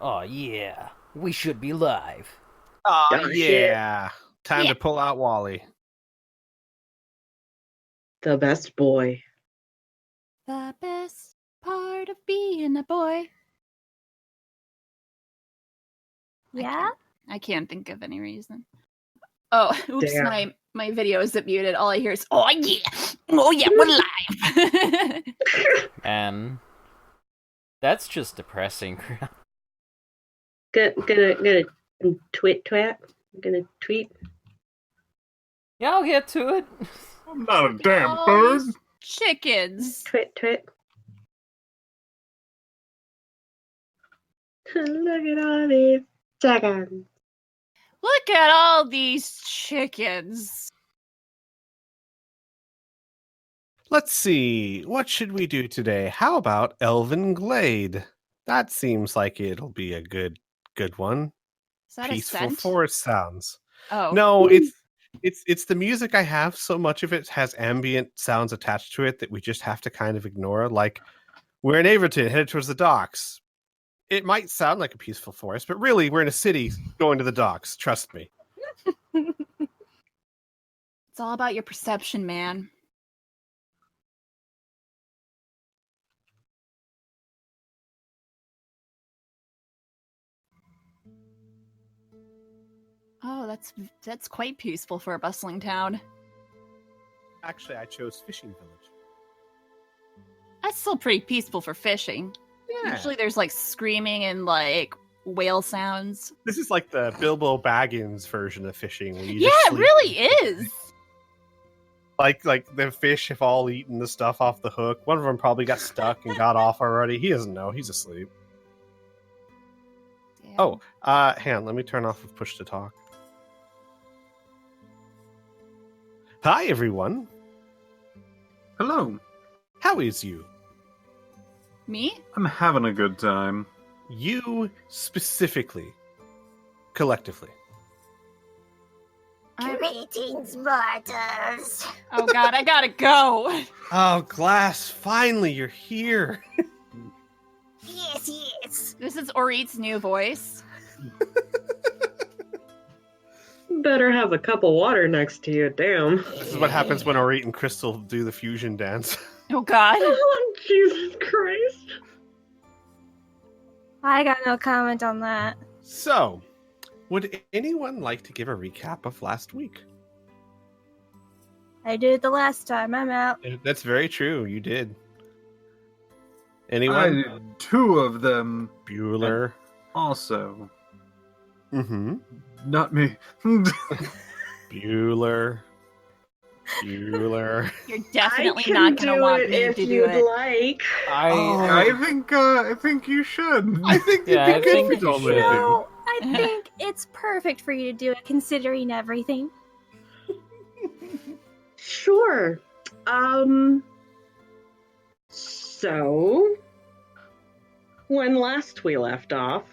Oh yeah, we should be live. Oh, Oh, yeah. Time Yeah. to pull out Wally. The best boy. The best part of being a boy. Yeah? I can't think of any reason. Oh, oops, Damn. my video is muted. All I hear is, oh yeah, we're live. And that's just depressing. Gonna tweet. Gonna tweet. Yeah, I'll get to it. I'm not a damn Oh, bird. Chickens. Tweet. Look at all these chickens. Look at all these chickens. Let's see. What should we do today? How about Elven Glade? That seems like it'll be a good one. Is that Peaceful a scent? forest sounds. Oh. No, it's the music I have. So much of it has ambient sounds attached to it that we just have to kind of ignore. Like, we're in Averton, headed towards the docks. It might sound like a peaceful forest, but really, we're in a city going to the docks. Trust me. It's all about your perception, man. Oh, that's quite peaceful for a bustling town. Actually, I chose Fishing Village. That's still pretty peaceful for fishing. Yeah. Usually there's like screaming and like whale sounds. This is like the Bilbo Baggins version of fishing. Where you Yeah, just it sleep. really is. Like the fish have all eaten the stuff off the hook. One of them probably got stuck and got off already. He doesn't know. He's asleep. Damn. Oh, hang on. Let me turn off of push to talk. Hi, everyone. Hello. How is you? Me? I'm having a good time. You specifically, collectively. Greetings, mortals. Oh god, I gotta go. Oh, Glass! Finally, you're here. Yes. This is Orit's new voice. Better have a cup of water next to you. Damn. This is what happens when Orit and Crystal do the fusion dance. Oh god. Oh, Jesus Christ. I got no comment on that. So, would anyone like to give a recap of last week? I did it the last time. I'm out. That's very true. You did. I Anyone? did 2 of them Bueller. also. Mm-hmm. Not me. Bueller. You're definitely I can not gonna do want it me if to do you'd it. like. I think you should. I think Yeah, it'd be I good think for you Doma should. to do. No, I think it's perfect for you to do it, considering everything. Sure. So when last we left off,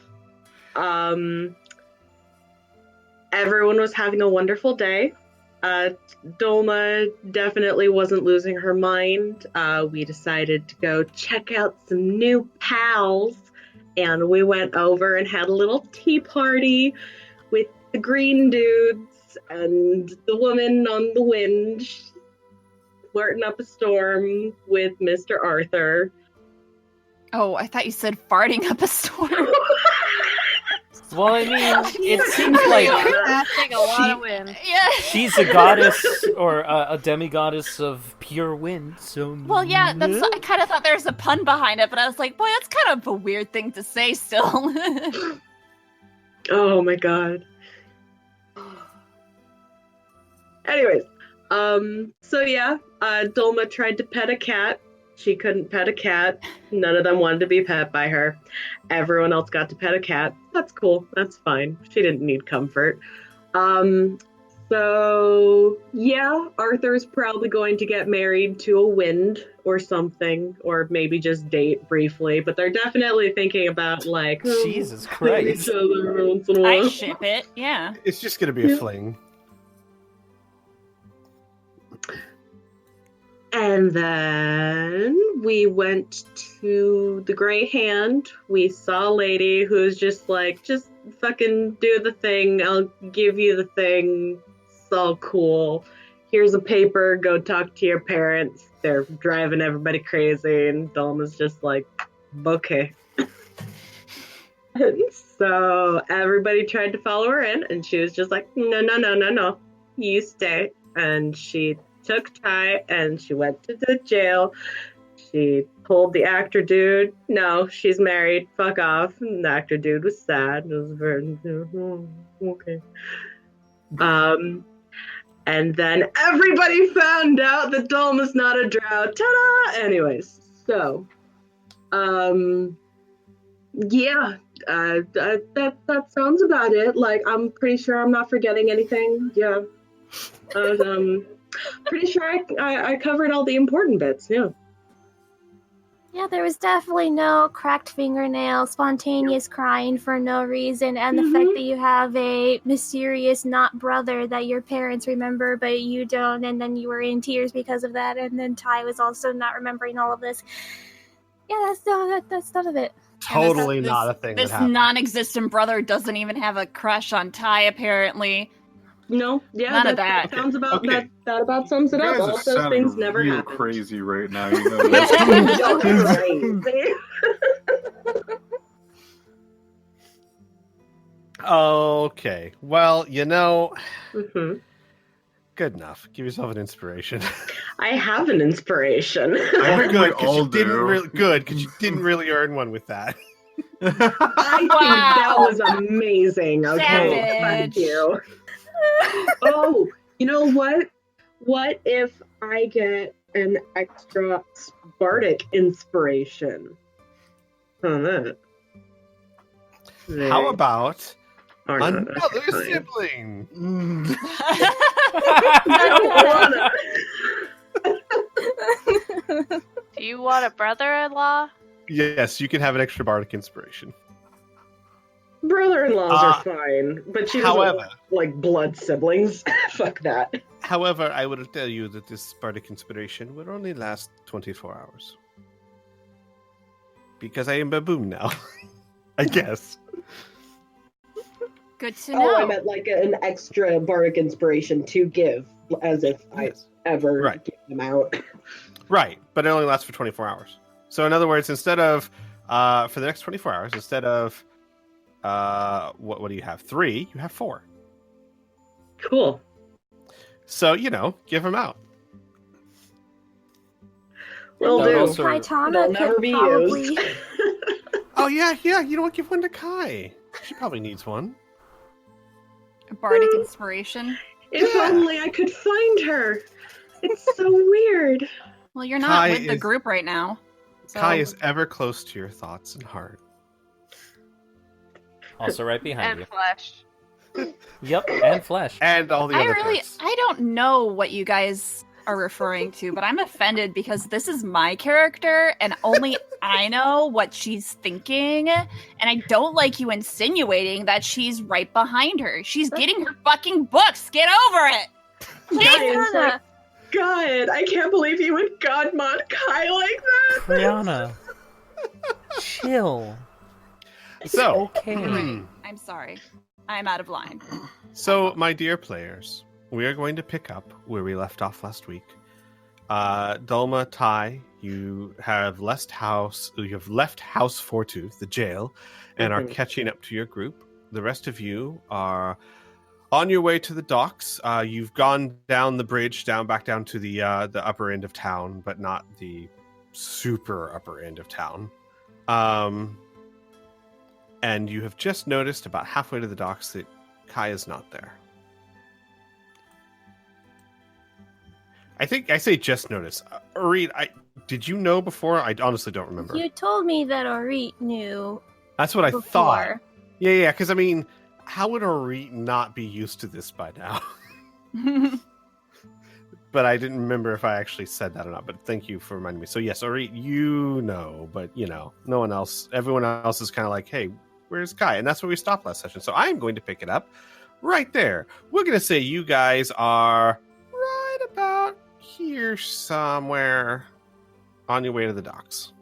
everyone was having a wonderful day. Doma definitely wasn't losing her mind. We decided to go check out some new pals, and we went over and had a little tea party with the green dudes and the woman on the wind flirting up a storm with Mr. Arthur. Oh, I thought you said farting up a storm. Well, I mean, it seems like Take a lot of wind. Yeah. she's a goddess or a demigoddess of pure wind. So Well, yeah, I kind of thought there was a pun behind it, but I was like, boy, that's kind of a weird thing to say still. Oh my god. Anyways, so yeah, Dolma tried to pet a cat. She couldn't pet a cat. None of them wanted to be pet by her. Everyone else got to pet a cat. That's cool. That's fine. She didn't need comfort. So yeah, Arthur's probably going to get married to a wind or something, or maybe just date briefly, but they're definitely thinking about like Jesus seeing Christ. each other every once in a I while. ship it, yeah. It's just going to be a Yeah. fling. And then we went to the Gray Hand. We saw a lady who's just like, just fucking do the thing. I'll give you the thing. It's all cool. Here's a paper. Go talk to your parents. They're driving everybody crazy. And Dolma's just like, okay. And so everybody tried to follow her in. And she was just like, no. You stay. And she took Ty and she went to the jail. She told the actor dude, no, she's married, fuck off. And the actor dude was sad. It was very, okay. And then everybody found out that Dolma's not a drow. Ta-da! Anyways, so, yeah, that sounds about it. Like, I'm pretty sure I'm not forgetting anything. Yeah. Pretty sure I covered all the important bits, yeah. Yeah, there was definitely no cracked fingernail, spontaneous crying for no reason, and the fact that you have a mysterious not brother that your parents remember but you don't, and then you were in tears because of that, and then Ty was also not remembering all of this. Yeah, that's none of it. Totally not a thing This that happened. non-existent brother doesn't even have a crush on Ty, apparently. No, yeah, None of that. Sounds about Okay. that about sums it You up. guys All are of those sounding things never real happened. crazy right now. You know You're crazy. Okay. Well, Mhm. good enough. Give yourself an inspiration. I have an inspiration. I think we Good, because all you didn't do. really good because you didn't really earn one with that. I think that was amazing. Okay, Savage. thank you. Oh, you know what? What if I get an extra bardic inspiration on that? How about Or not, another that's fine. sibling? I don't wanna. Do you want a brother-in-law? Yes, you can have an extra bardic inspiration. Brother-in-laws are fine, but she doesn't However, like blood siblings. Fuck that. however, I will tell you that this bardic inspiration will only last 24 hours. Because I am baboon now. I guess. Good to Oh, know. I meant like an extra bardic inspiration to give, as if I Yes. ever Right. give them out. Right, but it only lasts for 24 hours. So in other words, instead of for the next 24 hours, instead of what do you have? 3, you have 4. Cool. So, give them out. Will That do. also- Kaitana They'll could never be probably... used. Oh yeah, you know what? Give one to Kai. She probably needs one. Bardic inspiration. If Yeah. only I could find her. It's so weird. Well, you're not Kai with the is- group right now. So. Kai is ever close to your thoughts and heart. Also right behind And you. flesh. Yep, and flesh. And all the I other really, parts. I don't know what you guys are referring to, but I'm offended because this is my character and only I know what she's thinking. And I don't like you insinuating that she's right behind her. She's getting her fucking books. Get over it. Guys, Kaitana, God, I can't believe you would God mod Kai like that. Criana, chill. It's So, okay. I'm sorry. I'm out of line. So, my dear players, we are going to pick up where we left off last week. Doma, Ty, you have left House 42, the jail, and are Mhm. catching up to your group. The rest of you are on your way to the docks. You've gone down the bridge, back down to the upper end of town, but not the super upper end of town. And you have just noticed about halfway to the docks that Kai is not there. I think I say just notice. Reed, did you know before? I honestly don't remember. you told me that Orit knew That's what I before. thought. Yeah, because I mean, how would Orit not be used to this by now? But I didn't remember if I actually said that or not. But thank you for reminding me. So yes, Orit, but no one else. Everyone else is kind of like, hey, where's Kai? And that's where we stopped last session. So I'm going to pick it up right there. We're going to say you guys are right about here somewhere on your way to the docks.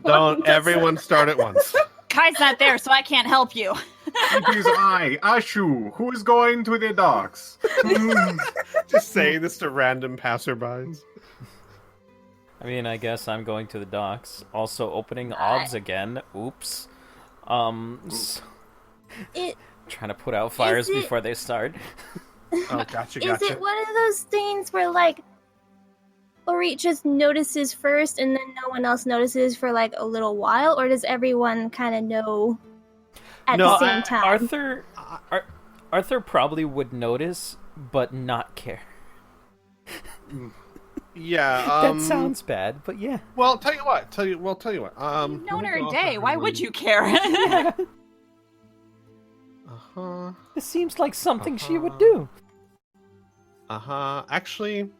Don't everyone start at once. Kai's not there, so I can't help you. It is I, Ashu, who is going to the docks. Just saying this to random passerbys. I mean, I guess I'm going to the docks. Also opening obs again. Oops. Trying to put out fires before they start. Oh, gotcha. Is it one of those things where, like, Orit just notices first and then no one else notices for, like, a little while? Or does everyone kind of know at the same time? Arthur probably would notice, but not care. Yeah, that sounds bad, but yeah. Well, tell you what. You've known her a day. Why would you care? This seems like something she would do. Actually,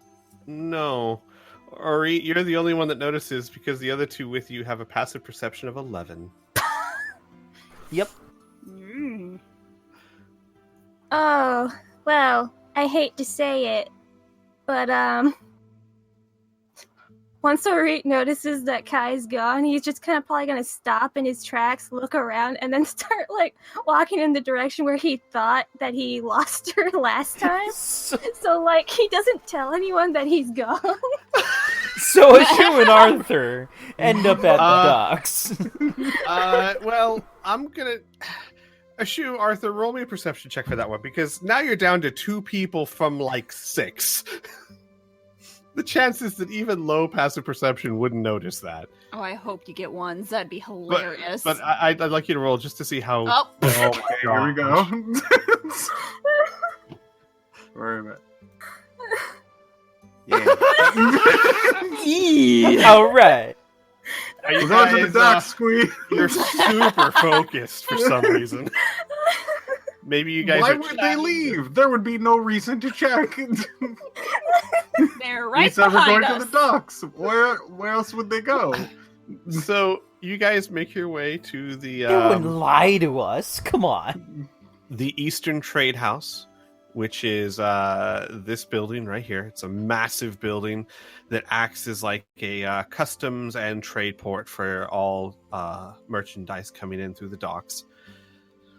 no. Ori, you're the only one that notices because the other two with you have a passive perception of 11. Yep. Oh, well, I hate to say it, but, once Orit notices that Kai's gone, he's just kind of probably going to stop in his tracks, look around, and then start, like, walking in the direction where he thought that he lost her last time. So, like, he doesn't tell anyone that he's gone. So Ashu and Arthur end up at the docks. Well, I'm gonna... Ashu, Arthur, roll me a perception check for that one, because now you're down to 2 people from, like, 6. The chances that even low passive perception wouldn't notice that. Oh, I hope you get ones. That'd be hilarious. But I'd like you to roll just to see how... Oh. Okay, here we go. Wait a minute. Yeah. All right. You We're going to guys, the docks, Squee. You're super focused for some reason. Maybe you guys Why are would they leave? There would be no reason to check. They're right We said we're behind going us. to the docks. Where else would they go? So you guys make your way to the They wouldn't lie to us. Come on. the Eastern Trade House, which is this building right here. It's a massive building that acts as like a customs and trade port for all merchandise coming in through the docks.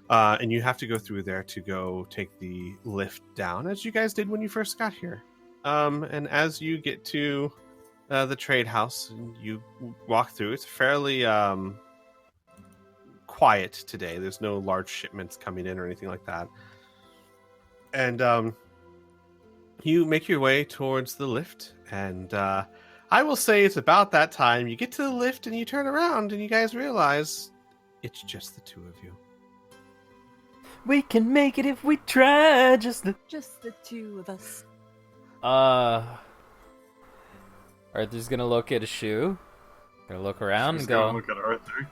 And you have to go through there to go take the lift down, as you guys did when you first got here. And as you get to the trade house and you walk through, it's fairly quiet today. There's no large shipments coming in or anything like that. And you make your way towards the lift. And I will say it's about that time. You get to the lift and you turn around and you guys realize it's just the 2 of you. We can make it if we try. Just the 2 of us. Arthur's gonna look at a shoe. Gonna look around She's and go. gonna look at Arthur.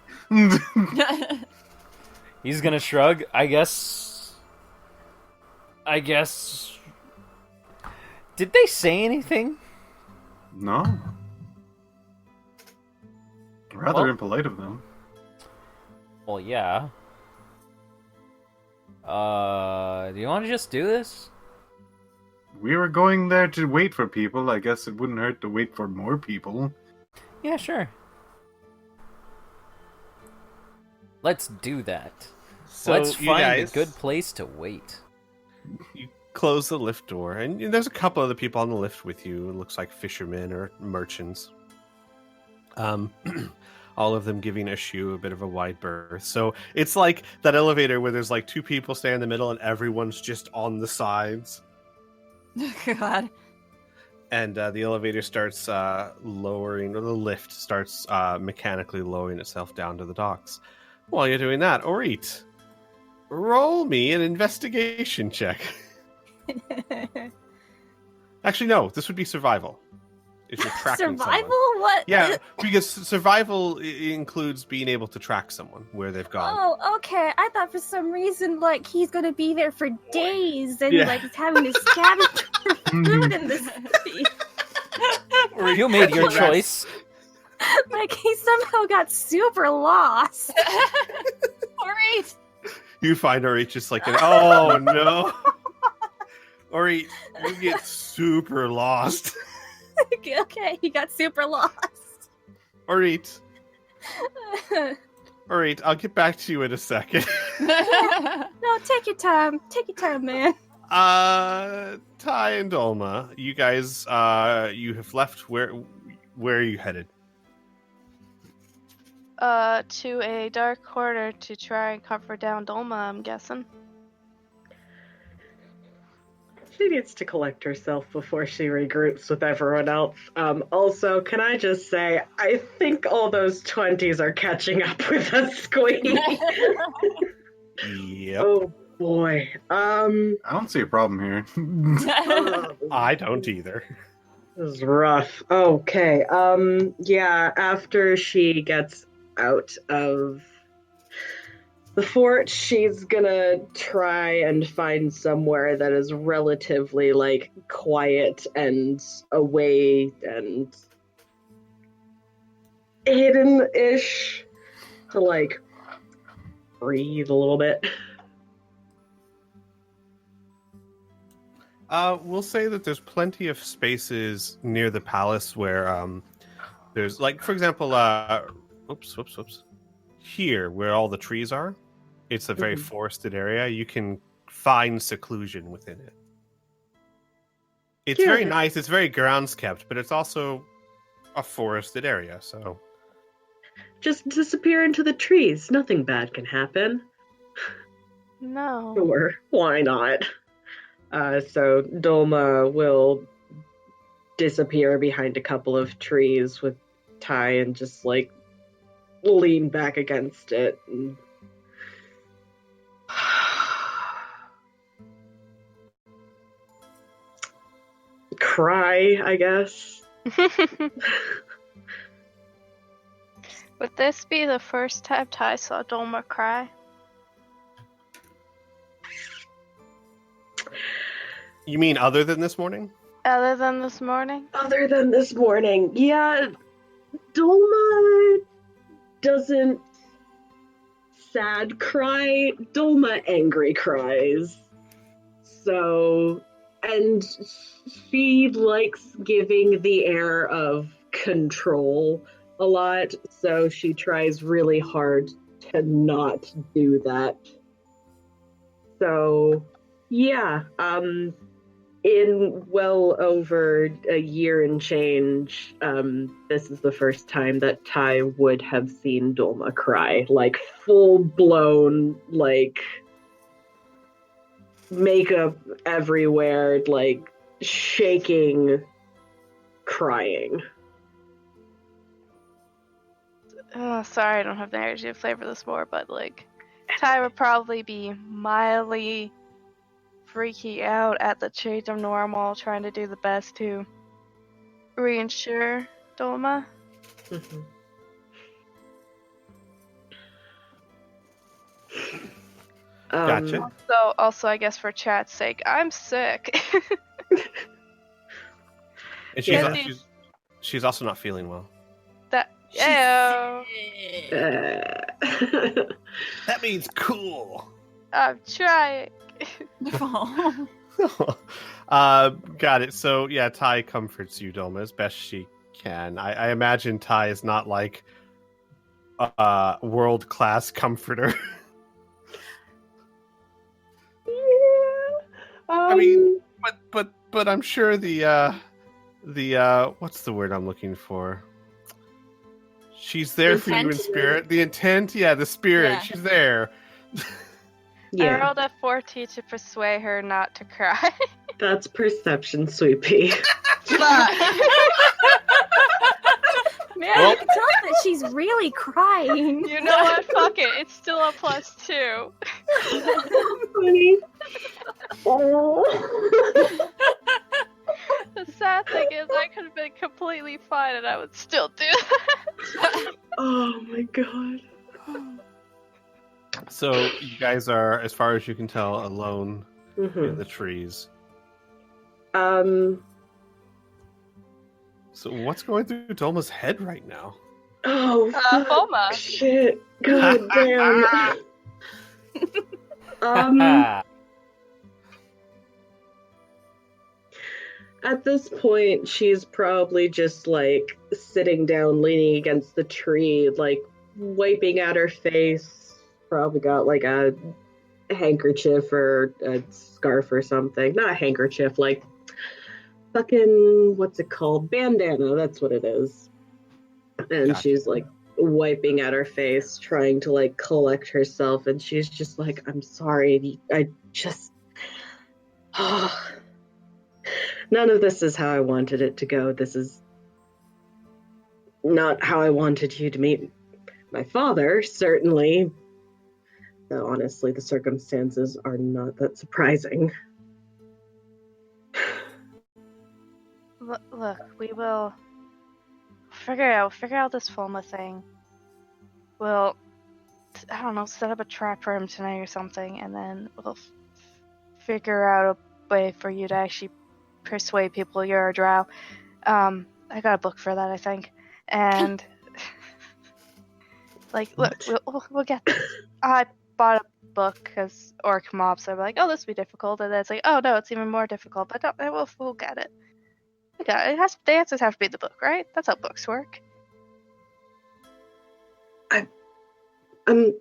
He's gonna shrug. I guess. Did they say anything? No. Rather impolite of them. Well, yeah. Do you want to just do this? We were going there to wait for people. I guess it wouldn't hurt to wait for more people. Yeah, sure. Let's do that. So Let's you find guys, a good place to wait. You close the lift door, and there's a couple other people on the lift with you. It looks like fishermen or merchants. All of them giving Ashu a bit of a wide berth. So it's like that elevator where there's like 2 people stay in the middle and everyone's just on the sides. God. And the elevator starts lowering, or the lift starts mechanically lowering itself down to the docks. While you're doing that, Orit, roll me an investigation check. Actually, no, this would be survival. If you're tracking Survival? someone. What? Yeah, because survival includes being able to track someone where they've gone. Oh, okay. I thought for some reason, like, he's gonna be there for days and, Yeah. like, he's having to scavenge for food in the city. You made your choice. Like he somehow got super lost. Alright. You find Orit just like, oh no. Orit, you get super lost. Okay, he got super lost. Orit, I'll get back to you in a second. No, take your time. Take your time, man. Ty and Dolma, you guys, you have left. Where are you headed? To a dark corner to try and comfort down Doma, I'm guessing. She needs to collect herself before she regroups with everyone else. Also, can I just say, I think all those 20s are catching up with us, Squee. Yep. Oh boy. I don't see a problem here. I don't either. This is rough. Okay. Yeah, after she gets out of the fort, she's gonna try and find somewhere that is relatively, like, quiet and away and hidden-ish to, like, breathe a little bit. We'll say that there's plenty of spaces near the palace where there's, like, for example, whoops. Here, where all the trees are, it's a very forested area. You can find seclusion within it. It's very nice. It's very grounds kept, but it's also a forested area. So Just disappear into the trees. Nothing bad can happen. No. Sure, why not? So Dolma will disappear behind a couple of trees with Ty and just, like, lean back against it and cry, I guess. Would this be the first time Ty saw Doma cry? you mean other than this morning? Other than this morning? Other than this morning, yeah, Dolma doesn't sad cry. Dolma angry cries. So, and she likes giving the air of control a lot, so she tries really hard to not do that. So, yeah, in well over a year and change, this is the first time that Ty would have seen Dolma cry, like full-blown, like makeup everywhere, like shaking, crying. Oh, sorry, I don't have the energy to flavor this more, but like, Ty would probably be mildly freaking out at the change of normal, trying to do the best to reinsure Doma. Gotcha. Also, I guess for chat's sake, I'm sick. And Yeah. she's also not feeling well. Yeah, That means cool. I'm trying. Got it. So yeah, Ty comforts you, Doma, as best she can. I imagine Ty is not like a world-class comforter. I mean, but I'm sure the what's the word I'm looking for? She's there for you in spirit. The intent, yeah, the spirit. Yeah. She's there. I rolled a 14 to persuade her not to cry. That's perception, Sweet Pea. Man, you can tell that she's really crying. You know what? Fuck it. It's still a +2. Funny. The sad thing is, I could have been completely fine and I would still do that. Oh my god. So you guys are, as far as you can tell, alone in the trees. So So what's going through Dolma's head right now? Oh, fuck, Foma. shit. God damn. At this point, she's probably just like sitting down, leaning against the tree, like wiping at her face. Probably got like a handkerchief or a scarf or something. Not a handkerchief, like fucking, what's it called? Bandana, that's what it is. And Gotcha. she's like wiping at her face, trying to like collect herself. And she's just like, I'm sorry. I just. None of this is how I wanted it to go. This is not how I wanted you to meet my father, certainly. Though honestly, the circumstances are not that surprising. Look, we will figure out this Fulma thing. We'll, I don't know, set up a trap for him tonight or something, and then we'll figure out a way for you to actually persuade people you're a drow. I got a book for that, I think. And like, look, we'll get this. I bought a book because orc mobs are like, oh, this will be difficult, and then it's like, oh no, it's even more difficult. But no, we'll get it. We got it. The answers have to be in the book, right? That's how books work. I'm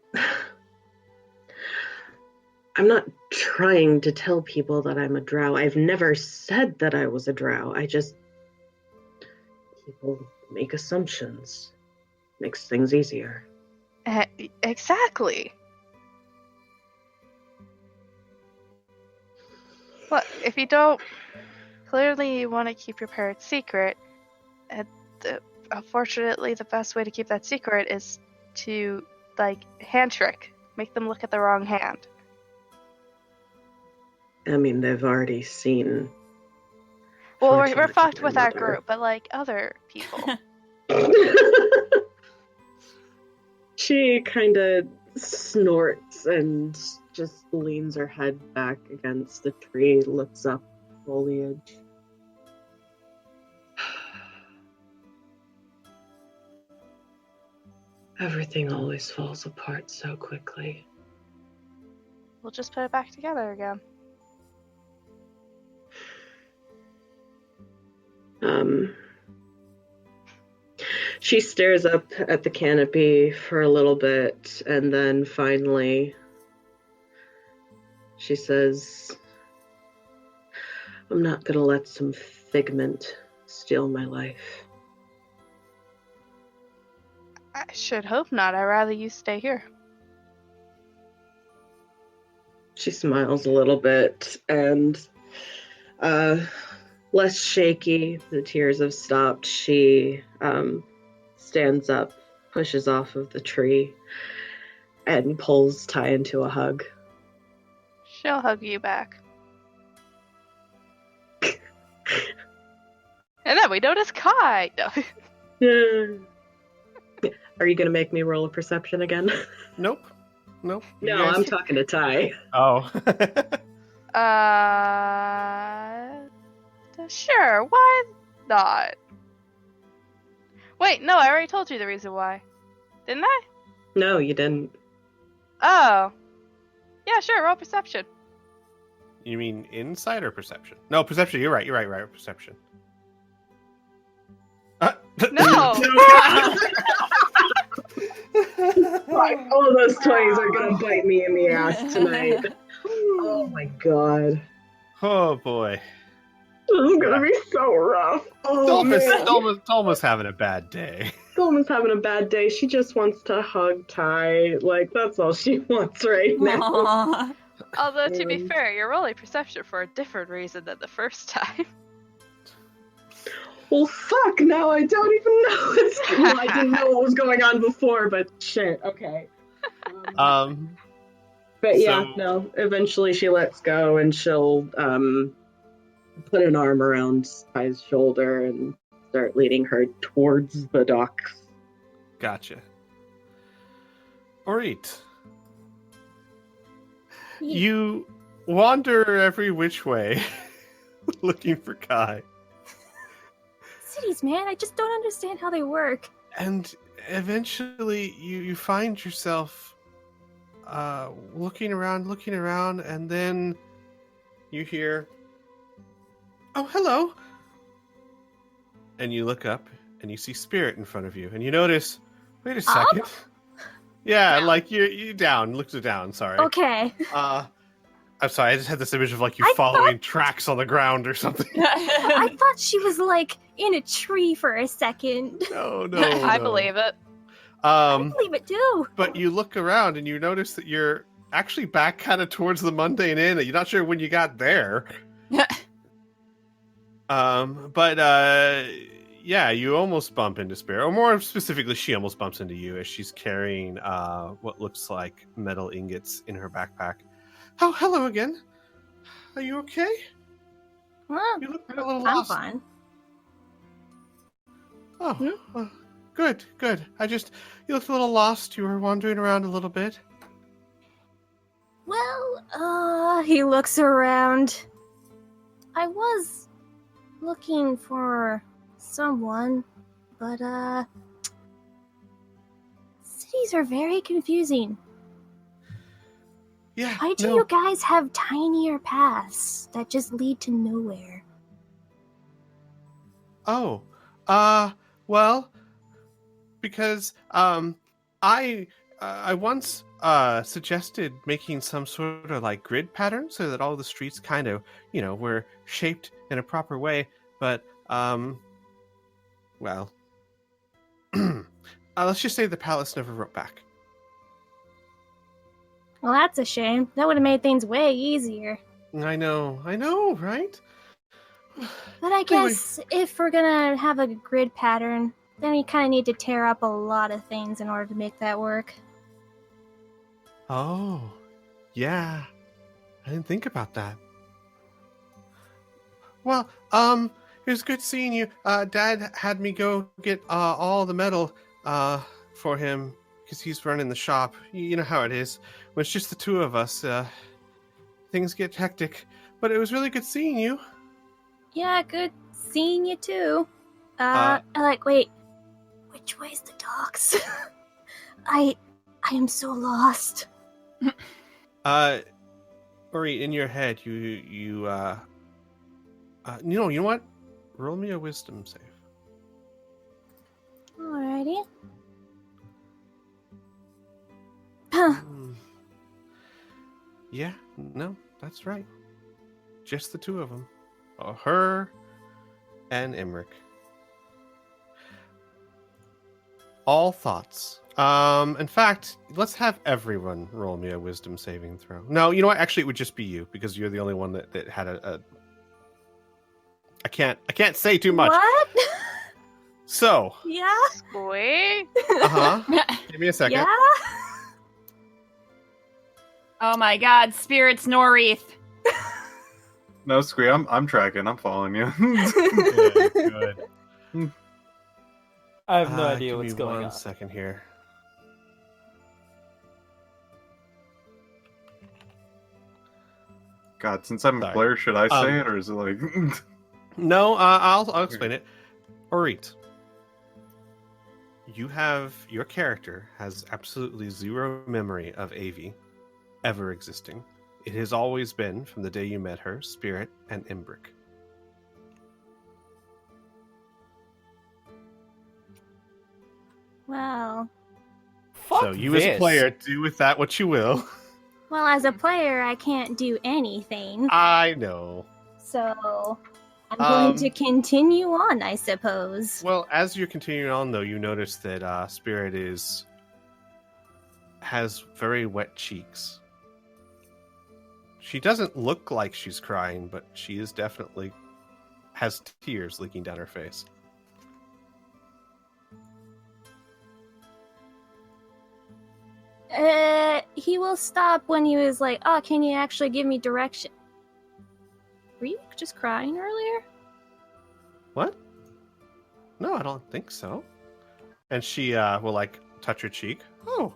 not trying to tell people that I'm a drow. I've never said that I was a drow. People make assumptions. Makes things easier. Exactly. Look, if you don't, clearly you want to keep your parents secret, and unfortunately the best way to keep that secret is to, like, hand trick. Make them look at the wrong hand. I mean, they've already seen. Well, far too we're much of fucked my with our mother. group, but like other people. She kind of snorts and just leans her head back against the tree, looks up at the foliage. Everything always falls apart so quickly. We'll just put it back together again. She stares up at the canopy for a little bit, and then finally she says, I'm not gonna let some figment steal my life. I should hope not. I'd rather you stay here. She smiles a little bit, and less shaky, the tears have stopped. She stands up, pushes off of the tree, and pulls Ty into a hug. She'll hug you back. And then we notice Kai. No. Are you gonna make me roll a perception again? Nope. You No, guys- I'm talking to Ty. Oh. Sure, why not? Wait, no, I already told you the reason why. Didn't I? No, you didn't. Oh. Yeah, sure, roll perception. You mean insight or perception? No, perception. You're right. Perception. No! Fuck, all those toys are gonna bite me in the ass tonight. Oh my god. Oh boy. This is gonna be so rough. Oh man. Dolma's having a bad day. Dolma's having a bad day. She just wants to hug Ty. Like, that's all she wants right now. Aw. Although, to be fair, you're rolling perception for a different reason than the first time. Well, fuck, now I don't even know. Well, I didn't know what was going on before, but shit, okay. But yeah, So- no, eventually she lets go and she'll put an arm around Ty's shoulder and start leading her towards the docks. Gotcha. Alright. You wander every which way, looking for Kai. Cities, man, I just don't understand how they work. And eventually you find yourself looking around, and then you hear, "Oh, hello." And you look up and you see Spirit in front of you, and you notice, wait a second. Yeah, like you down, looks down, sorry. Okay. I'm sorry, I just had this image of like you I following tracks on the ground or something. I thought she was like in a tree for a second. No. I believe it. I believe it too. But you look around and you notice that you're actually back kind of towards the Mundane Inn. You're not sure when you got there. Yeah, you almost bump into Spirit, or more specifically, she almost bumps into you as she's carrying what looks like metal ingots in her backpack. Oh, hello again. Are you okay? Well, You look a little I'm lost. fine. Oh, well, good. You looked a little lost. You were wandering around a little bit. Well, he looks around. I was looking for someone, but cities are very confusing. Yeah. Why do you guys have tinier paths that just lead to nowhere? Oh, well, because I once suggested making some sort of like grid pattern so that all the streets kind of, were shaped in a proper way, but well, let's just say the palace never wrote back. Well, that's a shame. That would have made things way easier. I know, right? But I guess if we're gonna have a grid pattern, then we kind of need to tear up a lot of things in order to make that work. Oh, yeah. I didn't think about that. Well, it was good seeing you. Dad had me go get all the metal for him because he's running the shop. You know how it is. When it's just the two of us, things get hectic. But it was really good seeing you. Yeah, good seeing you too. Wait, which way's the docks? I am so lost. Ori, in your head, you know what? Roll me a wisdom save. Alrighty. Yeah, no, that's right. Just the two of them. Her and Imric. All thoughts. In fact, let's have everyone roll me a wisdom saving throw. No, you know what? Actually, it would just be you because you're the only one that had a. I can't say too much. What? So. Yeah. Squee? Give me a second. Yeah. Oh my god, spirits Norreath. No, Squee, I'm tracking. I'm following you. Good. I have no idea give what's me going one on. second here. God, since I'm a Sorry. player, should I say it, or is it like... No, I'll explain it. Orit, your character has absolutely zero memory of Avi ever existing. It has always been, from the day you met her, Spirit and Imbric. Well, Fuck So you this. as a player, do with that what you will. well, as a player, I can't do anything. I know. So I'm going to continue on, I suppose. Well, as you're continuing on, though, you notice that Spirit has very wet cheeks. She doesn't look like she's crying, but she is definitely has tears leaking down her face. He will stop when he was like, "Oh, can you actually give me direction?" Were you just crying earlier? What? No, I don't think so. And she will like touch her cheek. Oh.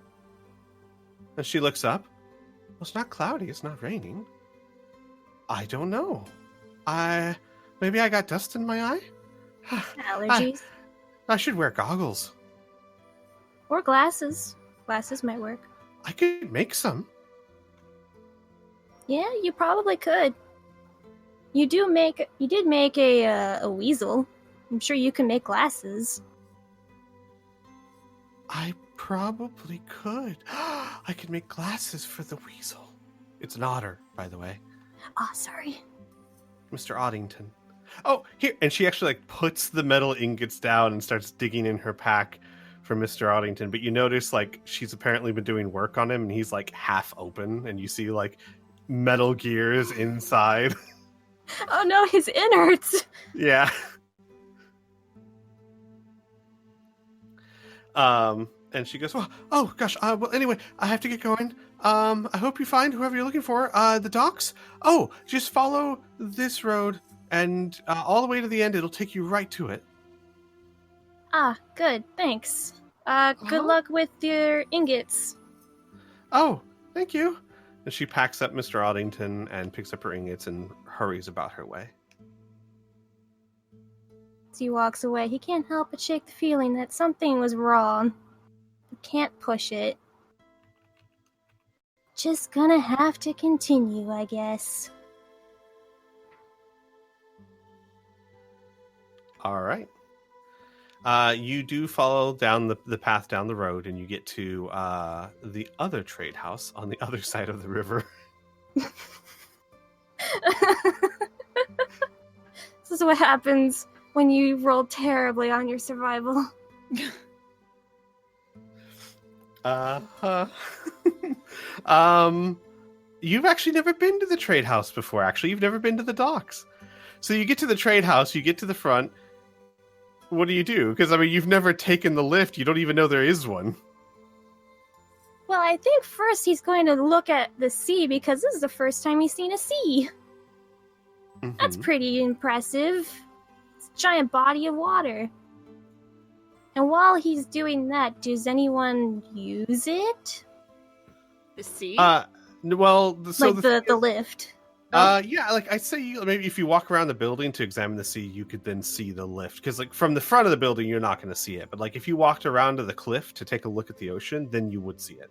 And she looks up. Well, it's not cloudy. It's not raining. I don't know. Maybe I got dust in my eye. Allergies. I should wear goggles. Or glasses. Glasses might work. I could make some. Yeah, you probably could. You did make a weasel. I'm sure you can make glasses. I probably could. I could make glasses for the weasel. It's an otter, by the way. Oh, sorry. Mr. Oddington. Oh, here. And she actually like puts the metal ingots down and starts digging in her pack for Mr. Oddington. But you notice like she's apparently been doing work on him and he's like half open and you see like metal gears inside. Oh no, his innards! Yeah. And she goes, oh gosh, well anyway, I have to get going. I hope you find whoever you're looking for. The docks? Oh, just follow this road and all the way to the end, it'll take you right to it. Ah, good, thanks. Good luck with your ingots. Oh, thank you. And she packs up Mr. Oddington and picks up her ingots and hurries about her way. As he walks away, he can't help but shake the feeling that something was wrong. He can't push it. Just gonna have to continue, I guess. All right. You do follow down the path down the road, and you get to the other trade house on the other side of the river. This is what happens when you roll terribly on your survival. You've actually never been to the trade house before. Actually, you've never been to the docks. So you get to the trade house, you get to the front. What do? Because, I mean, you've never taken the lift. You don't even know there is one. Well, I think first he's going to look at the sea because this is the first time he's seen a sea. Mm-hmm. That's pretty impressive. It's a giant body of water. And while he's doing that, does anyone use it? The sea? Well, so like the lift. Yeah, like I'd say maybe if you walk around the building to examine the sea, you could then see the lift. Because like from the front of the building, you're not going to see it. But like if you walked around to the cliff to take a look at the ocean, then you would see it.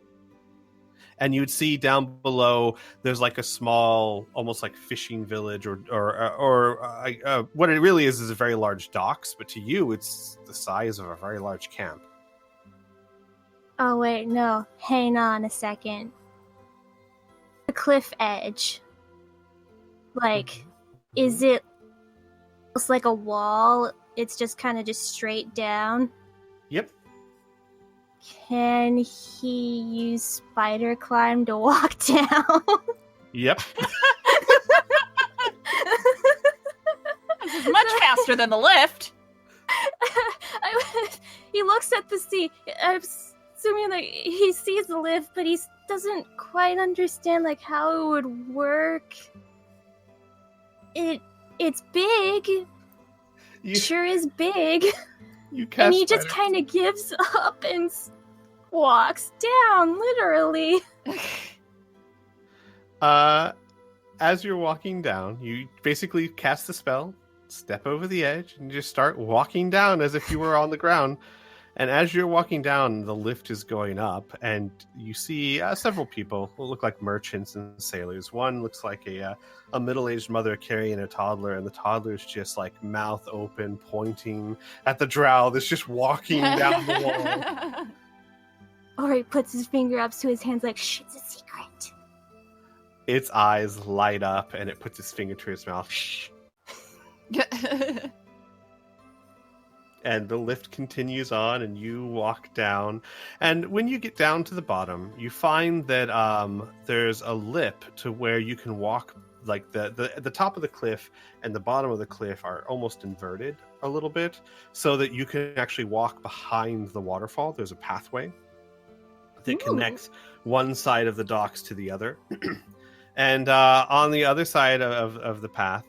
And you'd see down below, there's like a small, almost like fishing village, or what it really is a very large docks. But to you, it's the size of a very large camp. Oh wait, no. Hang on a second. The cliff edge. Like, is it almost like a wall? It's just kind of just straight down? Yep. Can he use spider climb to walk down? Yep. This is much faster than the lift. He looks at the sea. I'm assuming like he sees the lift, but he doesn't quite understand like how it would work. It's big. Sure is big. And he just kind of gives up and walks down, literally. As you're walking down, you basically cast the spell, step over the edge, and just start walking down as if you were on the ground. And as you're walking down, the lift is going up, and you see several people who look like merchants and sailors. One looks like a middle-aged mother carrying a toddler, and the toddler's just like mouth open, pointing at the drow that's just walking down the wall. Or he puts his finger up to his hands like, shh, it's a secret. Its eyes light up, and it puts its finger to its mouth. Shh. And the lift continues on, and you walk down. And when you get down to the bottom, you find that there's a lip to where you can walk. Like the top of the cliff and the bottom of the cliff are almost inverted a little bit, so that you can actually walk behind the waterfall. There's a pathway that connects one side of the docks to the other. And on the other side of the path,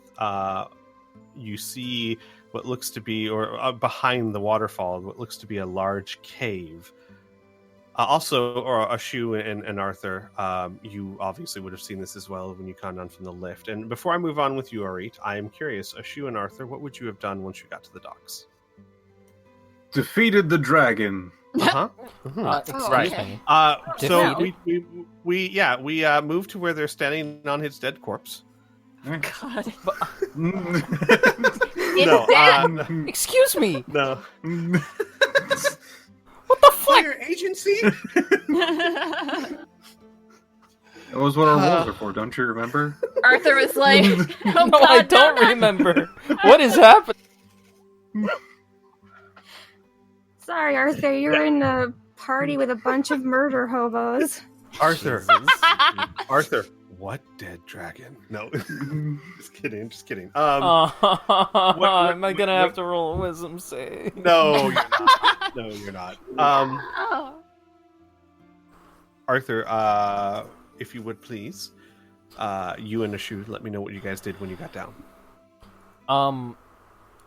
you see what looks to be, or behind the waterfall, what looks to be a large cave. Also, or Ashu and Arthur, you obviously would have seen this as well when you come down from the lift. And before I move on with you, Arit, I am curious, Ashu and Arthur, what would you have done once you got to the docks? Defeated the dragon, Uh-huh. Excuse Right. me. So Defeated? we moved to where they're standing on his dead corpse. God. No, Excuse me. no. What the fuck? Fire agency? That was what our rolls are for, don't you remember? Arthur was like, oh, No, God, I don't no. remember. What is happening? Sorry, Arthur, you're in a party with a bunch of murder hobos. Arthur. Arthur. What dead dragon? No. Just kidding. Am I gonna have to roll a wisdom save? No, you're not. No, you're not. Oh. Arthur, if you would please, you and Ashu, let me know what you guys did when you got down.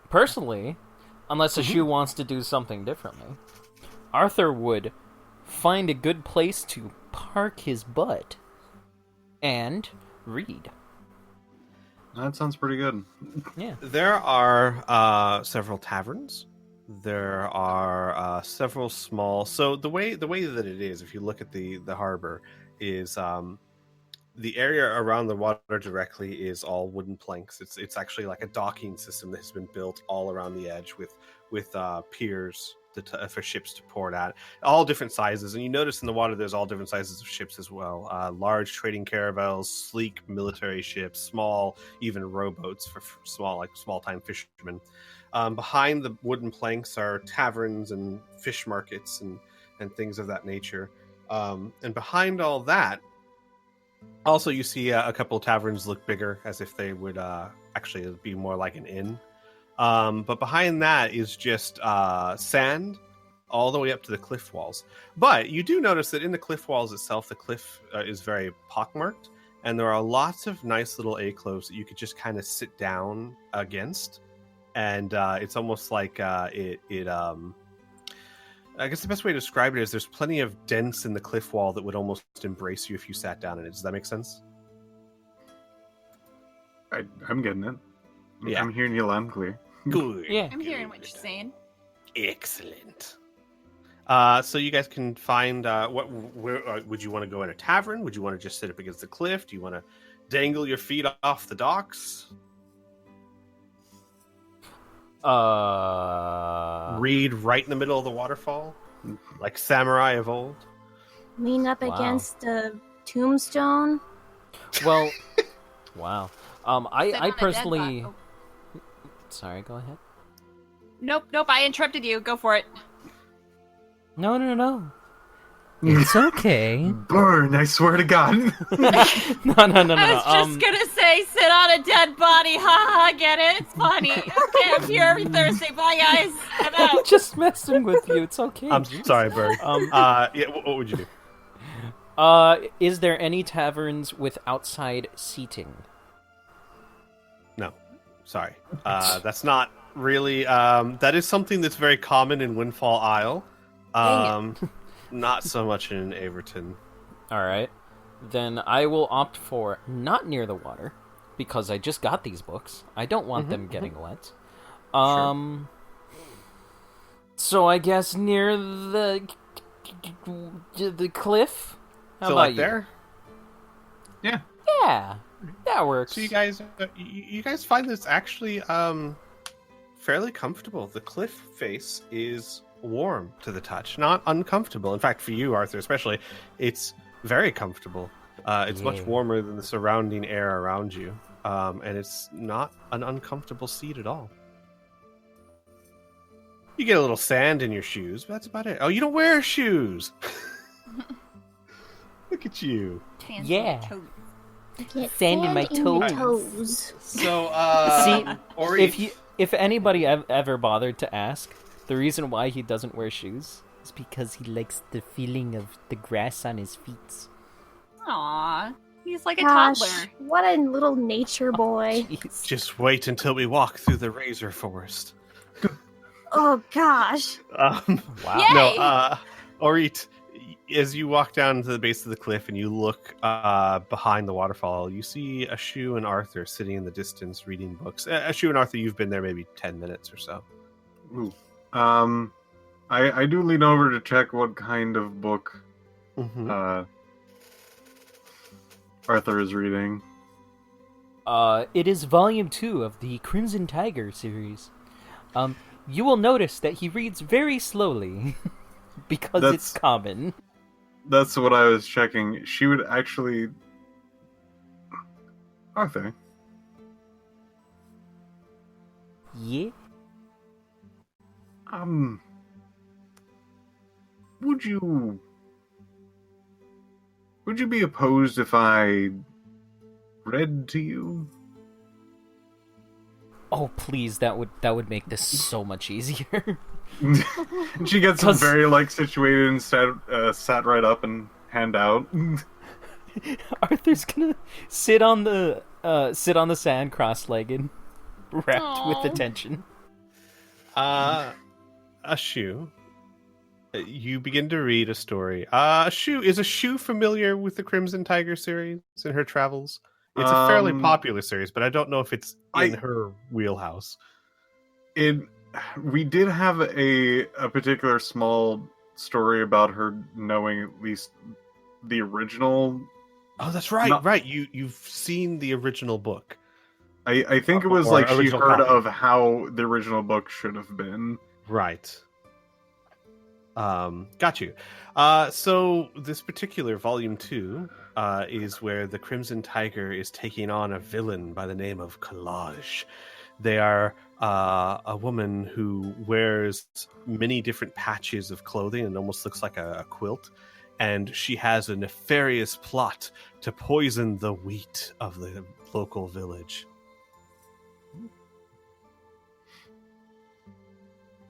Personally, unless Ashu wants to do something differently, Arthur would find a good place to park his butt and read. That sounds pretty good. Yeah. There are several taverns. There are several small. So the way that it is, if you look at the harbor, is the area around the water directly is all wooden planks. It's actually like a docking system that has been built all around the edge with piers for ships to port at, all different sizes. And you notice in the water there's all different sizes of ships as well. Large trading caravels, sleek military ships, small even rowboats for small time fishermen. Behind the wooden planks are taverns and fish markets and things of that nature. And behind all that, also you see a couple of taverns look bigger, as if they would actually be more like an inn. But behind that is just sand all the way up to the cliff walls. But you do notice that in the cliff walls itself, the cliff is very pockmarked, and there are lots of nice little alcoves that you could just kind of sit down against. And it's almost like I guess the best way to describe it is there's plenty of dents in the cliff wall that would almost embrace you if you sat down in it. Does that make sense? I'm getting it. Yeah. I'm hearing you loud and clear. Good. Yeah. I'm hearing what you're saying. Excellent. So you guys can find where would you want to go in a tavern? Would you want to just sit up against the cliff? Do you want to dangle your feet off the docks? Read right in the middle of the waterfall, like samurai of old. Lean up Wow. against a tombstone. Well, wow. Sit on I a dead personally. bot- Sorry, go ahead. Nope, I interrupted you. Go for it. No. It's okay. Burn, I swear to God. No. I was just gonna say, sit on a dead body. Ha, get it? It's funny. Okay, I'm here every Thursday. Bye, guys. I'm I'm out. just messing with you. It's okay. I'm Jeez. sorry, Berg. Yeah, what would you do? Is there any taverns with outside seating? No, sorry. That's not really. That is something that's very common in Windfall Isle. Not so much in Averton. All right. Then I will opt for not near the water because I just got these books. I don't want them getting wet. So I guess near the cliff. How So about like you? there. Yeah, that works. So you guys find this actually fairly comfortable. The cliff face is warm to the touch, not uncomfortable. In fact, for you, Arthur, especially, it's very comfortable. It's much Yeah. warmer than the surrounding air around you, and it's not an uncomfortable seat at all. You get a little sand in your shoes, but that's about it. Oh, you don't wear shoes. Look at you. Hands Yeah. on your toes. Get Sand in my your toes. toes. So, See, Ori, if anybody ever bothered to ask, the reason why he doesn't wear shoes is because he likes the feeling of the grass on his feet. Aw, he's like a Gosh, toddler. what a little nature boy. Jeez. just wait until we walk through the razor forest. Oh gosh. Wow. Yay! No, Orit, as you walk down to the base of the cliff and you look behind the waterfall, you see Ashu and Arthur sitting in the distance reading books. Ashu and Arthur, you've been there maybe 10 minutes or so. Ooh. I do lean over to check what kind of book Mm-hmm. Arthur is reading. It is volume 2 of the Crimson Tiger series. You will notice that he reads very slowly because it's common. That's what I was checking. She would actually... Arthur. Yeah? Would you be opposed if I read to you? Oh, please, that would make this so much easier. She gets very situated and sat right up and hand out. Arthur's gonna sit on the sand, cross-legged, wrapped with attention. Ashu, you begin to read a story. Ashu, is Ashu familiar with the Crimson Tiger series in her travels? It's a fairly popular series, but I don't know if it's in her wheelhouse. We did have a particular small story about her knowing at least the original. Oh, that's right. Right. You've seen the original book. I think it was she heard of how the original book should have been. Right. Got you. So this particular volume 2 is where the Crimson Tiger is taking on a villain by the name of Collage. They are a woman who wears many different patches of clothing and almost looks like a quilt. And she has a nefarious plot to poison the wheat of the local village.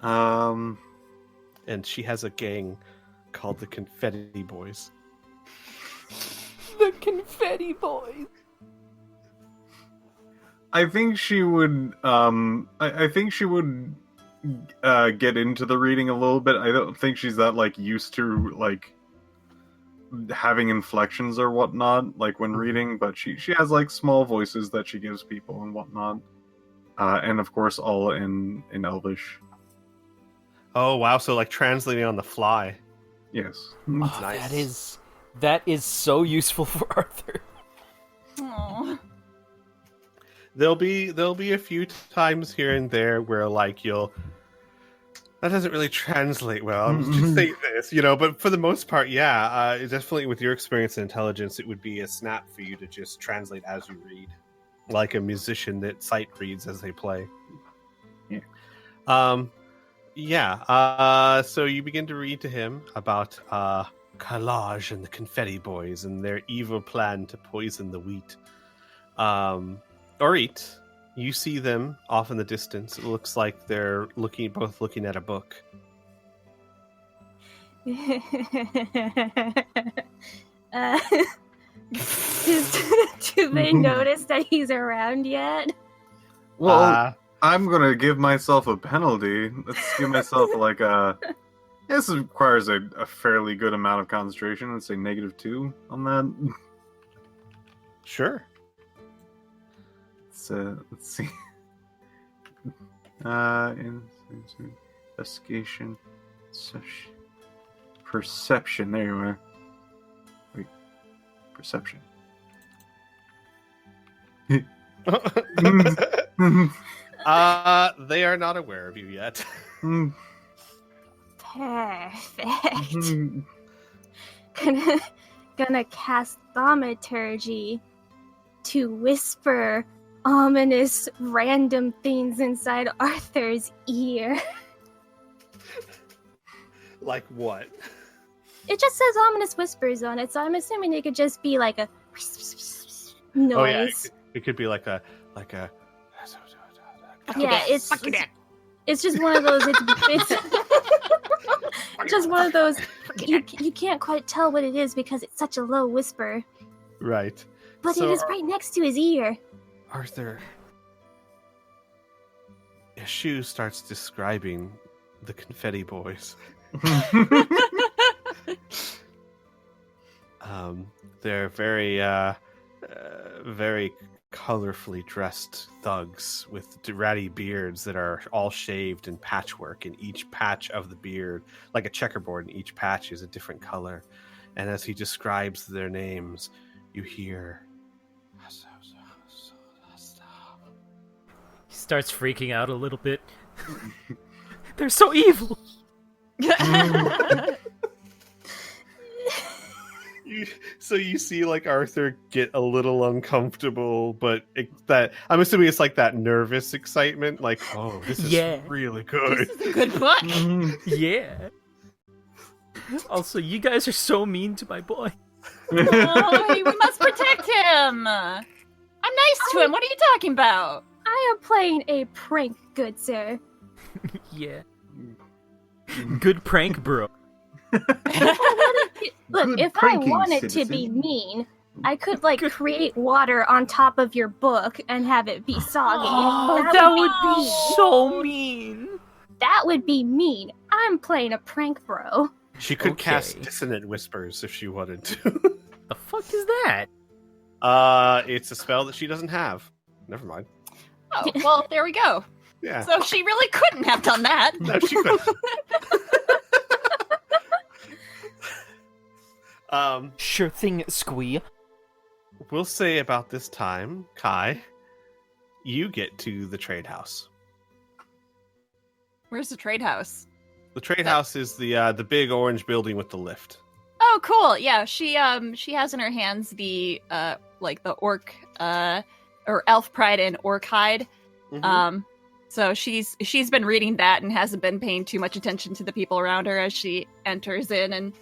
And she has a gang called the Confetti Boys. The Confetti Boys. I think she would. I think she would get into the reading a little bit. I don't think she's that used to having inflections or whatnot when reading. But she has small voices that she gives people and whatnot. And of course, all in Elvish. Oh wow! So translating on the fly. Yes. Oh, nice. That is so useful for Arthur. Aww. There'll be a few times here and there where that doesn't really translate well. I was just saying this, but for the most part, yeah, definitely with your experience and intelligence, it would be a snap for you to just translate as you read, like a musician that sight reads as they play. Yeah. So you begin to read to him about Collage and the Confetti Boys and their evil plan to poison the wheat. Orit, you see them off in the distance. It looks like they're both looking at a book. Do they notice that he's around yet? Well, I'm gonna give myself a penalty. Let's give myself this requires a fairly good amount of concentration. Let's say -2 on that. Sure. Let's see. Investigation, perception. There you are. Wait, perception. They are not aware of you yet. Perfect. Gonna cast thaumaturgy to whisper ominous random things inside Arthur's ear. Like what? It just says ominous whispers on it, so I'm assuming it could just be like a noise. Oh yeah, it could be like a yeah, it's just one of those. It's just one of those. You can't quite tell what it is because it's such a low whisper. Right. But it is right next to his ear. Arthur, Ashu starts describing the Confetti Boys. They're very colorfully dressed thugs with ratty beards that are all shaved in patchwork, and each patch of the beard, like a checkerboard, and each patch is a different color. And as he describes their names, you hear... He starts freaking out a little bit. They're so evil. So you see, like, Arthur get a little uncomfortable, but that I'm assuming it's like that nervous excitement, like, oh, this is really good. This is a good book. Yeah. Also, you guys are so mean to my boy. Oh, we must protect him. I'm nice to him. What are you talking about? I am playing a prank, good sir. Yeah. Good prank, bro. Look, if I wanted to be mean, I could, like, create water on top of your book and have it be soggy. Oh, that would be so mean. That would be mean. I'm playing a prank, bro. She could cast Dissonant Whispers if she wanted to. The fuck is that? It's a spell that she doesn't have. Never mind. Oh, well, there we go. Yeah. So she really couldn't have done that. No, she couldn't. Sure thing, Squee. We'll say about this time, Kai, you get to the trade house. Where's the trade house? The trade house is the big orange building with the lift. Oh, cool. Yeah, she has in her hands the like the orc or elf pride and orc hide. Mm-hmm. So she's been reading that and hasn't been paying too much attention to the people around her as she enters in. And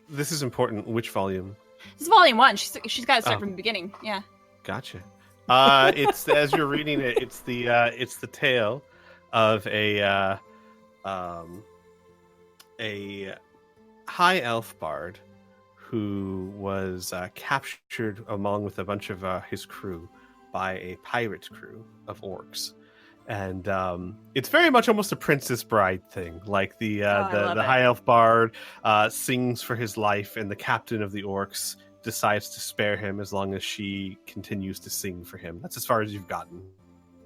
this is important. Which volume? This is volume 1. She's got to start from the beginning. Yeah. Gotcha. It's as you're reading it. It's the tale of a high elf bard who was captured along with a bunch of his crew by a pirate crew of orcs. And it's very much almost a Princess Bride thing. Like the high elf bard sings for his life, and the captain of the orcs decides to spare him as long as she continues to sing for him. That's as far as you've gotten.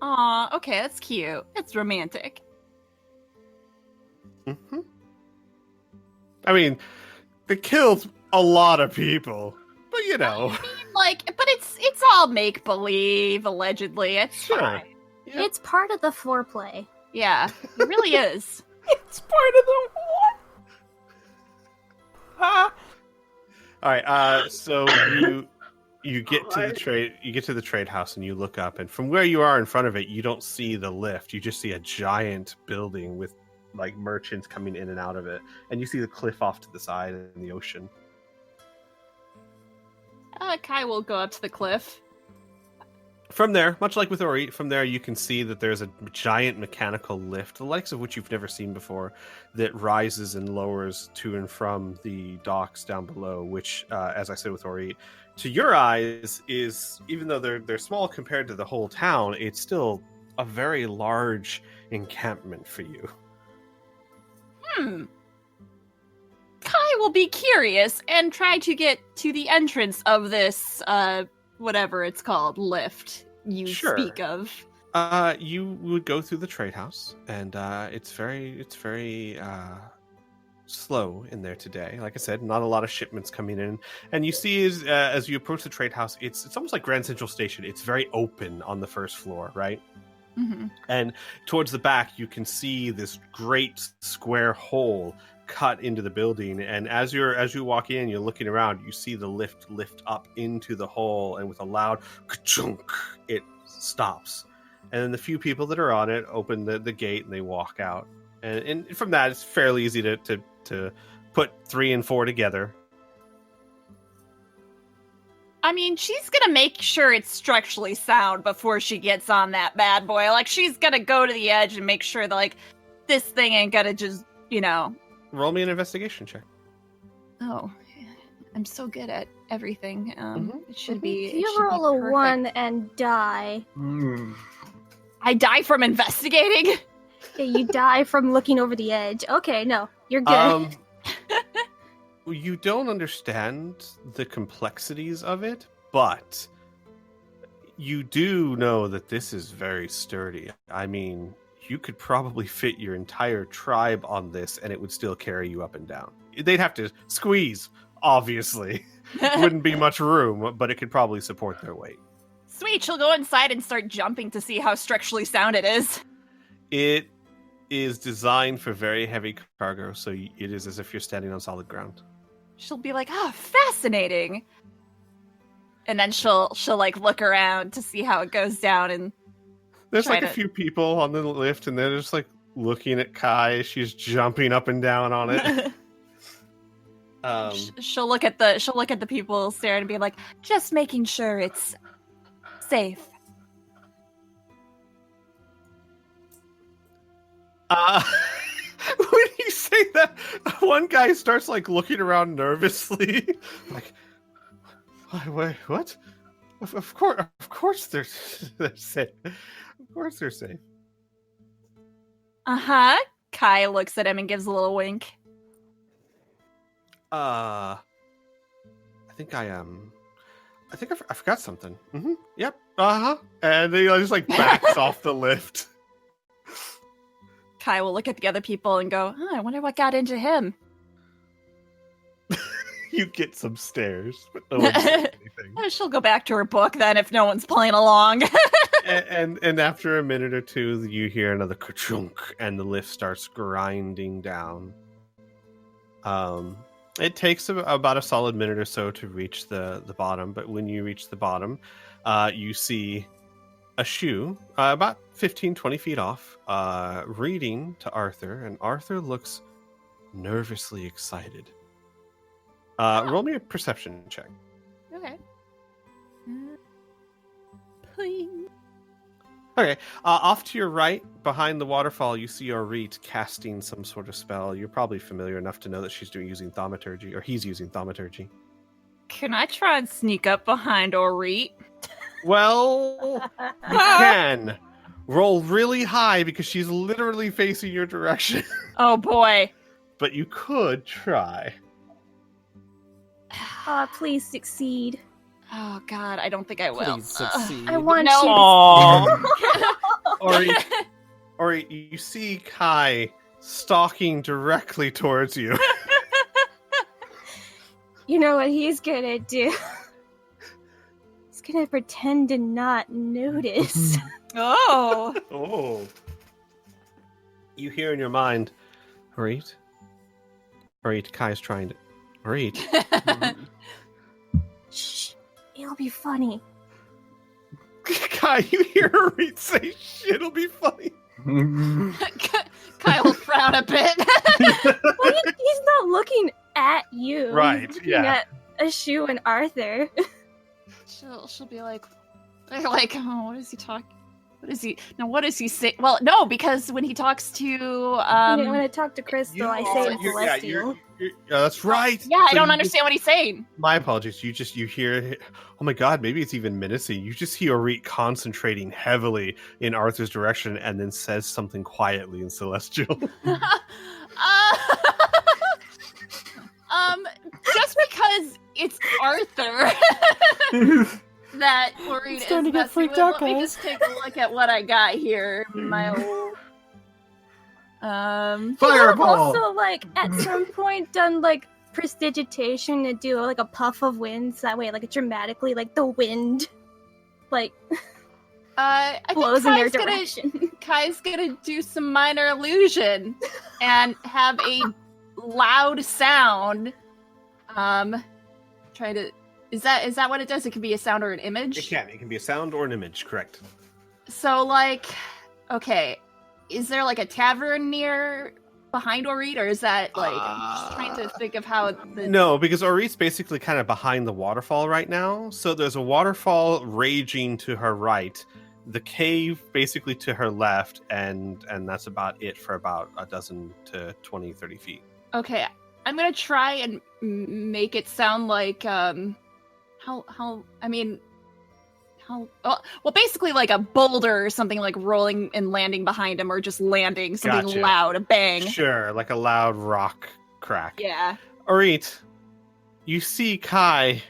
Aw, okay, that's cute. That's romantic. Mm-hmm. I mean, they killed a lot of people, but you know, but it's all make believe. Allegedly, it's fine. Yep. It's part of the foreplay. Yeah, it really is. It's part of the what? All right. So you get to the trade house and you look up, and from where you are in front of it, you don't see the lift. You just see a giant building with like merchants coming in and out of it, and you see the cliff off to the side and the ocean. Kai will go up to the cliff. From there, much like with Ori, from there you can see that there's a giant mechanical lift, the likes of which you've never seen before, that rises and lowers to and from the docks down below, which, as I said with Ori, to your eyes is, even though they're small compared to the whole town, it's still a very large encampment for you. Kai will be curious and try to get to the entrance of this, whatever it's called, lift you speak of. You would go through the trade house, and it's very slow in there today. Like I said, not a lot of shipments coming in, and you see as you approach the trade house, it's almost like Grand Central Station. It's very open on the first floor, right? Mm-hmm. And towards the back, you can see this great square hole cut into the building. And as you walk in, you're looking around, you see the lift up into the hole, and with a loud ka-chunk, it stops. And then the few people that are on it open the gate and they walk out. And from that, it's fairly easy to put 3 and 4 together. I mean, she's gonna make sure it's structurally sound before she gets on that bad boy. Like, she's gonna go to the edge and make sure that, like, this thing ain't gonna just, Roll me an investigation check. Oh, I'm so good at everything. It should be. If you roll a 1 and die. I die from investigating? Okay, you die from looking over the edge. Okay, no, you're good. You don't understand the complexities of it, but You do know that this is very sturdy. I mean, you could probably fit your entire tribe on this and it would still carry you up and down. They'd have to squeeze, obviously. Wouldn't be much room, but it could probably support their weight. Sweet, she'll go inside and start jumping to see how structurally sound it is. It is designed for very heavy cargo, so it is as if you're standing on solid ground. She'll be like, fascinating. And then she'll like look around to see how it goes down, and there's try like a to- few people on the lift, and they're just like looking at Kai. She's jumping up and down on it. she'll look at the people staring and be like, just making sure it's safe. When you say that, one guy starts like looking around nervously, like, wait, what? Of course they're safe. Of course they're safe. Kai looks at him and gives a little wink. I think I forgot something. Yep. And he just like backs off the lift. Kai will look at the other people and go, I wonder what got into him. You get some stares, but no one says anything. She'll go back to her book then if no one's playing along. and after a minute or two, you hear another ka-chunk, and the lift starts grinding down. It takes about a solid minute or so to reach the bottom, but when you reach the bottom, you see a shoe about 15-20 feet off, reading to Arthur, and Arthur looks nervously excited. Roll me a perception check. Okay. Please. Okay, off to your right, behind the waterfall, you see Orit casting some sort of spell. You're probably familiar enough to know that she's using thaumaturgy, or he's using thaumaturgy. Can I try and sneak up behind Orit? Well, you can. Roll really high because she's literally facing your direction. Oh boy. But you could try. Please succeed. Oh god, I don't think I will. Please succeed. I want No. you to... Ori, you see Kai stalking directly towards you. You know what he's gonna do? He's gonna pretend to not notice. Oh. Oh. You hear in your mind, Orit, Kai's trying to... Orit. Shh, it'll be funny. Kai, you hear Orit say, shit, it'll be funny. Kyle will frown a bit. Well, he's not looking at you. Right, He's looking yeah. at a shoe and Arthur. She'll be like, oh, what is he talking? What does he say? Well, no, because when he talks to When I talk to Crystal, I say it's celestial. That's right. yeah, I So don't you understand what he's saying. My apologies. You hear, oh my god, maybe it's even menacing. You just hear Orit concentrating heavily in Arthur's direction and then says something quietly in Celestial. Just because it's Arthur that Orit is starting to get messing freaked with. out, Let me guys. just take a look at what I got here. My old I've Fireball! also, at some point done, prestidigitation to do, a puff of wind, so that way, dramatically, the wind, I think blows in their Kai's gonna- direction. Kai's gonna do some minor illusion and have a loud sound. Try to. Is that what it does? It can be a sound or an image. It can be a sound or an image, correct? So okay, is there a tavern near behind Orit, or is that I'm just trying to think of how the No, because Orit's basically kind of behind the waterfall right now. So there's a waterfall raging to her right, the cave basically to her left, and that's about it for about a dozen to 20, 30 feet. Okay, I'm gonna try and make it sound like basically like a boulder or something rolling and landing behind him, or just landing something Gotcha. loud, a bang. Sure, like a loud rock crack. Yeah. Orit, you see Kai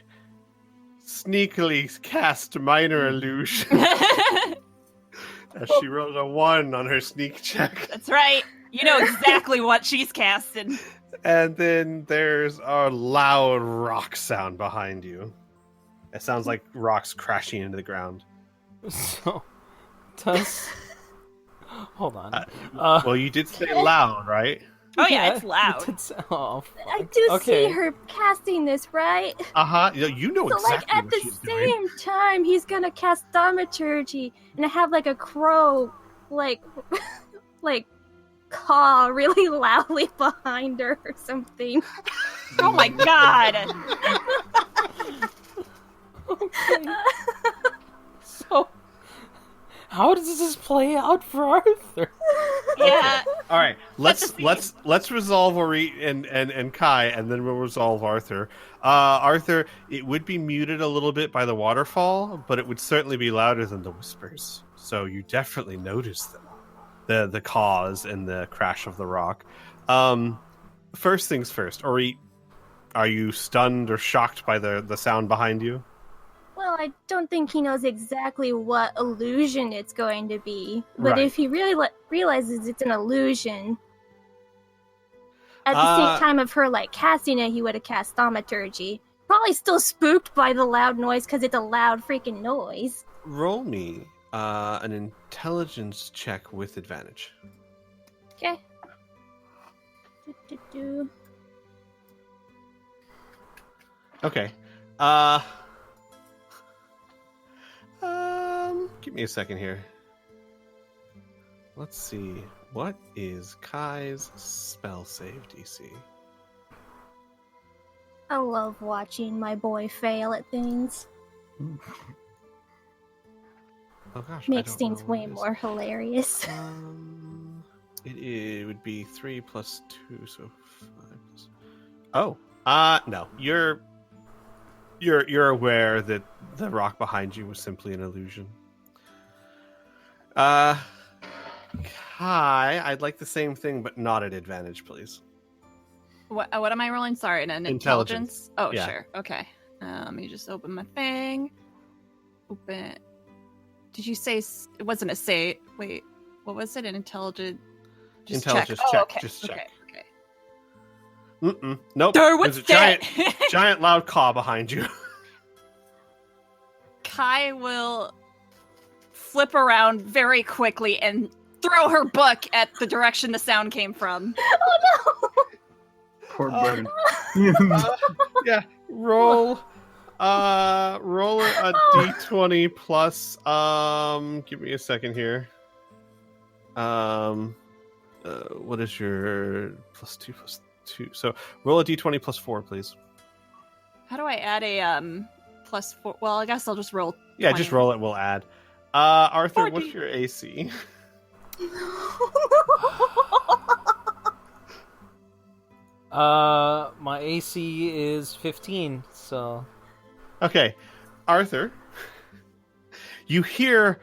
sneakily cast minor illusion as she rolled a 1 on her sneak check. That's right. You know exactly what she's casting. And then there's a loud rock sound behind you. It sounds like rocks crashing into the ground. So, does... Hold on. Well, you did say loud, right? Oh yeah, it's loud. Oh, I do okay. see her casting this, right? Uh-huh. You know So, exactly like, at what the she's doing. same time, he's gonna cast Thaumaturgy and have, like, a crow, like, like, caw really loudly behind her or something. Oh my god! So, how does this play out for Arthur? Yeah. All right, That's the let's resolve Ori and Kai, and then we'll resolve Arthur. Arthur, it would be muted a little bit by the waterfall, but it would certainly be louder than the whispers. So you definitely notice them, the cause and the crash of the rock. First things first, Ori, are you stunned or shocked by the sound behind you? Well, I don't think he knows exactly what illusion it's going to be. But Right. if he really realizes it's an illusion, at the same time of her, like, casting it, he would have cast Thaumaturgy. Probably still spooked by the loud noise because it's a loud freaking noise. Roll me an intelligence check with advantage. Okay. Do. Okay. Give me a second here. Let's see. What is Kai's spell save DC? I love watching my boy fail at things. Oh gosh, Makes I don't things know way what it is. more hilarious. It would be 3 plus 2, so 5 plus... Oh, no. You're aware that the rock behind you was simply an illusion. Kai, I'd like the same thing, but not at advantage, please. What am I rolling? Sorry, an Intelligence. Oh, Yeah. sure. Okay. Let me just open my thing. Open. Did you say it wasn't a say? Wait, what was it? An intelligent. Just Intelligence check. check. Oh, okay. Just check. Okay. Nope. Darn, what's There's a that? giant loud caw behind you. Kai will flip around very quickly and throw her book at the direction the sound came from. Oh Poor Um, bird. Yeah. Roll a d20 plus. Give me a second here. What is your plus 2 plus 2? So roll a d20 plus 4, please. How do I add a +4? Well, I guess I'll just roll. Yeah, 20. just roll it. We'll add. Arthur, 40. what's your AC? My AC is 15, so... Okay, Arthur, you hear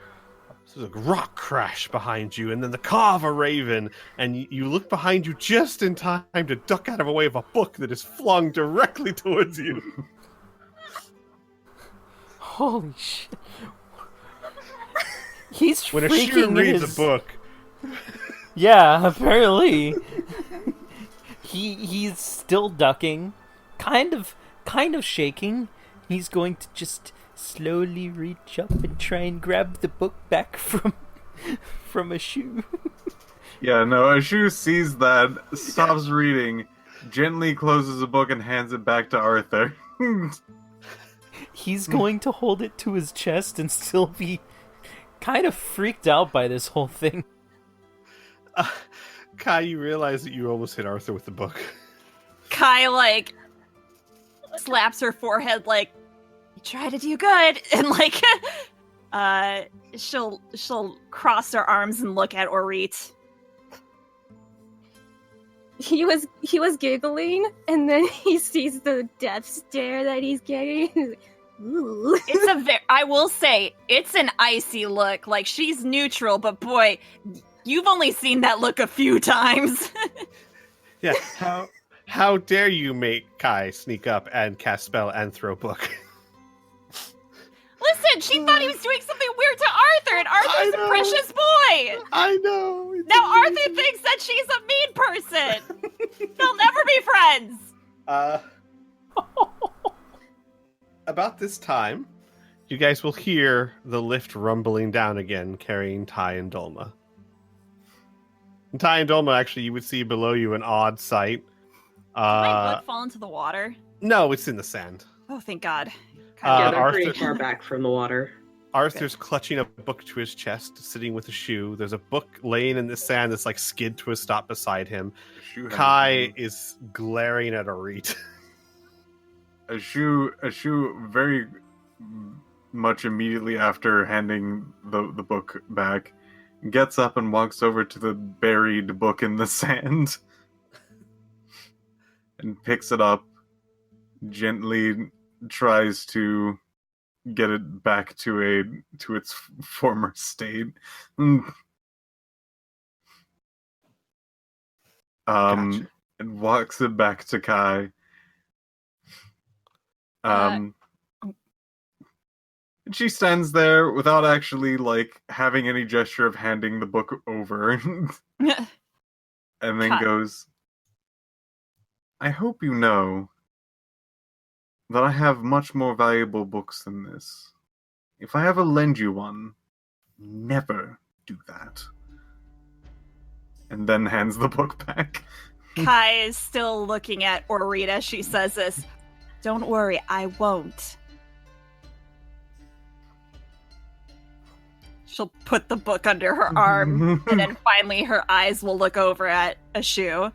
a rock crash behind you, and then the caw of a raven, and you look behind you just in time to duck out of the way of a book that is flung directly towards you. Holy shit. He's When a freaking shooter reads his... a book, Yeah, apparently. He's still ducking, kind of shaking. He's going to just slowly reach up and try and grab the book back from a shoe. Yeah, no, Ashu sees that, stops reading, gently closes the book and hands it back to Arthur. He's going to hold it to his chest and still be kind of freaked out by this whole thing. Kai, you realize that you almost hit Arthur with the book. Kai, like, slaps her forehead, like, you try to do good, and, like, she'll cross her arms and look at Orit. He was giggling, and then he sees the death stare that he's getting. He's like, ooh. I will say, it's an icy look. Like, she's neutral, but boy, you've only seen that look a few times. Yeah, how dare you make Kai sneak up and cast spell and throw book? wasn't! She thought he was doing something weird to Arthur, and Arthur's a precious boy! I know. It's Now Arthur amazing. thinks that she's a mean person! They'll never be friends! About this time, you guys will hear the lift rumbling down again, carrying Ty and Dolma. And Ty and Dolma, actually, you would see below you an odd sight. Did my book fall into the water? No, it's in the sand. Oh, thank God. Yeah, they're Arthur- pretty far back from the water. Arthur's clutching a book to his chest, sitting with a shoe. There's a book laying in the sand that's like skid to a stop beside him. Kai is glaring at Arit. A shoe very much immediately after handing the book back, gets up and walks over to the buried book in the sand and picks it up, gently tries to get it back to its former state. Gotcha. And walks it back to Kai. And she stands there without actually like having any gesture of handing the book over. And then Kai. goes, I hope you know that I have much more valuable books than this. If I ever lend you one, never do that. And then hands the book back. Kai is still looking at Orita as she says this. Don't worry, I won't. She'll put the book under her arm, and then finally her eyes will look over at Ashu.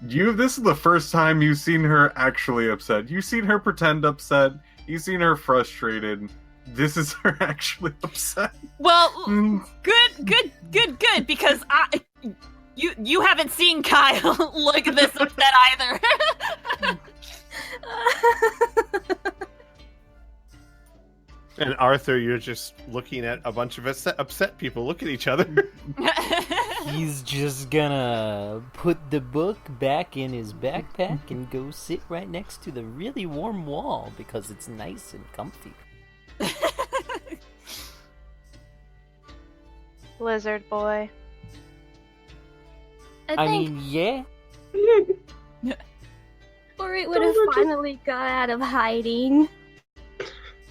This is the first time you've seen her actually upset. You've seen her pretend upset. You've seen her frustrated. This is her actually upset. Well, good, because you haven't seen Kyle look this upset either. And Arthur, you're just looking at a bunch of upset people look at each other. He's just gonna put the book back in his backpack and go sit right next to the really warm wall because it's nice and comfy. Lizard boy. I mean, yeah. Or it would have finally got out of hiding.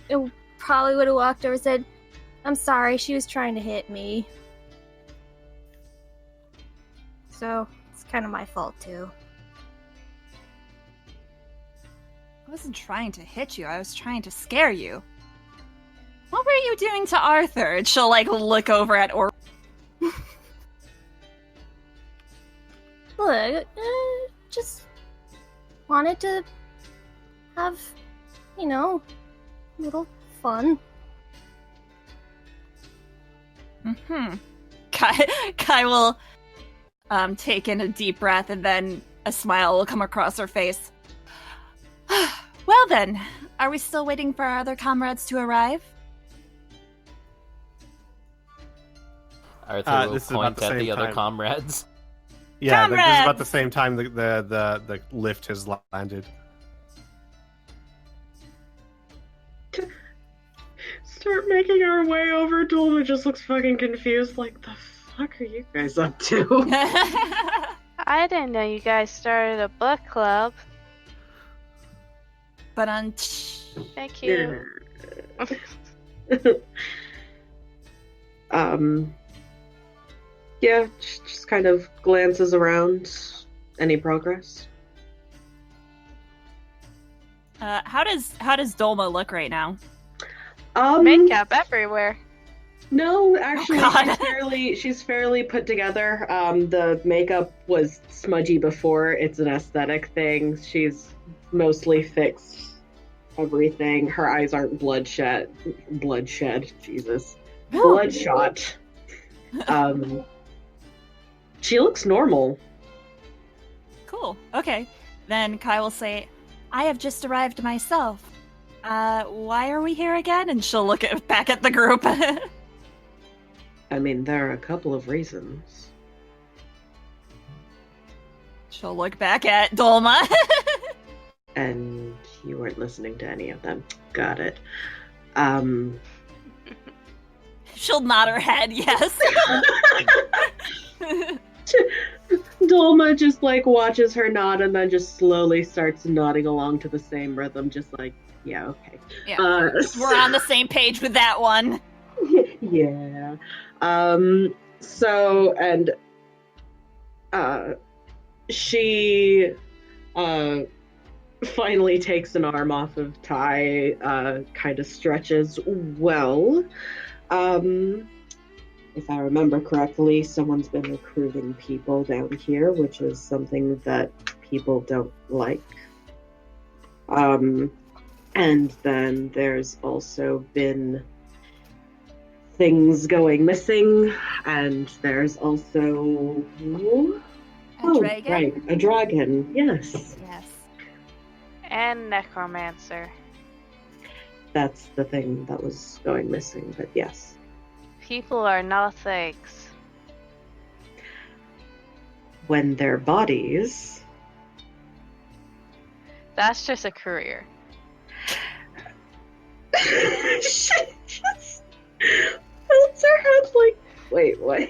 It probably would have walked over and said, I'm sorry, she was trying to hit me. So, it's kind of my fault too. I wasn't trying to hit you, I was trying to scare you. What were you doing to Arthur? And she'll look over at Look, just wanted to have, a little fun. Kai will take in a deep breath and then a smile will come across her face. Well then, are we still waiting for our other comrades to arrive? Arthur will this is about point the at same the other time. comrades. Yeah, this is about Comrades! the same time the lift has landed. Start making our way over. Dolma just looks fucking confused. Like, the fuck are you guys up to? I didn't know you guys started a book club. But Thank you. Yeah, just kind of glances around. Any progress? how does Dolma look right now? Makeup everywhere. No, actually, Oh, God. she's fairly put together. The makeup was smudgy before. It's an aesthetic thing. She's mostly fixed everything. Her eyes aren't bloodshot. Jesus. Bloodshot. She looks normal. Cool. Okay. Then Kai will say, I have just arrived myself. Why are we here again? And she'll look back at the group. I mean, there are a couple of reasons. She'll look back at Dolma. And you weren't listening to any of them. Got it. She'll nod her head, yes. Doma just like watches her nod and then just slowly starts nodding along to the same rhythm, just like, yeah, okay. Yeah. We're on the same page with that one. Yeah. So, and she finally takes an arm off of Ty, kind of stretches. Well, if I remember correctly, someone's been recruiting people down here, which is something that people don't like. And then there's also been things going missing, and there's also dragon? Right, a dragon. Yes, Yes. And necromancer. that's the thing that was going missing. But yes, People are not things. when their bodies. That's just a career. She just holds her head like, wait, what?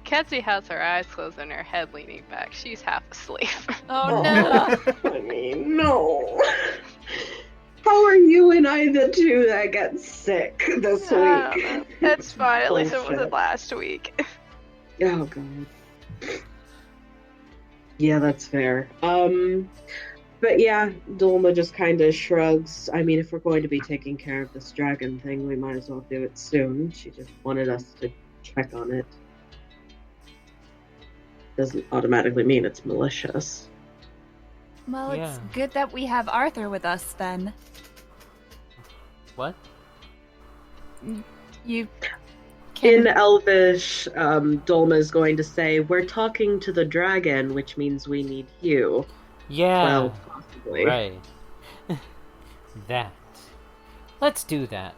Kenzie has her eyes closed and her head leaning back. She's half asleep. Oh no. I mean, no. How are you and I the two that get sick this week? That's fine. At least it Bullshit. wasn't last week. Oh god. Yeah, that's fair. But yeah, Dulma just kind of shrugs. I mean, if we're going to be taking care of this dragon thing, we might as well do it soon. She just wanted us to check on it. Doesn't automatically mean it's malicious. Well, Yeah. it's good that we have Arthur with us then. What? You In can... Elvish, Dulma is going to say, "We're talking to the dragon, which means we need you." Yeah. Well, possibly. Right. That. Let's do that.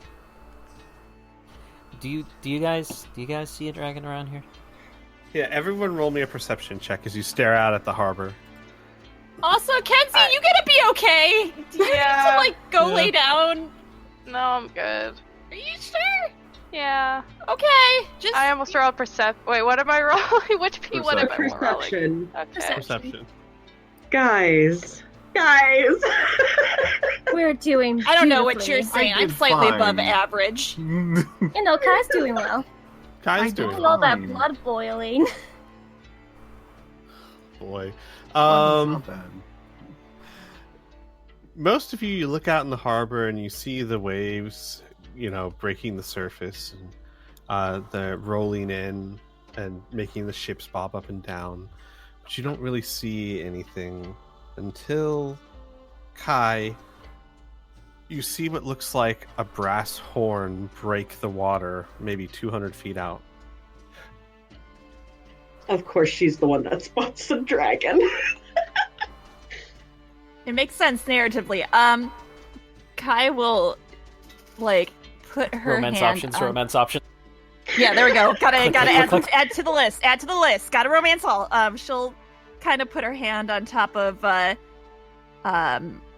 Do you guys see a dragon around here? Yeah, everyone roll me a perception check as you stare out at the harbor. Also, Kenzie, you gonna be okay? Do you need to, like, go Yeah. lay down? No, I'm good. Are you sure? Yeah. Okay, just... I almost rolled Wait, what am I rolling? Which P? What am I rolling? Perception. Okay. Perception. Guys. We're doing. I don't know what beautifully. you're saying. I I'm did slightly fine. above average. You know, Kai's doing well. Kai's I doing did With all that Fine. blood boiling. boy. Not bad. Most of you look out in the harbor and you see the waves, breaking the surface and they're rolling in and making the ships bob up and down. But you don't really see anything until, Kai, you see what looks like a brass horn break the water maybe 200 feet out. Of course, she's the one that spots the dragon. It makes sense narratively. Kai will, like, put her Romance hand options. on... Romance options. Yeah, there we go. Gotta Click, add, click, click. add to the list. Add to the list. Got a romance all. She'll kind of put her hand on top of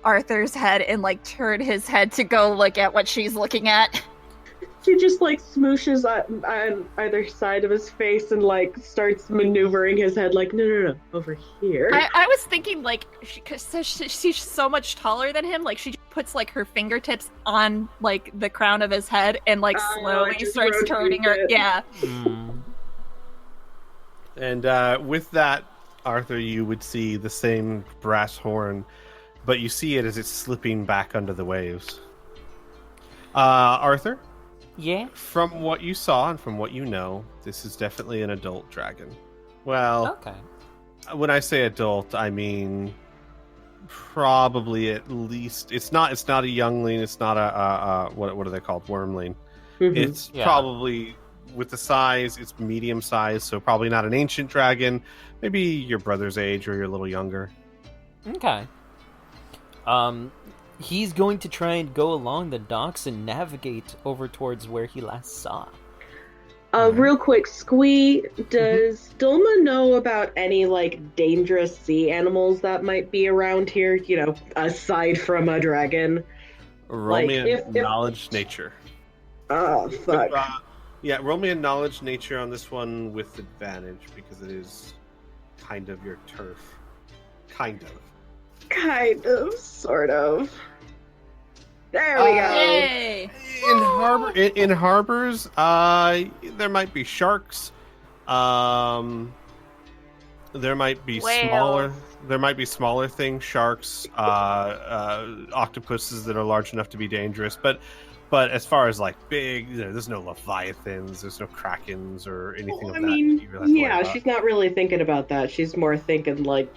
Arthur's head and like turn his head to go look at what she's looking at. She just like smooshes on either side of his face and like starts maneuvering his head like, no, over here. I was thinking like she's so much taller than him. Like she just puts like her fingertips on like the crown of his head and like slowly just starts turning her. rotates it. Yeah. Mm. And with that, Arthur, you would see the same brass horn, but you see it as it's slipping back under the waves. Arthur, Yeah. from what you saw and from what you know, this is definitely an adult dragon. Well, Okay. when I say adult, I mean probably at least it's not a youngling, it's not a what are they called, wormling. Mhm. It's Yeah. probably, with the size, it's medium size, so probably not an ancient dragon. Maybe your brother's age or you're a little younger. Okay. He's going to try and go along the docks and navigate over towards where he last saw. Real quick, Squee, does Dulma know about any like dangerous sea animals that might be around here? Aside from a dragon. Roll me Like, a knowledge nature. Oh, fuck. Yeah, roll me a knowledge nature on this one with advantage because it is kind of your turf. Kind of. Sort of. There we go. Yay! In harbors, there might be sharks. There might be Whales. smaller things, sharks, octopuses that are large enough to be dangerous. But as far as like big, there's no leviathans, there's no krakens or anything of that. You really have to worry about. She's not really thinking about that. She's more thinking like,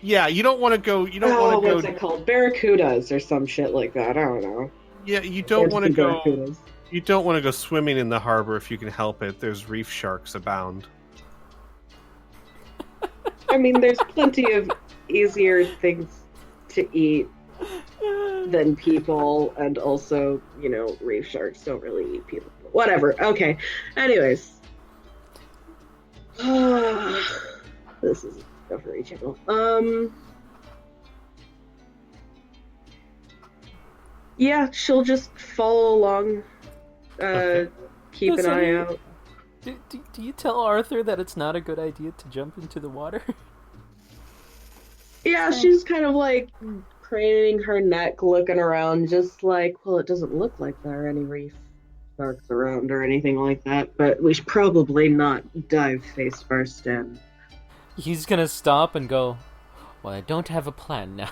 yeah, you don't want to go. You don't want to go. What's it called? Barracudas or some shit like that. I don't know. Yeah, you don't want to go. Barracudas. You don't want to go swimming in the harbor if you can help it. There's reef sharks abound. I mean, there's plenty of easier things to eat than people, and also, reef sharks don't really eat people. Whatever. Okay. Anyways. This is Discovery Channel. Yeah, she'll just follow along. Okay. Keep an eye out. Do you tell Arthur that it's not a good idea to jump into the water? Yeah, she's kind of like craning her neck, looking around, just like, well, it doesn't look like there are any reef sharks around or anything like that, but we should probably not dive face first in. He's gonna stop and go, well, I don't have a plan now.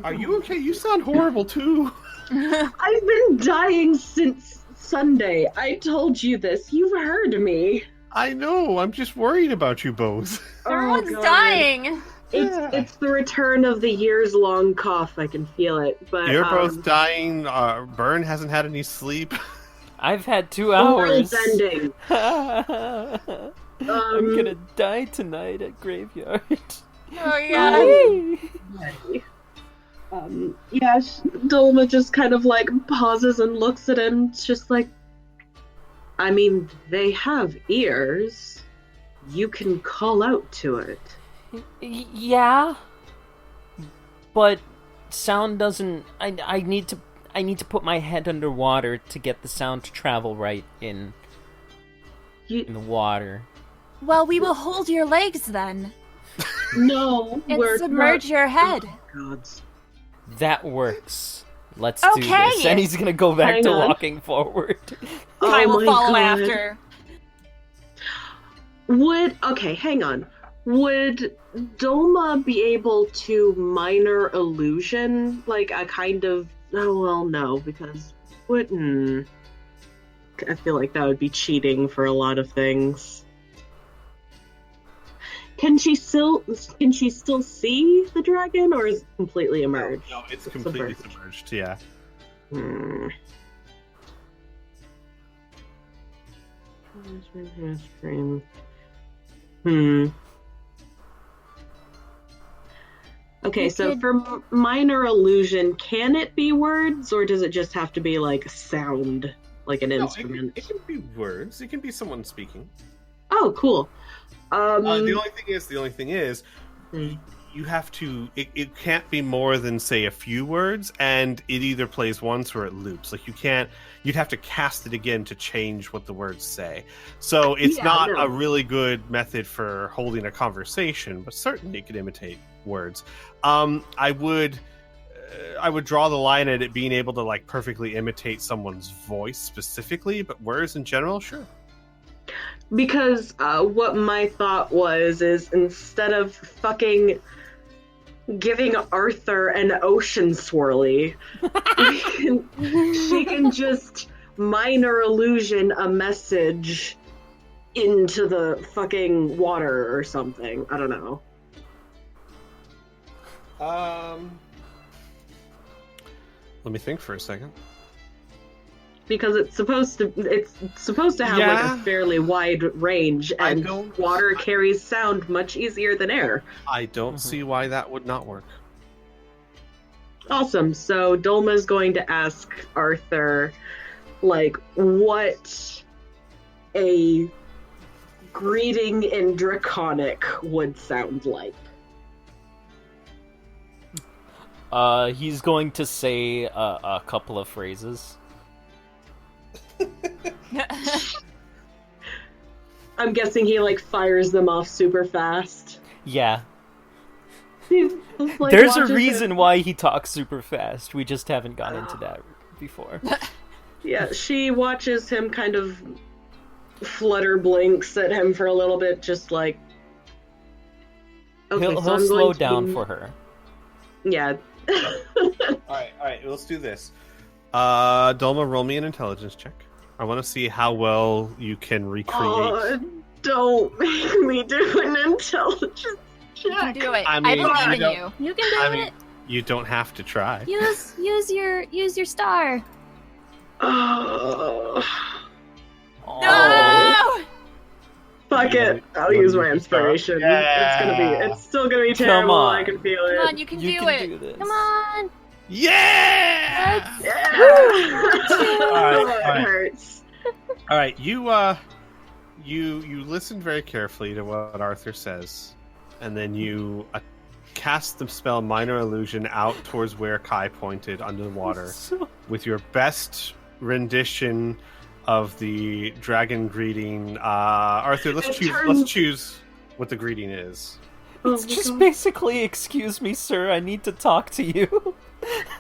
Are you okay? You sound horrible too. I've been dying since Sunday. I told you this. You've heard me. I know. I'm just worried about you both. Everyone's God. dying. It's the return of the years-long cough. I can feel it. But You're both dying. Burn hasn't had any sleep. I've had 2 the hours. world's ending. I'm gonna die tonight at graveyard. Oh yeah. Doma just kind of like pauses and looks at him. It's just like, I mean, they have ears. You can call out to it. Yeah, but sound doesn't. I need to put my head underwater to get the sound to travel right in the water. Well, we will hold your legs then. No, And we're submerge your head. Gods. That works. Let's do Okay. this. And he's gonna go back Hang to on. walking forward. I will my follow God. after. Hang on. Would Doma be able to minor illusion, like a kind of? Oh well, no, because wouldn't. I feel like that would be cheating for a lot of things. Can she still see the dragon, or is it completely emerged? No, it's completely submerged. Yeah. Okay, You So could- for minor illusion, can it be words, or does it just have to be like sound, like an instrument? It can be words. It can be someone speaking. Oh, cool. The only thing is, you have to. It can't be more than say a few words, and it either plays once or it loops. Like you can't. You'd have to cast it again to change what the words say. So it's not a really good method for holding a conversation, but certainly it could imitate words. I would draw the line at it being able to like perfectly imitate someone's voice specifically, but words in general, sure. Because what my thought was is instead of fucking giving Arthur an ocean swirly, she can just minor illusion a message into the fucking water or something. I don't know. Let me think for a second. Because it's supposed to have like a fairly wide range, and water carries sound much easier than air. I don't see why that would not work. Awesome. So Dolma's going to ask Arthur, like, what a greeting in Draconic would sound like? He's going to say a couple of phrases. I'm guessing he like fires them off super fast. Yeah. Like, There's a watches reason him. why he talks super fast. We just haven't gone into that before. Yeah, she watches him kind of flutter blinks at him for a little bit, just like. Okay, he'll so I'm slow going to down be- for her. Yeah. All right. Let's do this. Doma, roll me an intelligence check. I want to see how well you can recreate. Oh, don't make me do an intelligence You can check. do it. I I mean, believe you in don't- you. You can do I mean, it. you don't have to try. Use your star. Oh, No! fuck You it. wanna- I'll you use wanna my use your star? inspiration. Yeah. It's still gonna be Come terrible. on. I can feel it. Come on, you can You do can it. do this. Come on. Yeah! Yeah. right. It hurts. All right, you listen very carefully to what Arthur says, and then you cast the spell Minor Illusion out towards where Kai pointed under the water with your best rendition of the dragon greeting. Arthur, let's choose what the greeting is. It's just basically, excuse me, sir, I need to talk to you.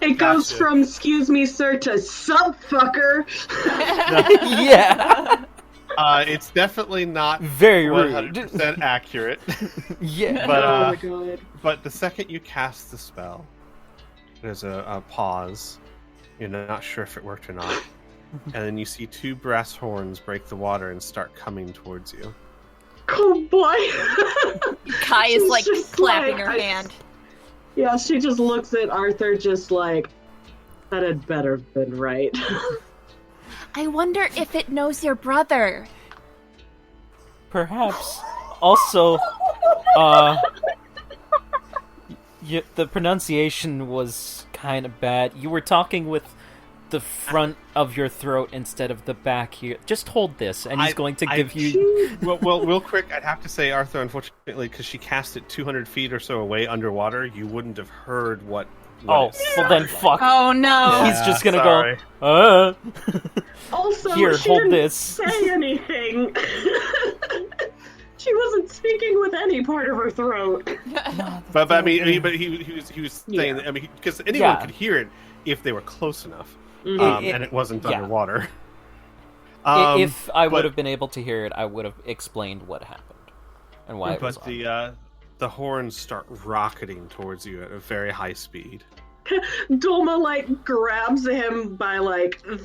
It goes Gotcha. from "excuse me, sir" to "sup, fucker." Yeah. It's definitely not Very 100% rude. accurate, Yeah. but Oh my god. but the second you cast the spell, there's a pause. You're not sure if it worked or not, and then you see two brass horns break the water and start coming towards you. Oh boy. Kai is She's like just clapping like, her I- hand. Yeah, she just looks at Arthur just like, that had better have been right. I wonder if it knows your brother. Perhaps. Also, the pronunciation was kind of bad. You were talking with the front of your throat instead of the back here. Just hold this, and he's going to give you... Well, real quick, I'd have to say, Arthur, unfortunately, because she cast it 200 feet or so away underwater, you wouldn't have heard what Oh, it well then sounded like. Oh fuck. Oh. no. He's just gonna sorry. go, Also, Here, she hold didn't this. say anything. She wasn't speaking with any part of her throat. But I mean, he was saying that, I mean, because anyone Yeah. could hear it if they were close enough, Mhm. and it wasn't yeah. underwater. If I but- would have been able to hear it, I would have explained what happened and why it was But on. the horns start rocketing towards you at a very high speed. Doma like grabs him by like by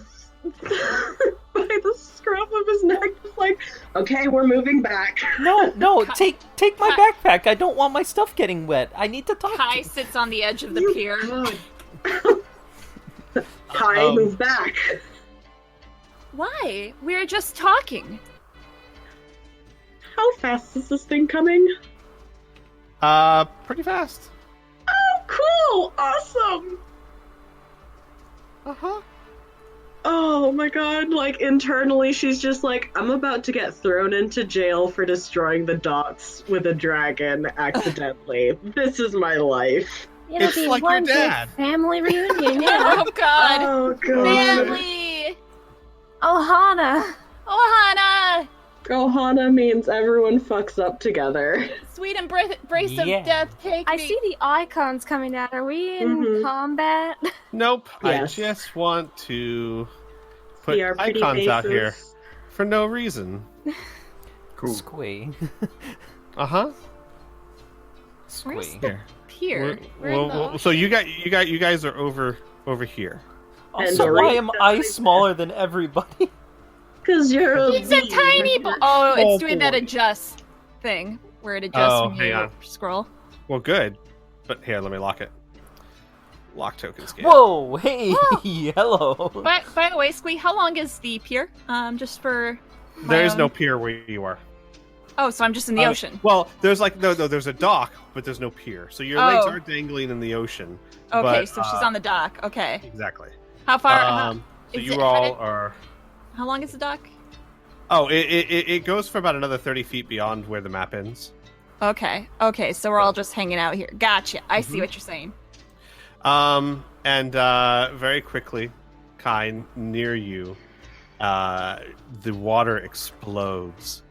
the scruff of his neck, just like, okay, we're moving back. No, take my backpack. I don't want my stuff getting wet. I need to talk Kai to you. sits on the edge of the You pier. could. Kai, move back. Why? We were just talking. How fast is this thing coming? Pretty fast. Oh, cool! Awesome! Uh-huh. Oh my god, like internally she's just like, I'm about to get thrown into jail for destroying the docks with a dragon accidentally. This is my life. It'll It's be like your one big dad. family reunion, yeah. Oh god. Oh god. Family. Ohana. Ohana. Ohana means everyone fucks up together. Sweet embrace Yeah. of death, take I me. see the icons coming out. Are we in Mhm. combat? Nope. Yes. I just want to put See our pretty icons out here faces. for no reason. Cool. Squee. Uh-huh. Where's Squee. the pier? We're in the So you guys are over here. Also, And why Dorit am does I like smaller than everybody? Cause you're a It's a bee. tiny Oh, it's doing that boy. adjust thing where it adjusts Oh, when hang you on. scroll. Well, good. But here, let me lock it. Lock token scan. Whoa, hey, hello. By the way, Squee, how long is the pier? Just for my There is no own- pier where you are. Oh, so I'm just in the ocean. Well, there's like no, there's a dock, but there's no pier. So your legs Oh. are dangling in the ocean. Okay, but, so she's on the dock. Okay. Exactly. How far? So is you it- all are. how long is the dock? Oh, it goes for about another 30 feet beyond where the map ends. Okay, so we're all just hanging out here. Gotcha. I see what you're saying. And very quickly, Kai, near you, the water explodes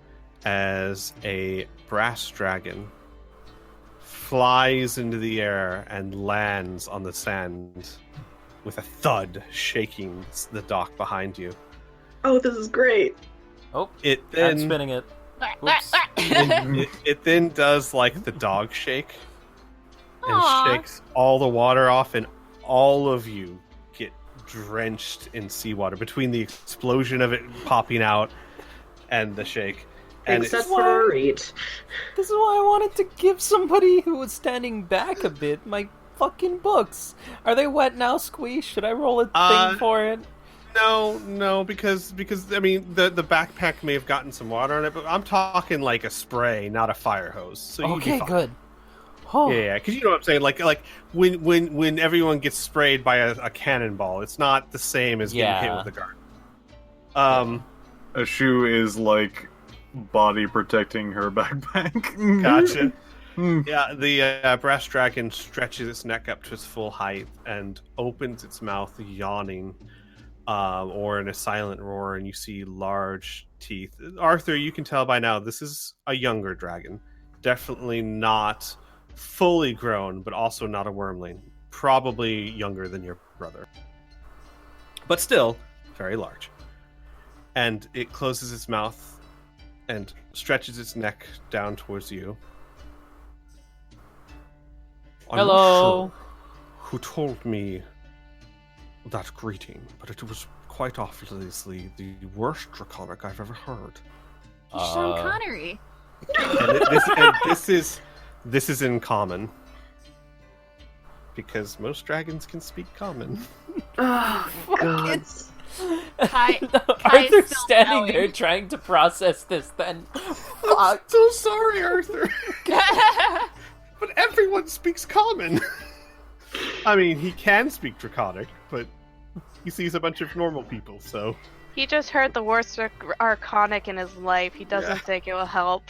as a brass dragon flies into the air and lands on the sand with a thud, shaking the dock behind you. Oh, this is great. Oh, It I'm then spinning it. Oops. it then does like the dog shake and Aw. shakes all the water off, and all of you get drenched in seawater between the explosion of it popping out and the shake. And Except it's, for Reed. This is why I wanted to give somebody who was standing back a bit my fucking books. Are they wet now, Squeeze? Should I roll a thing for it? no, because I mean the backpack may have gotten some water on it, but I'm talking like a spray, not a fire hose. So you'd be Okay, fine. good. Oh. Yeah, because you know what I'm saying. Like when everyone gets sprayed by a cannonball, it's not the same as getting hit with a guard. A shoe is like body protecting her backpack. Gotcha. Yeah, the brass dragon stretches its neck up to its full height and opens its mouth, yawning, or in a silent roar, and you see large teeth. Arthur, you can tell by now this is a younger dragon. Definitely not fully grown, but also not a wormling. Probably younger than your brother. But still, very large. And it closes its mouth and stretches its neck down towards you. I'm not Hello. sure who told me that greeting, but it was quite obviously the worst draconic I've ever heard. Sean Connery. And this is in common, because most dragons can speak common. Oh, God. Kai Arthur's still standing knowing. there trying to process this then. I'm so sorry, Arthur. But everyone speaks common. I mean, he can speak draconic, but he sees a bunch of normal people, so... He just heard the worst arcanic in his life. He doesn't think it will help.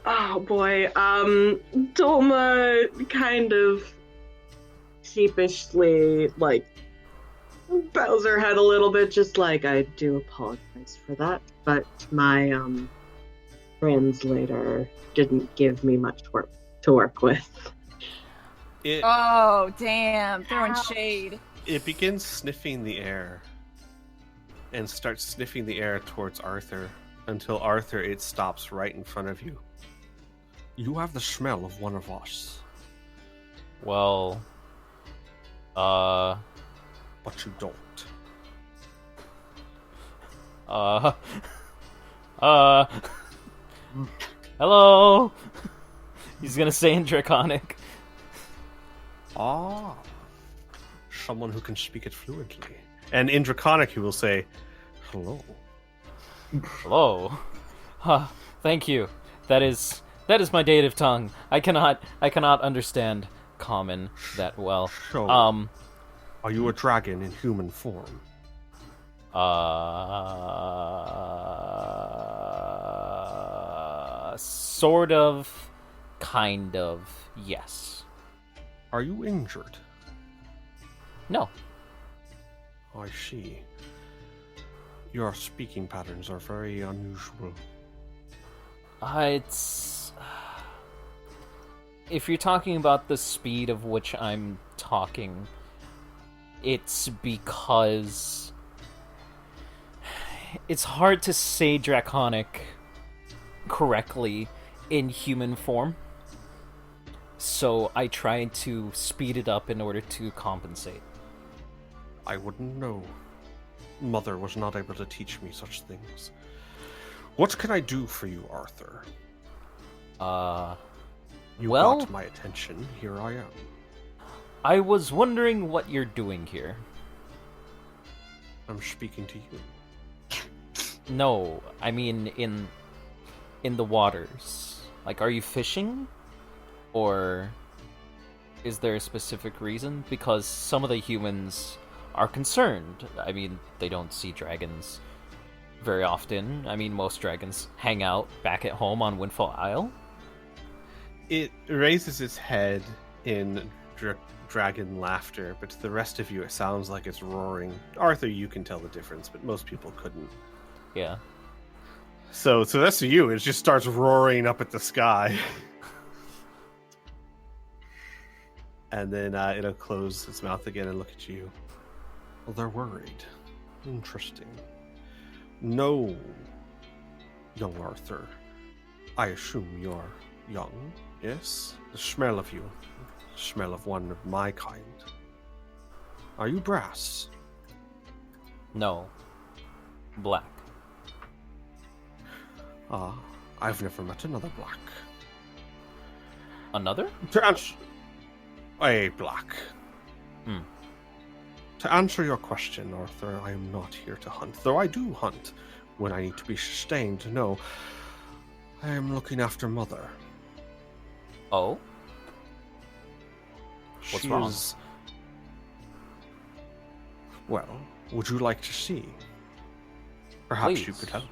Oh boy. Doma kind of sheepishly bows her head a little bit, just like, I do apologize for that, but my translator didn't give me much work to work with. Oh, damn. Throwing shade. It begins sniffing the air and starts sniffing the air towards Arthur until Arthur, it stops right in front of you. You have the smell of one of us. Well, But you don't. Hello. He's gonna say in Draconic. Ah. Someone who can speak it fluently. And in Draconic he will say, hello. Hello. Thank you. That is my native tongue. I cannot understand common that well. So, are you a dragon in human form? Sort of, kind of, yes. Are you injured? No. I see. Your speaking patterns are very unusual. It's... If you're talking about the speed of which I'm talking, it's because... It's hard to say Draconic correctly in human form. So I try to speed it up in order to compensate. I wouldn't know. Mother was not able to teach me such things. What can I do for you, Arthur? You well, got my attention. Here I am. I was wondering what you're doing here. I'm speaking to you. No, I mean in the waters. Like, are you fishing? Or is there a specific reason? Because some of the humans are concerned. I mean, they don't see dragons. very often. I mean, most dragons hang out back at home on Windfall Isle. It raises its head in dragon laughter, but to the rest of you, it sounds like it's roaring. Arthur, you can tell the difference, but most people couldn't. Yeah. So the rest of you, it just starts roaring up at the sky. And then it'll close its mouth again and look at you. Well, they're worried. Interesting. No, young Arthur. I assume you're young, yes? The smell of you. The smell of one of my kind. Are you brass? No. Black. I've never met another black. Another? To answer... A black. To answer your question, Arthur, I am not here to hunt, though I do hunt when I need to be sustained. No, I am looking after Mother. Oh? What's She wrong? is... Well, would you like to see? Perhaps you Please. could help.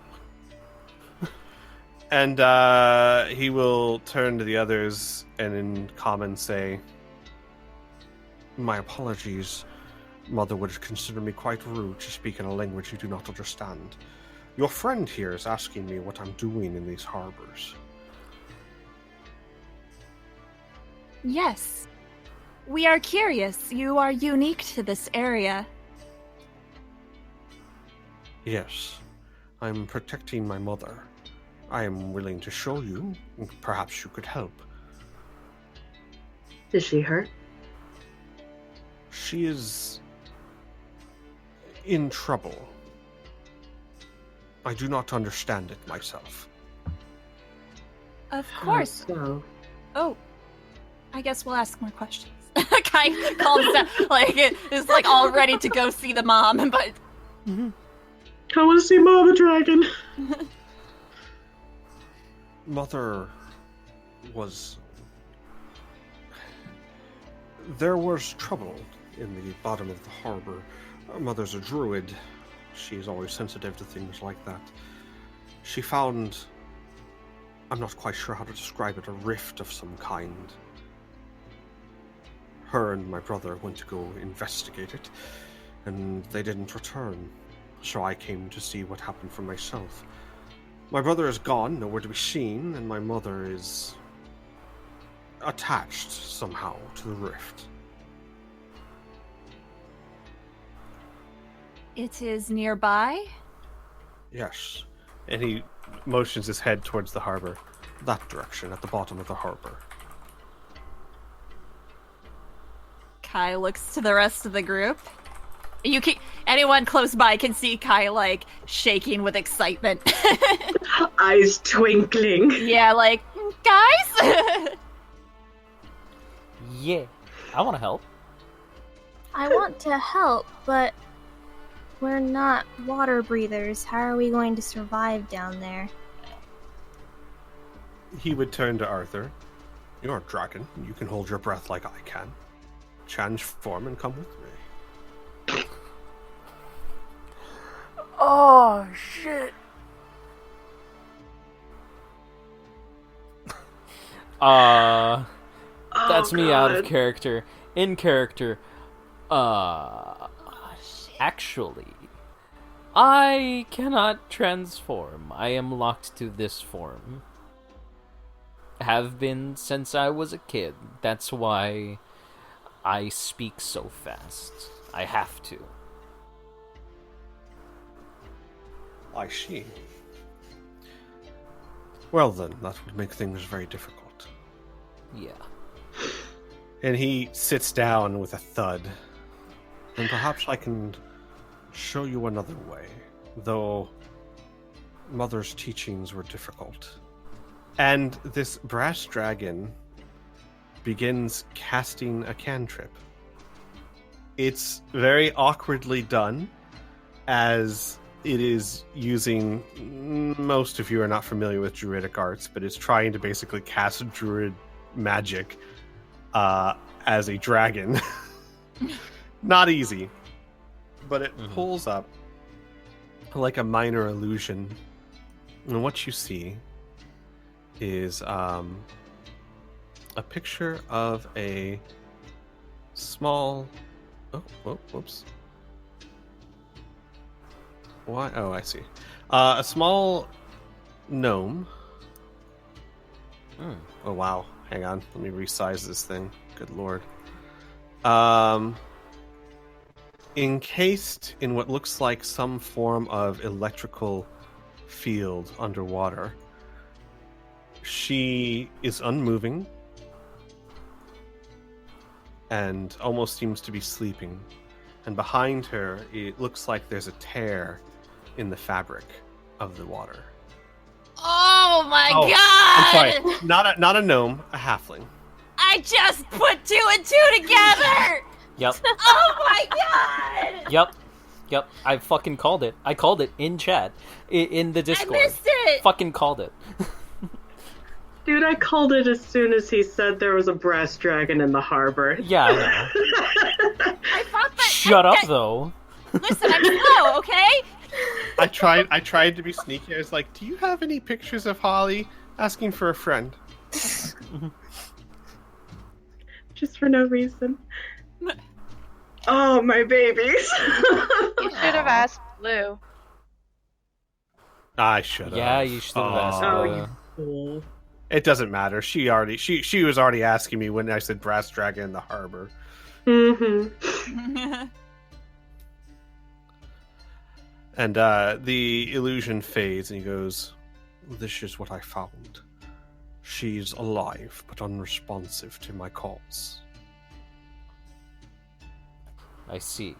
And he will turn to the others and in common say, my apologies. Mother would consider me quite rude to speak in a language you do not understand. Your friend here is asking me what I'm doing in these harbors. Yes. We are curious. You are unique to this area. Yes, I'm protecting my mother. I am willing to show you. Perhaps you could help. Is she hurt? She is in trouble. I do not understand it myself. Of course. So, Oh, I guess we'll ask more questions. Kai calls down, is all ready to go see the mom, but I want to see Mama Dragon. Mother was... There was trouble in the bottom of the harbor. Mother's a druid. She's always sensitive to things like that. She found... I'm not quite sure how to describe it, a rift of some kind. Her and my brother went to go investigate it, and they didn't return. So I came to see what happened for myself. My brother is gone, nowhere to be seen, and my mother is attached somehow to the rift. it is nearby. Yes. And he motions his head towards the harbor. That direction, at the bottom of the harbor. Kai looks to the rest of the group. Anyone close by can see Kai shaking with excitement. Eyes twinkling. Yeah, guys. Yeah, I want to help. I want to help, but we're not water breathers. How are we going to survive down there? He would turn to Arthur. You're a dragon. You can hold your breath like I can. Change form and come with me. Oh, shit. That's me out of character. In character, actually, I cannot transform. I am locked to this form. Have been since I was a kid. That's why I speak so fast. I have to. I see. Well then, that would make things very difficult. Yeah. And he sits down with a thud. And perhaps I can show you another way, though Mother's teachings were difficult. And this brass dragon begins casting a cantrip. It's very awkwardly done, as it is using... Most of you are not familiar with druidic arts, but it's trying to basically cast druid magic as a dragon. Not easy. But it pulls up like a minor illusion. And what you see is a picture of a small... whoops. Why? Oh, I see. A small gnome. Oh, wow. Hang on. Let me resize this thing. Good lord. Encased in what looks like some form of electrical field underwater. She is unmoving and almost seems to be sleeping. And behind her, it looks like there's a tear in the fabric of the water. Oh my god! I'm sorry, not a gnome, a halfling. I just put 2 and 2 together! Yep. Oh my god! Yep. I fucking called it. I called it in chat. In the Discord. I missed it! Fucking called it. Dude, I called it as soon as he said there was a brass dragon in the harbor. Yeah, I know. I thought that. Shut up, though. Listen, I'm slow, okay? I tried to be sneaky. I was like, "Do you have any pictures of Holly asking for a friend?" Just for no reason. Oh, my babies. You should have asked Blue. I should have. Yeah, you should have asked. Oh, you fool. It doesn't matter. She was already asking me when I said brass dragon in the harbor. Mm-hmm. And the illusion fades, and he goes, "This is what I found. She's alive, but unresponsive to my calls." I see.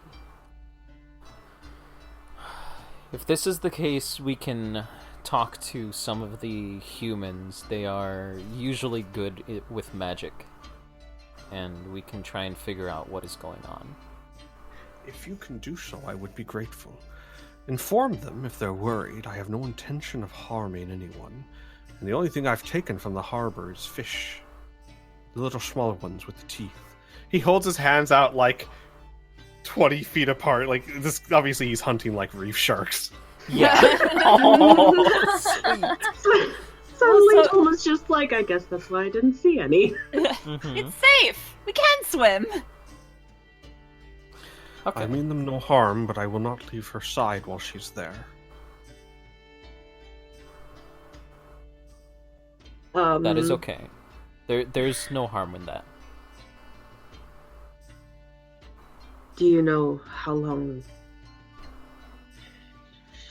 If this is the case, we can talk to some of the humans. They are usually good with magic. And we can try and figure out what is going on. If you can do so, I would be grateful. Inform them if they're worried. I have no intention of harming anyone. And the only thing I've taken from the harbor is fish. The little smaller ones with the teeth. He holds his hands out like 20 feet apart. Like, this, obviously he's hunting like reef sharks. Yeah. Oh, sweet. Suddenly Thomas just like, I guess that's why I didn't see any. Mm-hmm. It's safe. We can swim. Okay. I mean them no harm, but I will not leave her side while she's there. That is okay. There's no harm in that. Do you know how long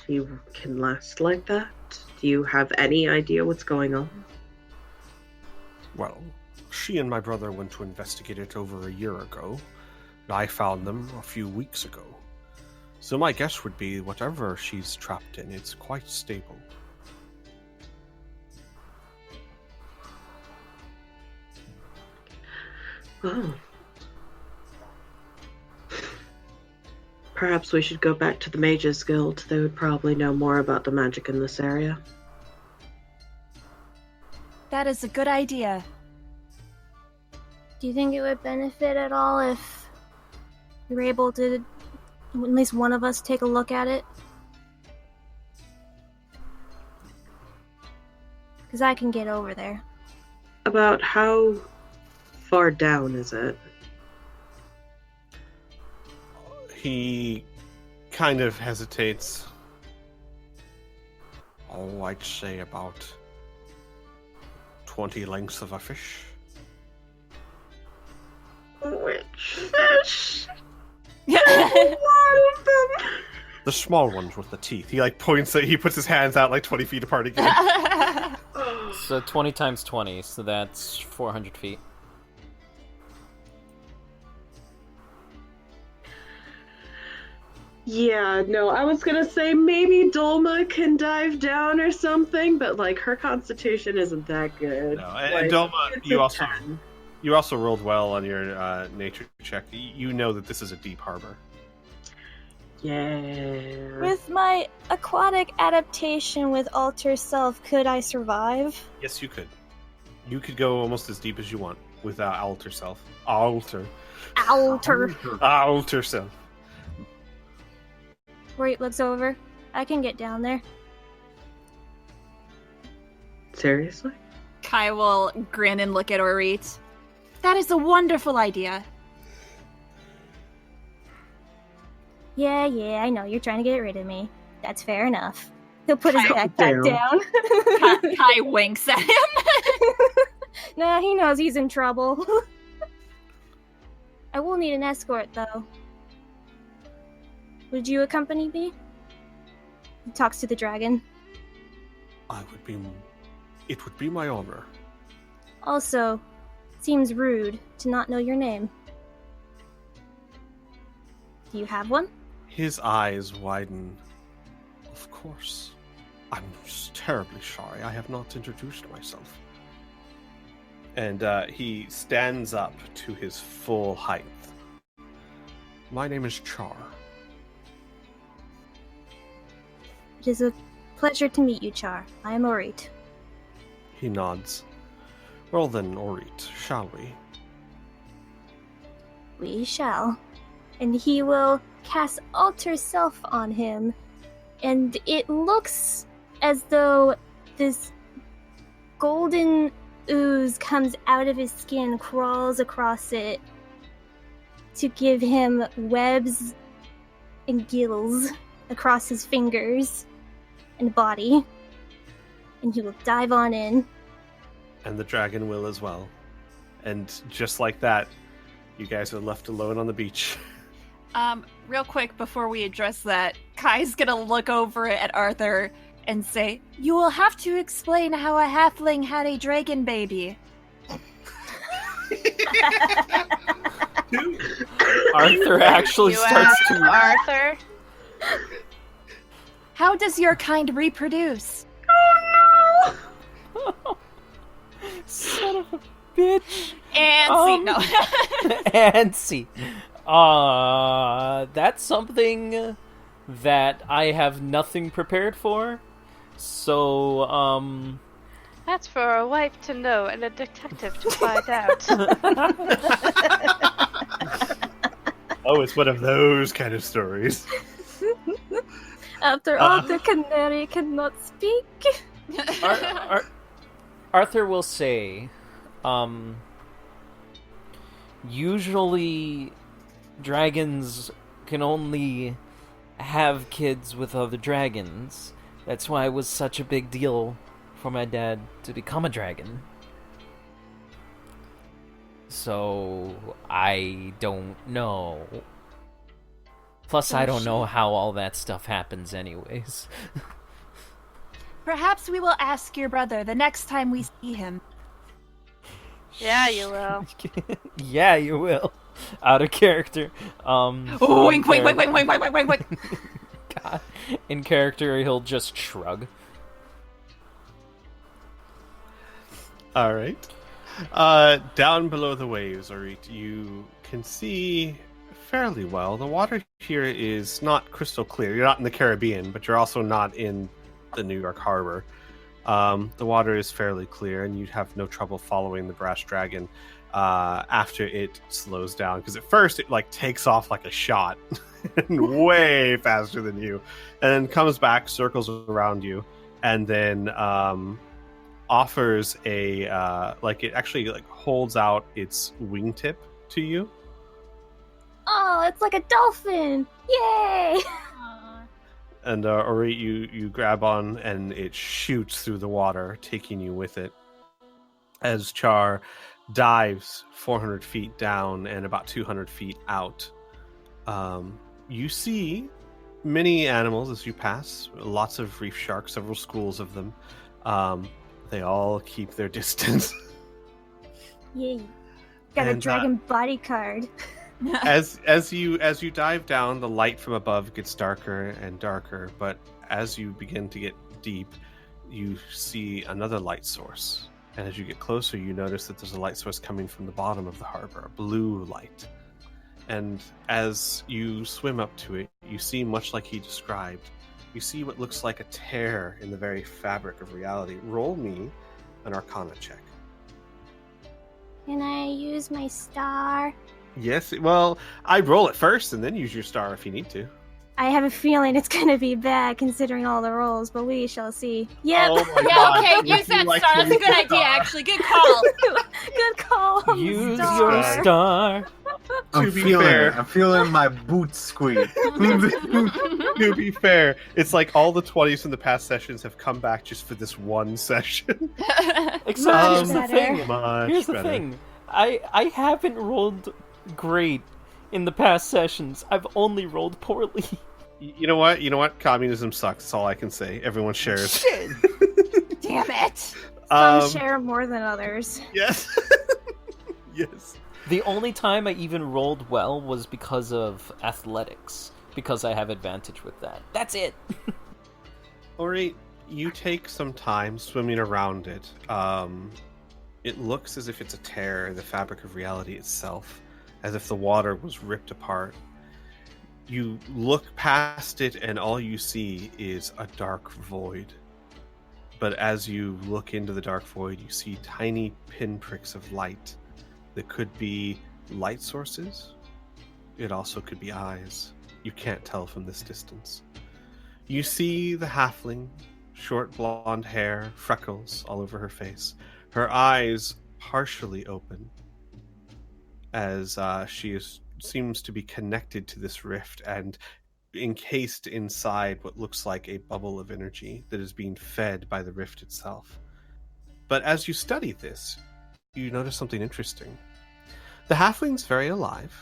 she can last like that? Do you have any idea what's going on? Well, she and my brother went to investigate it over a year ago, and I found them a few weeks ago. So my guess would be whatever she's trapped in, it's quite stable. Oh. Perhaps we should go back to the Mages Guild. They would probably know more about the magic in this area. That is a good idea. Do you think it would benefit at all if you were able to, at least one of us, take a look at it? Because I can get over there. About how far down is it? He kind of hesitates. Oh, I'd say about 20 lengths of a fish. Which fish? A lot of them. The small ones with the teeth. He like points at, he puts his hands out like 20 feet apart again. So 20 times 20, so that's 400 feet. Yeah, no, I was gonna say maybe Doma can dive down or something, but like her constitution isn't that good. No, Like, and Doma, it's you a also 10. you also rolled well on your nature check. You know that this is a deep harbor. Yeah. With my aquatic adaptation with Alter Self, could I survive? Yes, you could. You could go almost as deep as you want with alter self. Alter Alter. Alter self. Where it looks over. I can get down there. Seriously? Kai will grin and look at Orit. That is a wonderful idea. Yeah, I know. You're trying to get rid of me. That's fair enough. He'll put his Calm backpack down. Kai winks at him. Nah, he knows he's in trouble. I will need an escort, though. Would you accompany me? He talks to the dragon. It would be my honor. Also, seems rude to not know your name. Do you have one? His eyes widen. Of course. I'm terribly sorry. I have not introduced myself. And he stands up to his full height. My name is Char. It is a pleasure to meet you, Char. I am Orit. He nods. Well then, Orit, shall we? We shall. And he will cast Alter Self on him. And it looks as though this golden ooze comes out of his skin, crawls across it to give him webs and gills across his fingers and body. And he will dive on in. And the dragon will as well. And just like that, you guys are left alone on the beach. Real quick before we address that, Kai's gonna look over at Arthur and say, "You will have to explain how a halfling had a dragon baby." Arthur actually You starts asked to. Arthur. How does your kind reproduce? Son of a bitch. And see, no. And see. That's something that I have nothing prepared for. So, That's for a wife to know and a detective to find out. Oh, it's one of those kind of stories. After all, the canary cannot speak. Arthur will say, usually dragons can only have kids with other dragons. That's why it was such a big deal for my dad to become a dragon. So, I don't know. Plus, I don't know how all that stuff happens anyways. Perhaps we will ask your brother the next time we see him. Yeah, you will. Yeah, you will. Out of character. Wink, wink, wink, wink, wink, wink, wink, wink. God. In character, he'll just shrug. All right. Down below the waves, Orit, you can see fairly well. The water here is not crystal clear. You're not in the Caribbean, but you're also not in the New York Harbor. The water is fairly clear, and you'd have no trouble following the brass dragon after it slows down. Because at first, it takes off like a shot, and way faster than you, and then comes back, circles around you, and then offers a it actually holds out its wingtip to you. Oh, it's like a dolphin! Yay! And Orit, you grab on, and it shoots through the water, taking you with it. As Char dives 400 feet down and about 200 feet out, you see many animals as you pass. Lots of reef sharks, several schools of them. They all keep their distance. Yay. Got And, a dragon body card. as you dive down, the light from above gets darker and darker, but as you begin to get deep, you see another light source. And as you get closer, you notice that there's a light source coming from the bottom of the harbor, a blue light. And as you swim up to it, you see, much like he described, you see what looks like a tear in the very fabric of reality. Roll me an Arcana check. Can I use my star? Yes, well, I'd roll it first and then use your star if you need to. I have a feeling it's gonna be bad considering all the rolls, but we shall see. Yep. Oh my Yeah, God. okay, Would use you that like star. to That's a use good the idea, star? actually. Good call. Good call. on the Use star. your star. To be fair, I'm feeling my boots squeak. to be fair, it's like all the 20s from the past sessions have come back just for this one session. Except Much here's the better. thing. Much Here's the better. thing. I haven't rolled great in the past sessions. I've only rolled poorly. You know what? You know what? Communism sucks. That's all I can say. Everyone shares. Shit. Damn it. Some share more than others. Yes. Yes. The only time I even rolled well was because of athletics, because I have advantage with that. That's it. Ori, you take some time swimming around it. It looks as if it's a tear in the fabric of reality itself, as if the water was ripped apart. You look past it, and all you see is a dark void. But as you look into the dark void, you see tiny pinpricks of light that could be light sources. It also could be eyes. You can't tell from this distance. You see the halfling, short blonde hair, freckles all over her face. Her eyes partially open as seems to be connected to this rift and encased inside what looks like a bubble of energy that is being fed by the rift itself. But as you study this, you notice something interesting. The halfling's very alive,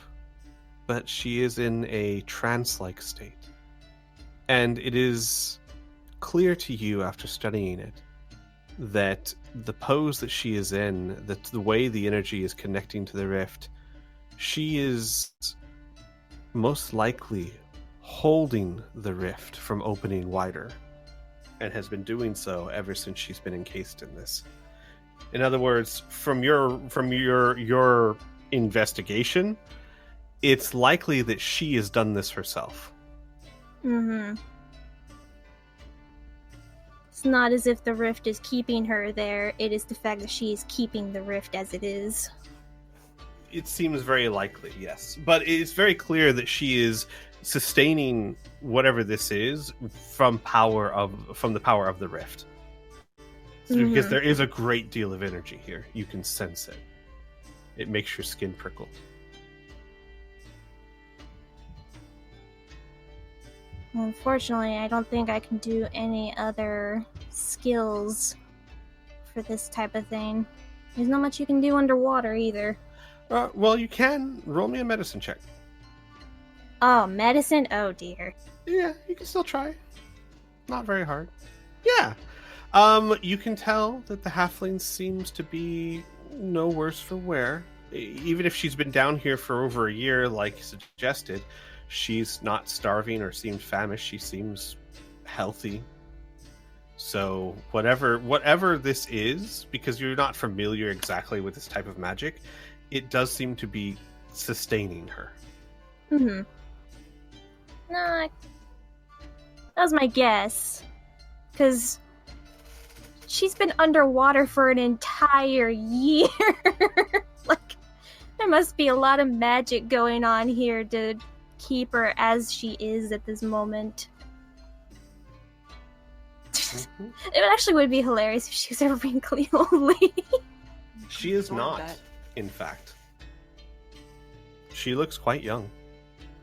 but she is in a trance-like state. And it is clear to you after studying it that the pose that she is in, that the way the energy is connecting to the rift, she is most likely holding the rift from opening wider, and has been doing so ever since she's been encased in this. In other words, from your investigation, it's likely that she has done this herself. Mm-hmm. It's not as if the rift is keeping her there, it is the fact that she is keeping the rift as it is. It seems very likely, yes. But it's very clear that she is sustaining whatever this is from the power of the rift. Because there is a great deal of energy here. You can sense it. It makes your skin prickle. Unfortunately, I don't think I can do any other skills for this type of thing. There's not much you can do underwater either. Well, you can roll me a medicine check. Oh, medicine? Oh dear. Yeah, you can still try. Not very hard. Yeah. You can tell that the halfling seems to be no worse for wear. Even if she's been down here for over a year, like suggested, she's not starving or seemed famished. She seems healthy. So whatever this is, because you're not familiar exactly with this type of magic, it does seem to be sustaining her. Mm-hmm. No, that was my guess. Because she's been underwater for an entire year. Like, there must be a lot of magic going on here to keep her as she is at this moment. Mm-hmm. It actually would be hilarious if she was a wrinkly old lady. She is Love not, that. in fact. She looks quite young.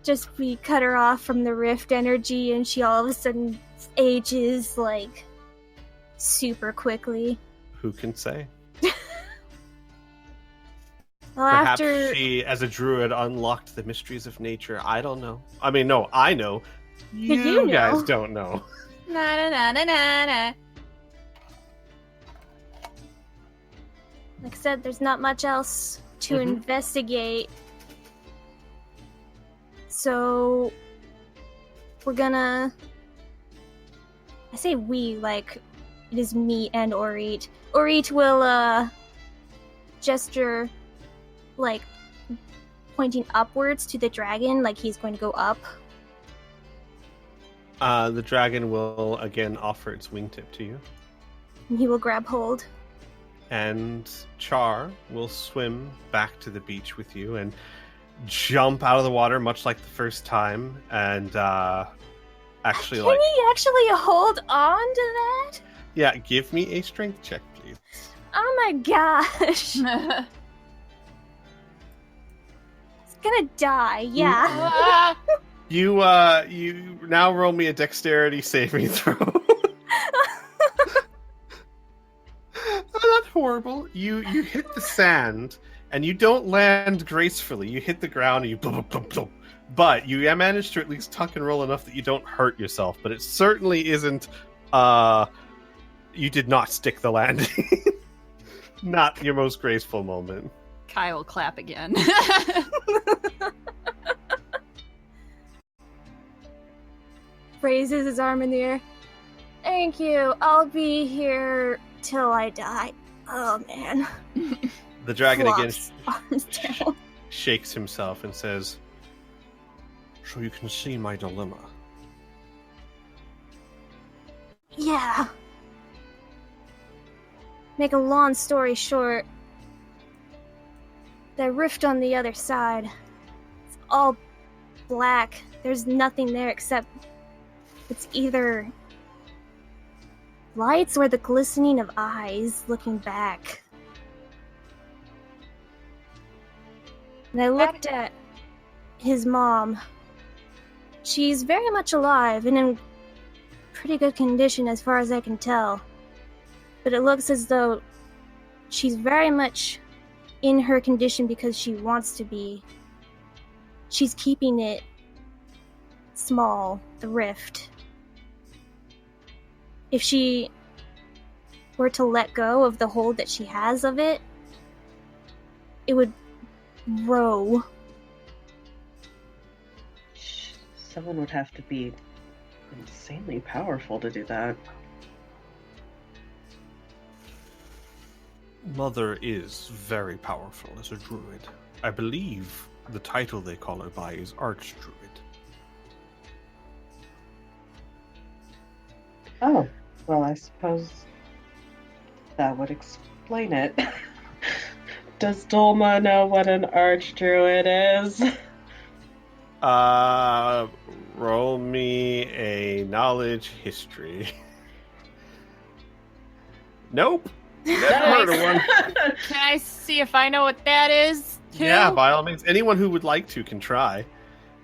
Just we cut her off from the rift energy and she all of a sudden ages, like, super quickly. Who can say? Well, Perhaps after... she, as a druid, unlocked the mysteries of nature. I don't know. I mean, no, I know. You know. guys don't know. Na na na na na na. Like I said, there's not much else to investigate. So, we're gonna... I say we, like, it is me and Orit. Orit will, gesture, like, pointing upwards to the dragon, like he's going to go up. The dragon will again offer its wingtip to you. And he will grab hold. And Char will swim back to the beach with you, and jump out of the water, much like the first time, and actually, Can like, he actually hold on to that? yeah, give me a strength check, please. Oh my gosh. It's gonna die, yeah. You now roll me a dexterity saving throw. Not horrible. You hit the sand and you don't land gracefully. You hit the ground and you blub, blub, blub. But you managed to at least tuck and roll enough that you don't hurt yourself. But it certainly isn't. You did not stick the landing. Not your most graceful moment. Kai will clap again. Raises his arm in the air. Thank you. I'll be here till I die. Oh man. The dragon again Flops arms down. shakes himself and says, "So you can see my dilemma." Yeah. Make a long story short, that rift on the other side, it's all black. There's nothing there except it's either lights or the glistening of eyes looking back. And I looked at his mom. She's very much alive and in pretty good condition as far as I can tell. But it looks as though she's very much in her condition because she wants to be. She's keeping it small, the rift. If she were to let go of the hold that she has of it, it would grow. Someone would have to be insanely powerful to do that. Mother is very powerful as a druid. I believe the title they call her by is Archdruid. Oh, well, I suppose that would explain it. Does Doma know what an Archdruid is? Roll me a knowledge history. Nope. Never heard of one. Can I see if I know what that is, too? Yeah, by all means. Anyone who would like to can try.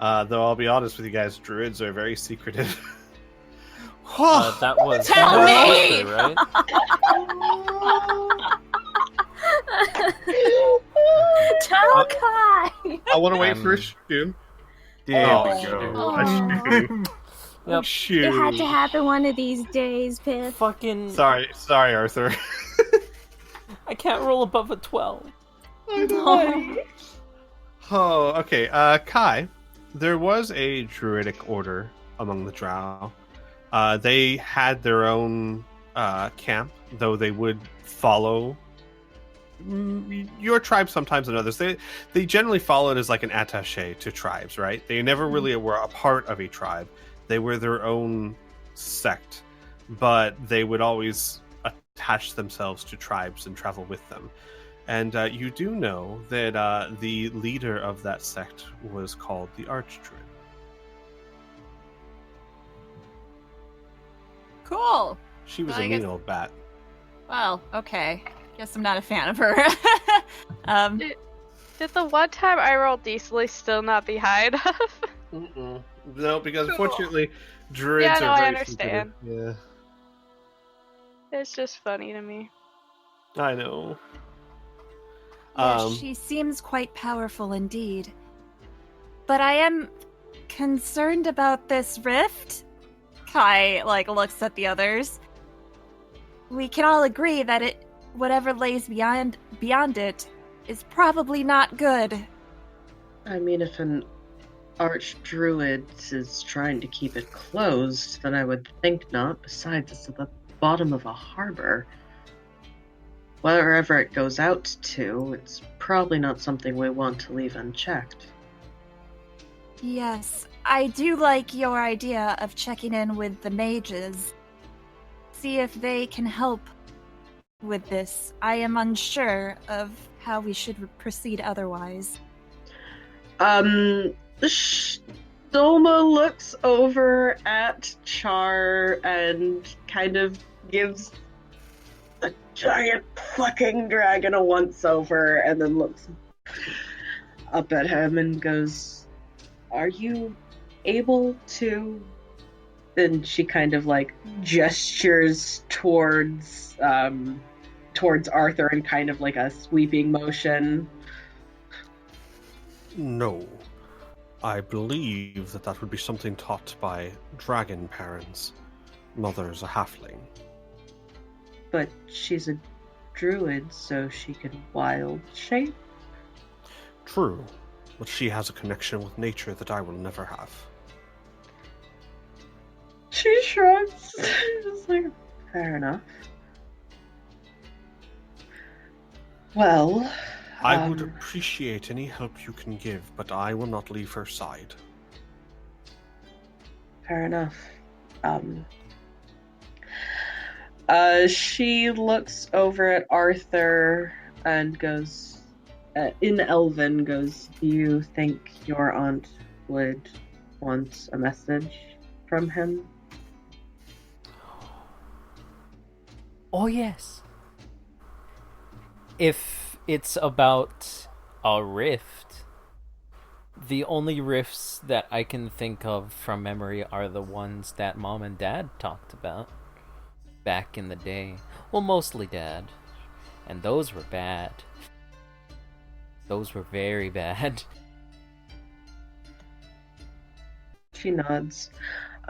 Though I'll be honest with you guys, druids are very secretive. That was Tell me! right? Tell Kai! I want to wait for a shoe. There Oh, we go. Aw. Yep. Shoot. It had to happen one of these days, Piff. Fucking. Sorry, Arthur. I can't roll above a 12. Oh, okay. Kai, there was a druidic order among the Drow. They had their own camp, though they would follow your tribe sometimes and others. They generally followed as like an attaché to tribes, right? They never really were a part of a tribe. They were their own sect, but they would always attach themselves to tribes and travel with them. And you do know that the leader of that sect was called the Archdruid. Cool. She was I a guess- mean old bat. Well, okay. Guess I'm not a fan of her. Did the one time I rolled decently still not be high enough? Mm-mm. No, because Cool. unfortunately, druids Yeah, are no, I very understand. secretive. It's just funny to me. Yeah, I know. Yes, she seems quite powerful indeed. But I am concerned about this rift. Kai, looks at the others. We can all agree that whatever lays beyond it is probably not good. I mean, if an Archdruid is trying to keep it closed, then I would think not. Besides, it's at the bottom of a harbor. Wherever it goes out to, it's probably not something we want to leave unchecked. Yes, I do like your idea of checking in with the mages. See if they can help with this. I am unsure of how we should proceed otherwise. Doma looks over at Char and kind of gives the giant fucking dragon a once-over, and then looks up at him and goes, "Are you able to..." Then she kind of like gestures towards Arthur in kind of like a sweeping motion. No. I believe that would be something taught by dragon parents. Mother's a halfling. But she's a druid, so she can wild shape. True, but she has a connection with nature that I will never have. She shrugs. Just like, fair enough. Well, I would appreciate any help you can give, but I will not leave her side. fair enough. She looks over at Arthur and goes, in Elven, goes, "Do you think your aunt would want a message from him?" Oh, yes. If it's about a rift, the only rifts that I can think of from memory are the ones that Mom and Dad talked about back in the day. Well, mostly Dad. And those were bad. Those were very bad. She nods.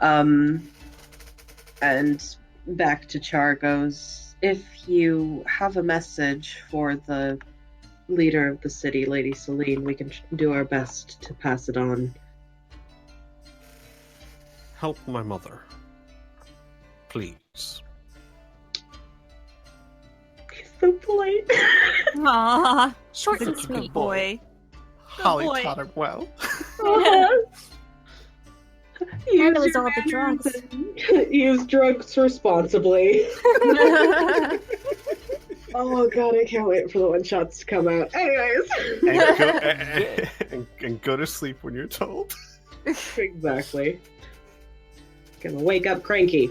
And back to Char goes, "If you have a message for the leader of the city, Lady Celine, we can do our best to pass it on." Help my mother. Please. He's so polite. Aww, Short and good sweet. boy. Holly boy. taught him well. Use it was your all the manners drugs. and use drugs responsibly. Oh god, I can't wait for the one shots to come out. Anyways. and go to sleep when you're told. Exactly. Gonna wake up cranky.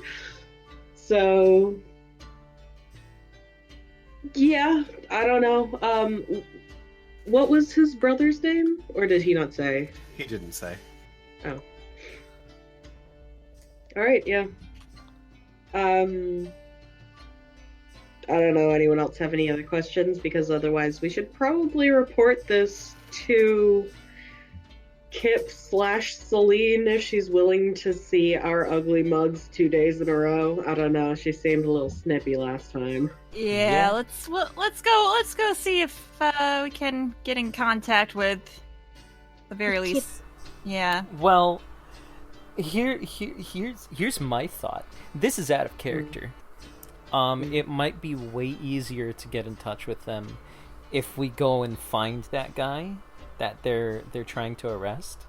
So yeah, I don't know. What was his brother's name? Or did he not say? He didn't say. Oh. Alright, yeah. I don't know, anyone else have any other questions? Because otherwise we should probably report this to Kip/Celine if she's willing to see our ugly mugs 2 days in a row. I don't know, she seemed a little snippy last time. Yeah, let's go see if we can get in contact with the very Kip. least. Yeah. Well, here's my thought. This is out of character. It might be way easier to get in touch with them if we go and find that guy that they're trying to arrest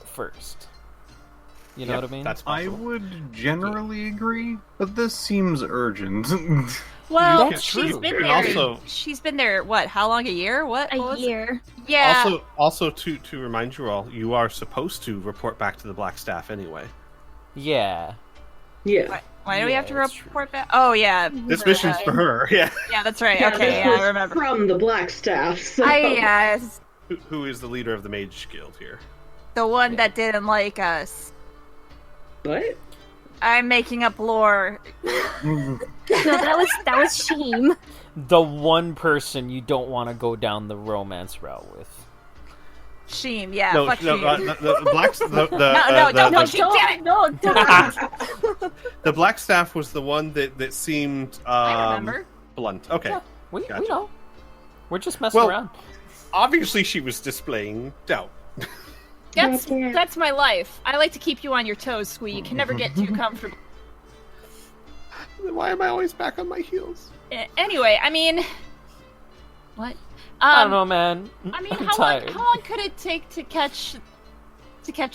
first. You know what I mean? That's I possible. would generally agree, but this seems urgent. Well, That's she's true. been And there. also- She's been there. What? How long? A year? What? A what was it? year. Yeah. Also to remind you all, you are supposed to report back to the Black Staff anyway. Yeah. Yeah. Why do we have to Yeah, that's true. report back? Oh yeah. This mission's for her, yeah. Yeah, that's right. Yeah, Okay, this yeah, was I remember. from the Black Staff, so... Who is the leader of the Mage Guild here? The one that didn't like us. What? I'm making up lore. No, that was Sheem. The one person you don't want to go down the romance route with. Sheem, yeah, No, fuck no, Sheem. the Black Don't the, fuck Sheem, damn it! No, the Black Staff was the one that seemed I remember. blunt. Okay. Yeah, we Gotcha. know. We're just messing Well- around. Obviously she was displaying doubt. That's my life. I like to keep you on your toes, Squee. You can never get too comfortable. Why am I always back on my heels? Anyway, I mean, what? I don't know, man. I mean, I'm how tired. long could it take to catch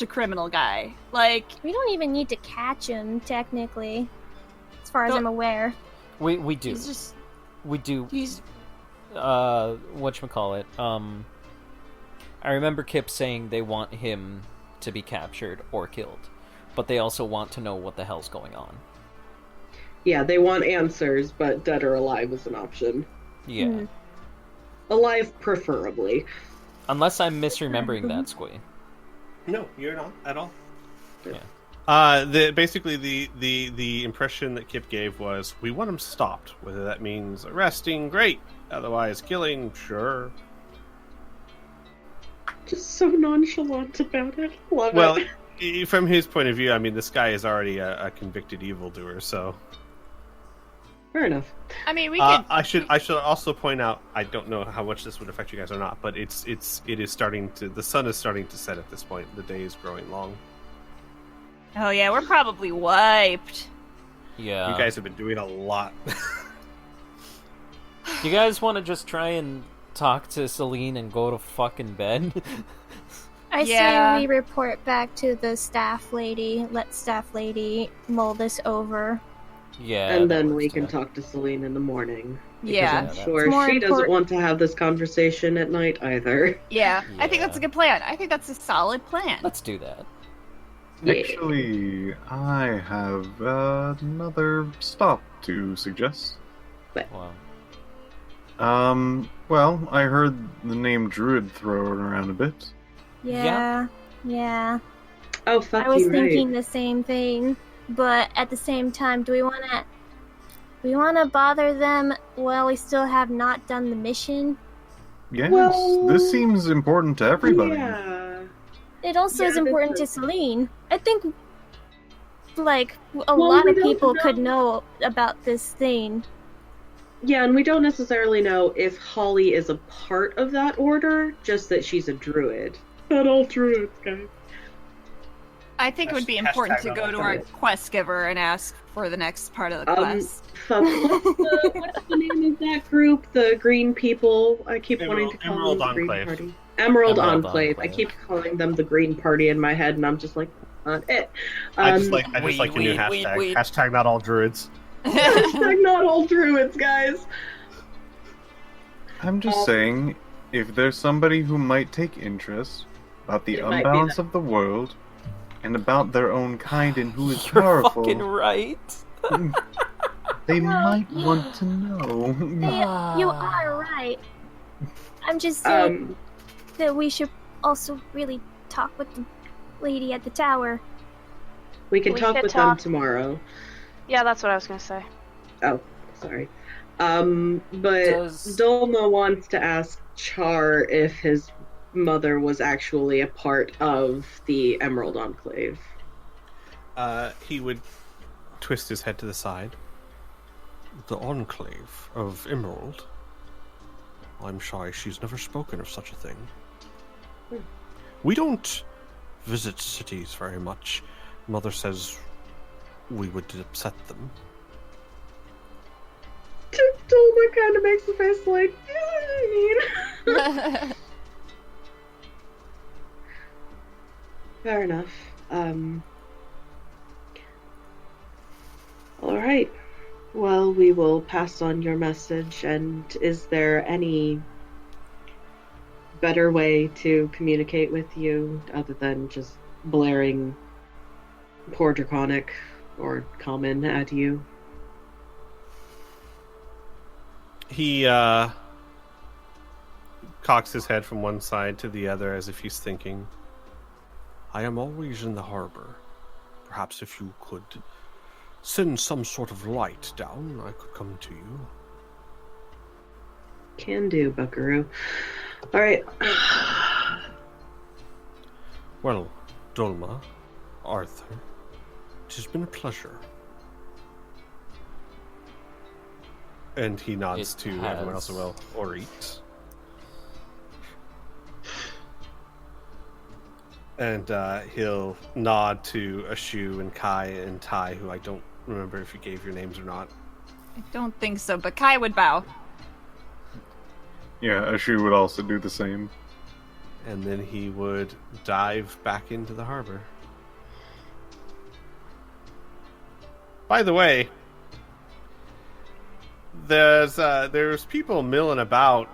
a criminal guy? Like, we don't even need to catch him, technically. As far as No. I'm aware. We do. he's just We do. he's Whatchamacallit. I remember Kip saying they want him to be captured or killed, but they also want to know what the hell's going on. Yeah, they want answers, but dead or alive is an option. Yeah. Alive, preferably. Unless I'm misremembering that, Squee. No, you're not at all. Yeah. Basically the impression that Kip gave was, we want him stopped. Whether that means arresting, great. Otherwise, killing, sure. Just so nonchalant about it. Love Well, it. from his point of view, I mean, this guy is already a convicted evildoer, so... Fair enough. I mean, we could. I should also point out, I don't know how much this would affect you guys or not, but it is starting to, the sun is starting to set at this point. The day is growing long. Oh yeah, we're probably wiped. Yeah. You guys have been doing a lot. You guys want to just try and talk to Celine and go to fucking bed? I Yeah. say we report back to the staff lady. Let staff lady mull this over. Yeah. And that then works we too. can talk to Celine in the morning. Because Yeah. I'm that's sure more she doesn't important. want to have this conversation at night either. Yeah, I think Yeah. that's a good plan. I think that's a solid plan. Let's do that. Yeah. Actually, I have another stop to suggest. Wow. Well, I heard the name Druid thrown around a bit. Yeah. Oh, fuck I was you, thinking right. the same thing, but at the same time, do we want to bother them while we still have not done the mission? Yes, Well, this seems important to everybody. Yeah. It also Yeah, is it important is. to Celine. I think, like, a Well, lot we of don't people know. could know about this thing. Yeah, and we don't necessarily know if Holly is a part of that order, just that she's a druid. Not all druids, guys. I think it would be Hashtag important to not go all to our druids. quest giver and ask for the next part of the quest. Fuck, what's the name of that group? The green people? I keep wanting to call Emerald them the Green Enclave. Party. Emerald Emerald Enclave. I Enclave. keep calling them the Green Party in my head, and I'm just like, that's not it. I just like Wait, the new wait, hashtag. wait. Hashtag not all druids. Hashtag not all druids, guys. I'm just saying, if there's somebody who might take interest about the It might be unbalance that. of the world and about their own kind and who is You're powerful, fucking right. they might want to know. You are right. I'm just saying Um, that we should also really talk with the lady at the tower. we can We talk could with talk. them tomorrow. Yeah, that's what I was gonna say. Oh, sorry. But Does- Doma wants to ask Char if his mother was actually a part of the Emerald Enclave. He would twist his head to the side. The Enclave of Emerald? I'm shy she's never spoken of such a thing. We don't visit cities very much. Mother says we would upset them. Doma kind of makes the face like, yeah, I mean. Fair enough. Alright. Well, we will pass on your message, and is there any better way to communicate with you other than just blaring poor Draconic or Common at you? He cocks his head from one side to the other as if he's thinking. I am always in the harbor. Perhaps if you could send some sort of light down, I could come to you. Can do, Buckaroo. Alright. Well, Doma, Arthur, it has been a pleasure. And he nods It to everyone else has. as well. Orit. And he'll nod to Ashu and Kai and Tai, who I don't remember if you gave your names or not. I don't think so, but Kai would bow. Yeah, Ashu would also do the same. And then he would dive back into the harbor. By the way, there's people milling about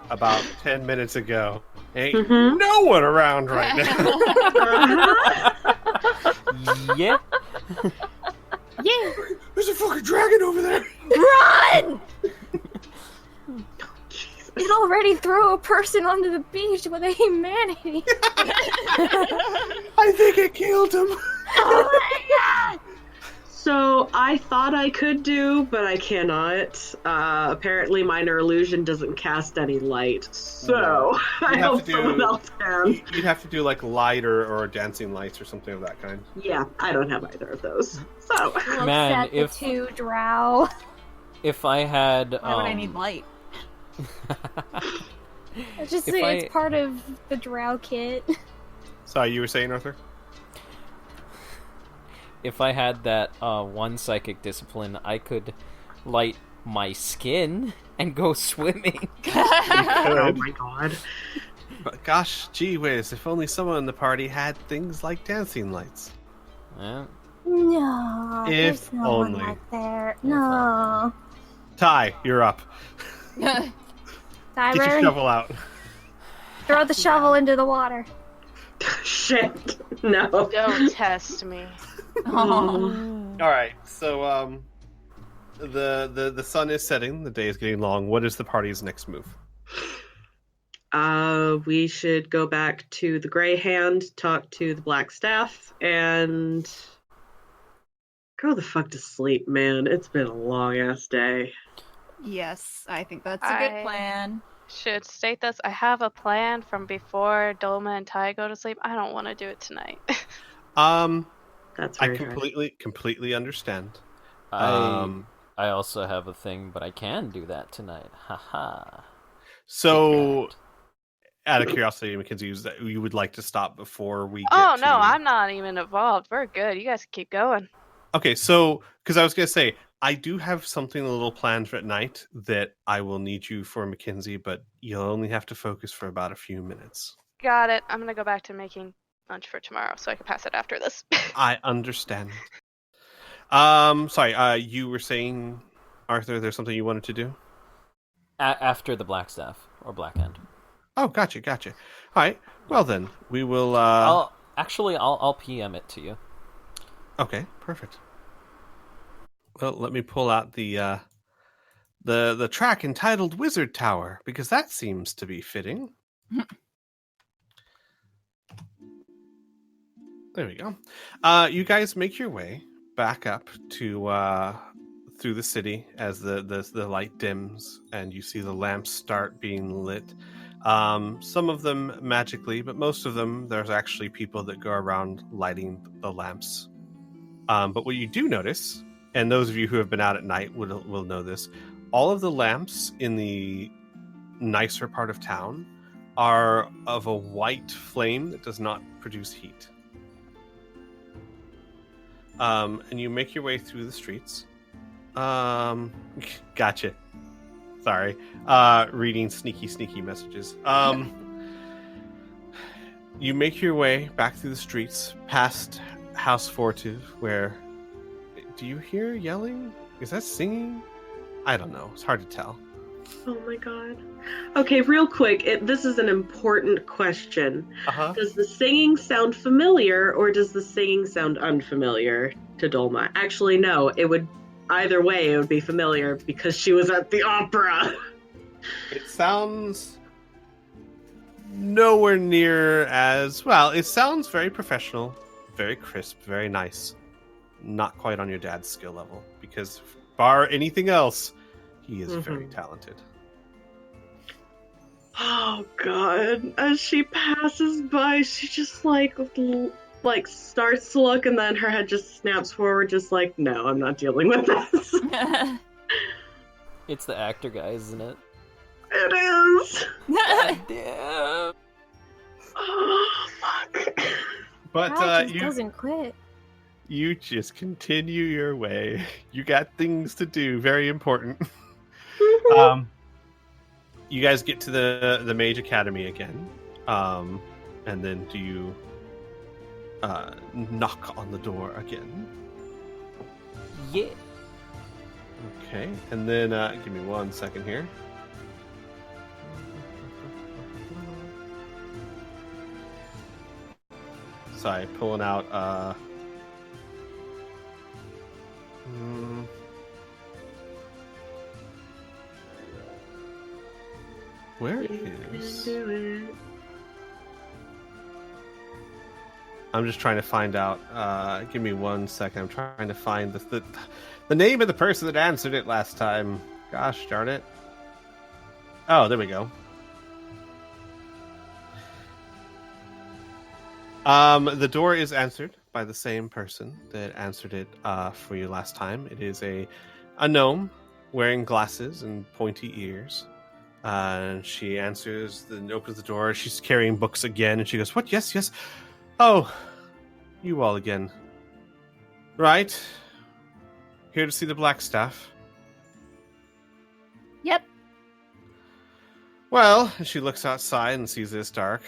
10 minutes ago. Ain't no one around right now. Yeah. Yeah. There's a fucking dragon over there. Run! It already threw a person onto the beach with a humanity. I think it killed him. Oh my god! So I thought I could do, but I cannot. Apparently minor illusion doesn't cast any light. So I hope someone else can. You'd have to do like light or dancing lights or something of that kind. Yeah, I don't have either of those. So Looks Man, at the if- two drow. If I had, Why would I need light? It's just If it's I- part of the drow kit. Sorry, you were saying, Arthur? If I had that one psychic discipline, I could light my skin and go swimming. oh my god. But gosh, gee whiz, if only someone in the party had things like dancing lights. Yeah. No, If there's no one only. like there. No. Ty, you're up. Get your Tyler, shovel out. throw the shovel into the water. Shit. No. Don't test me. Oh. All right, so the sun is setting, the day is getting long. What is the party's next move? We should go back to the Grey Hand, talk to the Black Staff, and go the fuck to sleep, man. It's been a long ass day. Yes, I think that's a good plan. Should state this. I have a plan from before Doma and Ty go to sleep. I don't want to do it tonight. That's I very hard. completely understand. I also have a thing, but I can do that tonight. Haha. So, out of curiosity, Mackenzie, you would like to stop before we get Oh, to... no, I'm not even involved. We're good. You guys can keep going. Okay, so, because I was going to say, I do have something a little planned for at night that I will need you for, Mackenzie, but you'll only have to focus for about a few minutes. Got it. I'm going to go back to making lunch for tomorrow so I can pass it after this. I understand. Sorry, you were saying, Arthur, there's something you wanted to do? After the Black Staff or Black Hand. Oh, gotcha. All right, well then, we will... I'll PM it to you. Okay, perfect. Well, let me pull out the track entitled Wizard Tower, because that seems to be fitting. There we go. You guys make your way back up to through the city as the light dims and you see the lamps start being lit. Some of them magically, but most of them there's actually people that go around lighting the lamps. But what you do notice, and those of you who have been out at night will know this, all of the lamps in the nicer part of town are of a white flame that does not produce heat. And you make your way through the streets. Gotcha. Sorry. Reading sneaky messages. You make your way back through the streets, past House Fortive, where... Do you hear yelling? Is that singing? I don't know. It's hard to tell. Oh my god. Okay, real quick, this is an important question. Uh-huh. Does the singing sound familiar or does the singing sound unfamiliar to Dolma? Actually, no. It would either way. It would be familiar because she was at the opera. It sounds nowhere near as well. It sounds very professional, very crisp, very nice. Not quite on your dad's skill level because, bar anything else, he is very talented. Oh god. As she passes by, she just like starts to look and then her head just snaps forward just like, no, I'm not dealing with this. It's the actor guy, isn't it? It is. God damn. Oh fuck. But Pride just doesn't quit. you just continue your way. You got things to do, very important. You guys get to the Mage Academy again, and then do you knock on the door again? Yeah. Okay, and then give me 1 second here. sorry, pulling out where is? I'm just trying to find out. Give me 1 second. I'm trying to find the name of the person that answered it last time. Gosh darn it. Oh, there we go. The door is answered by the same person that answered it for you last time. It is a gnome wearing glasses and pointy ears. And she answers and opens the door. She's carrying books again, and she goes, "What? Yes, yes. Oh, you all again. Right. Here to see the Blackstaff." Yep. Well, she looks outside and sees it's dark.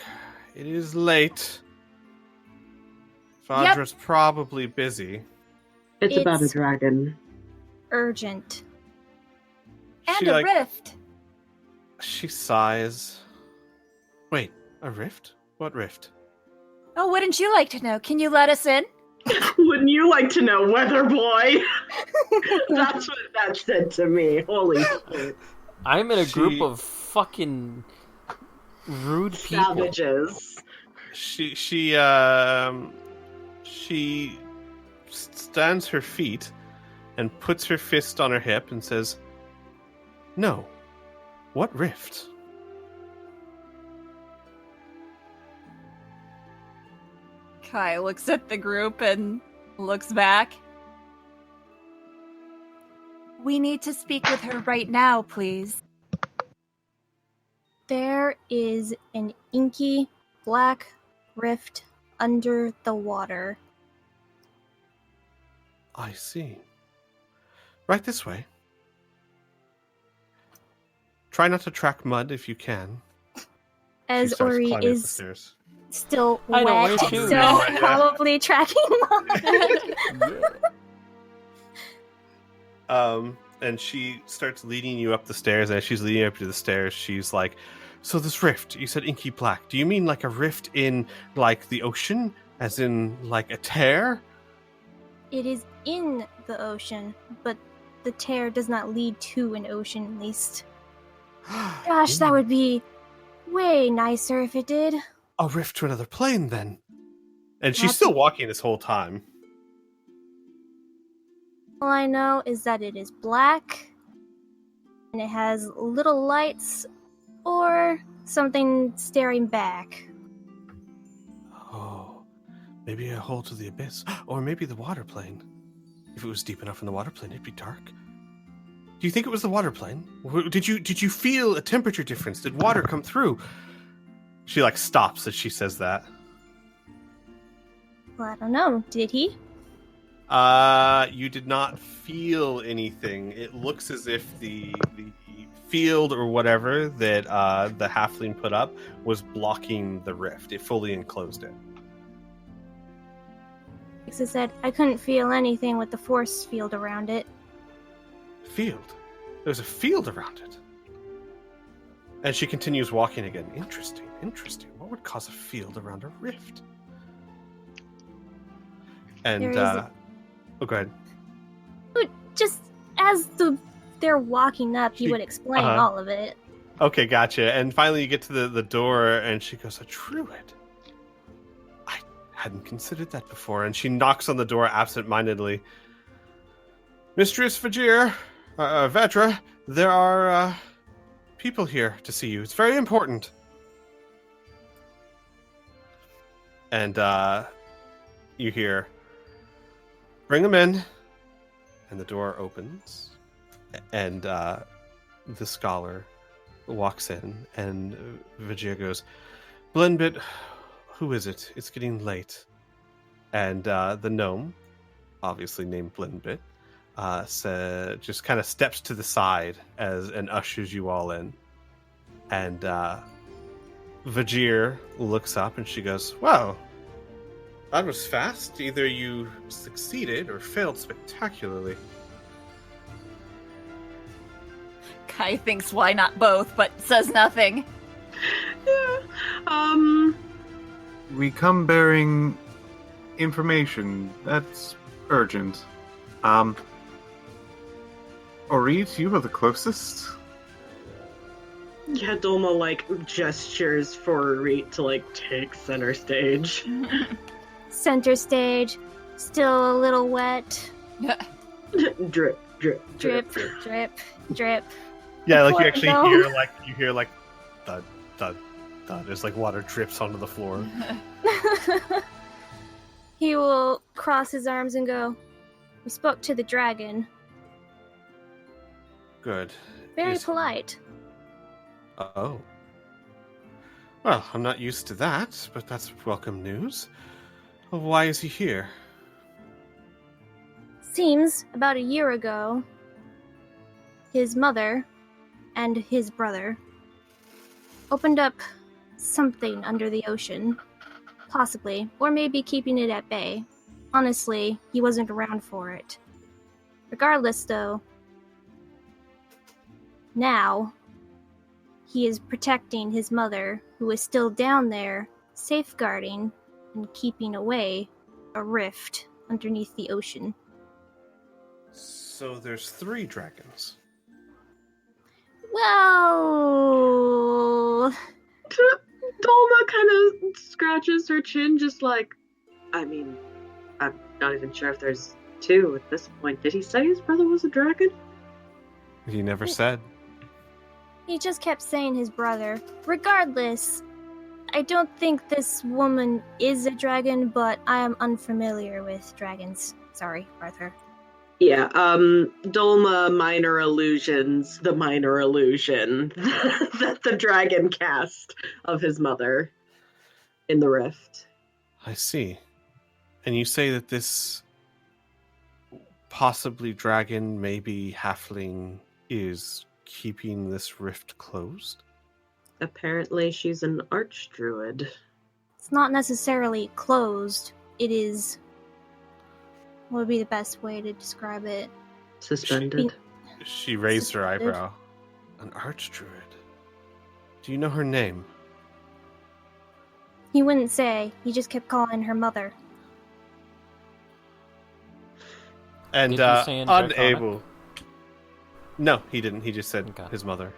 It is late. Vadra's probably busy. It's about a dragon. Urgent. And a rift. She sighs. Wait, a rift? What rift? Oh, wouldn't you like to know? Can you let us in? Wouldn't you like to know, Weather Boy? That's what that said to me. Holy shit. I'm in a group of fucking rude people. Savages. She stands her feet and puts her fist on her hip and says, "No. What rift?" Kai looks at the group and looks back. We need to speak with her right now, please. There is an inky black rift under the water. I see. Right this way. Try not to track mud if you can. As She starts Ori climbing up the is stairs. still I know, wet, me too. so Yeah. probably tracking mud. And she starts leading you up the stairs. And as she's leading you up to the stairs, she's like, "So this rift, you said inky black. Do you mean like a rift in like the ocean? As in like a tear?" It is in the ocean, but the tear does not lead to an ocean, at least. Gosh, that would be way nicer if it did. A rift to another plane, then. And she's That's- still walking this whole time. All I know is that it is black, and it has little lights or something staring back. Oh, maybe a hole to the abyss, or maybe the water plane. If it was deep enough in the water plane, it'd be dark. Do you think it was the water plane? Did you feel a temperature difference? Did water come through? She like stops as she says that. Well, I don't know. Did he? You did not feel anything. It looks as if the field or whatever that the halfling put up was blocking the rift. It fully enclosed it. Alexa said, I couldn't feel anything with the force field around it. Field? There's a field around it. And she continues walking again. Interesting, interesting. What would cause a field around a rift? And, There is a- oh, go ahead. Just as they're walking up, he would explain all of it. Okay, gotcha. And finally you get to the door, and she goes, "A druid? I hadn't considered that before." And she knocks on the door absent-mindedly. "Mistress Vajir, Vedra, there are people here to see you. It's very important." And you hear, "Bring them in." And the door opens, and the scholar walks in, and Vajir goes, "Blenbit, who is it? It's getting late." And the gnome, obviously named Blenbit, just kind of steps to the side and ushers you all in. And Vajir looks up, and she goes, "Well, that was fast. Either you succeeded or failed spectacularly." Kai thinks why not both, but says nothing. Yeah. We come bearing information. That's urgent. Orit, you are the closest? Yeah, Doma, like, gestures for Reet to, like, take center stage. Center stage, still a little wet. Drip, drip, Drip, drip, drip. Yeah, like Before you we go- hear like thud, thud, thud. It's like water drips onto the floor. He will cross his arms and go, "We spoke to the dragon." Good. Very Is- polite. Oh. Well, I'm not used to that, but that's welcome news. Why is he here? Seems about a year ago, his mother and his brother opened up something under the ocean. Possibly, or maybe keeping it at bay. Honestly, he wasn't around for it. Regardless, though, now he is protecting his mother, who is still down there, safeguarding and keeping away a rift underneath the ocean. So there's 3 dragons. Well, Doma kind of scratches her chin, just like, I mean, I'm not even sure if there's 2 at this point. Did he say his brother was a dragon? He never said. he just kept saying his brother. Regardless, I don't think this woman is a dragon, but I am unfamiliar with dragons. Sorry, Arthur. Yeah, Dolma minor illusions, the minor illusion that the dragon cast of his mother in the rift. I see. And you say that this possibly dragon, maybe halfling, is keeping this rift closed? Apparently she's an archdruid. It's not necessarily closed. It is... what would be the best way to describe it? Suspended. She raised her Suspended. eyebrow. An archdruid. Do you know her name? He wouldn't say. He just kept calling her mother. And Did he say in Draconic? unable. No, he didn't. He just said Okay. his mother.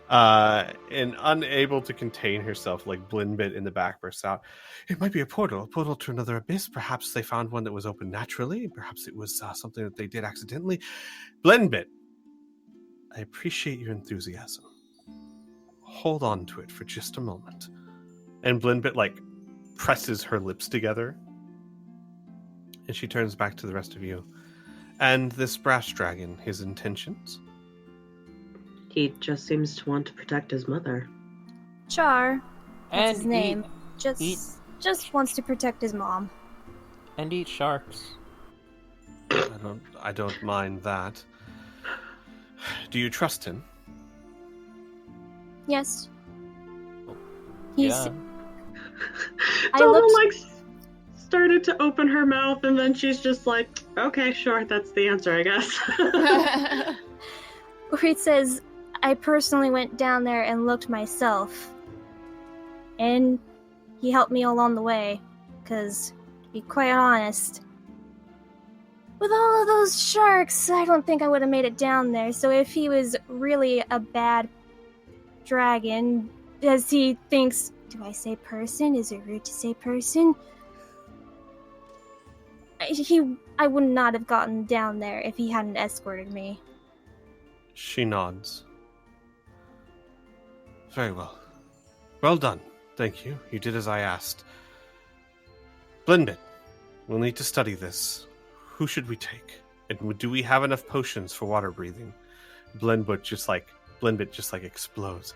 And unable to contain herself, like Blinbit in the back bursts out. It might be a portal to another abyss. Perhaps they found one that was open naturally. Perhaps it was something that they did accidentally. Blinbit, I appreciate your enthusiasm. Hold on to it for just a moment. And Blinbit, like, presses her lips together. And she turns back to the rest of you. And this brass dragon, his intentions? He just seems to want to protect his mother. Char, that's And his name, eat- just wants to protect his mom. And eat sharks. I don't mind that. Do you trust him? Yes. He's... Yeah. I Doma, looked- like, started to open her mouth, and then she's just like, okay, sure, that's the answer, I guess. Reed says, I personally went down there and looked myself. And he helped me along the way. Because, to be quite honest, with all of those sharks, I don't think I would have made it down there. So if he was really a bad dragon, as he thinks, do I say person? Is it rude to say person? I would not have gotten down there if he hadn't escorted me. She nods. Very well. Well done. Thank you. You did as I asked. Blinbit, we'll need to study this. Who should we take? And do we have enough potions for water breathing? Blinbit just like explodes.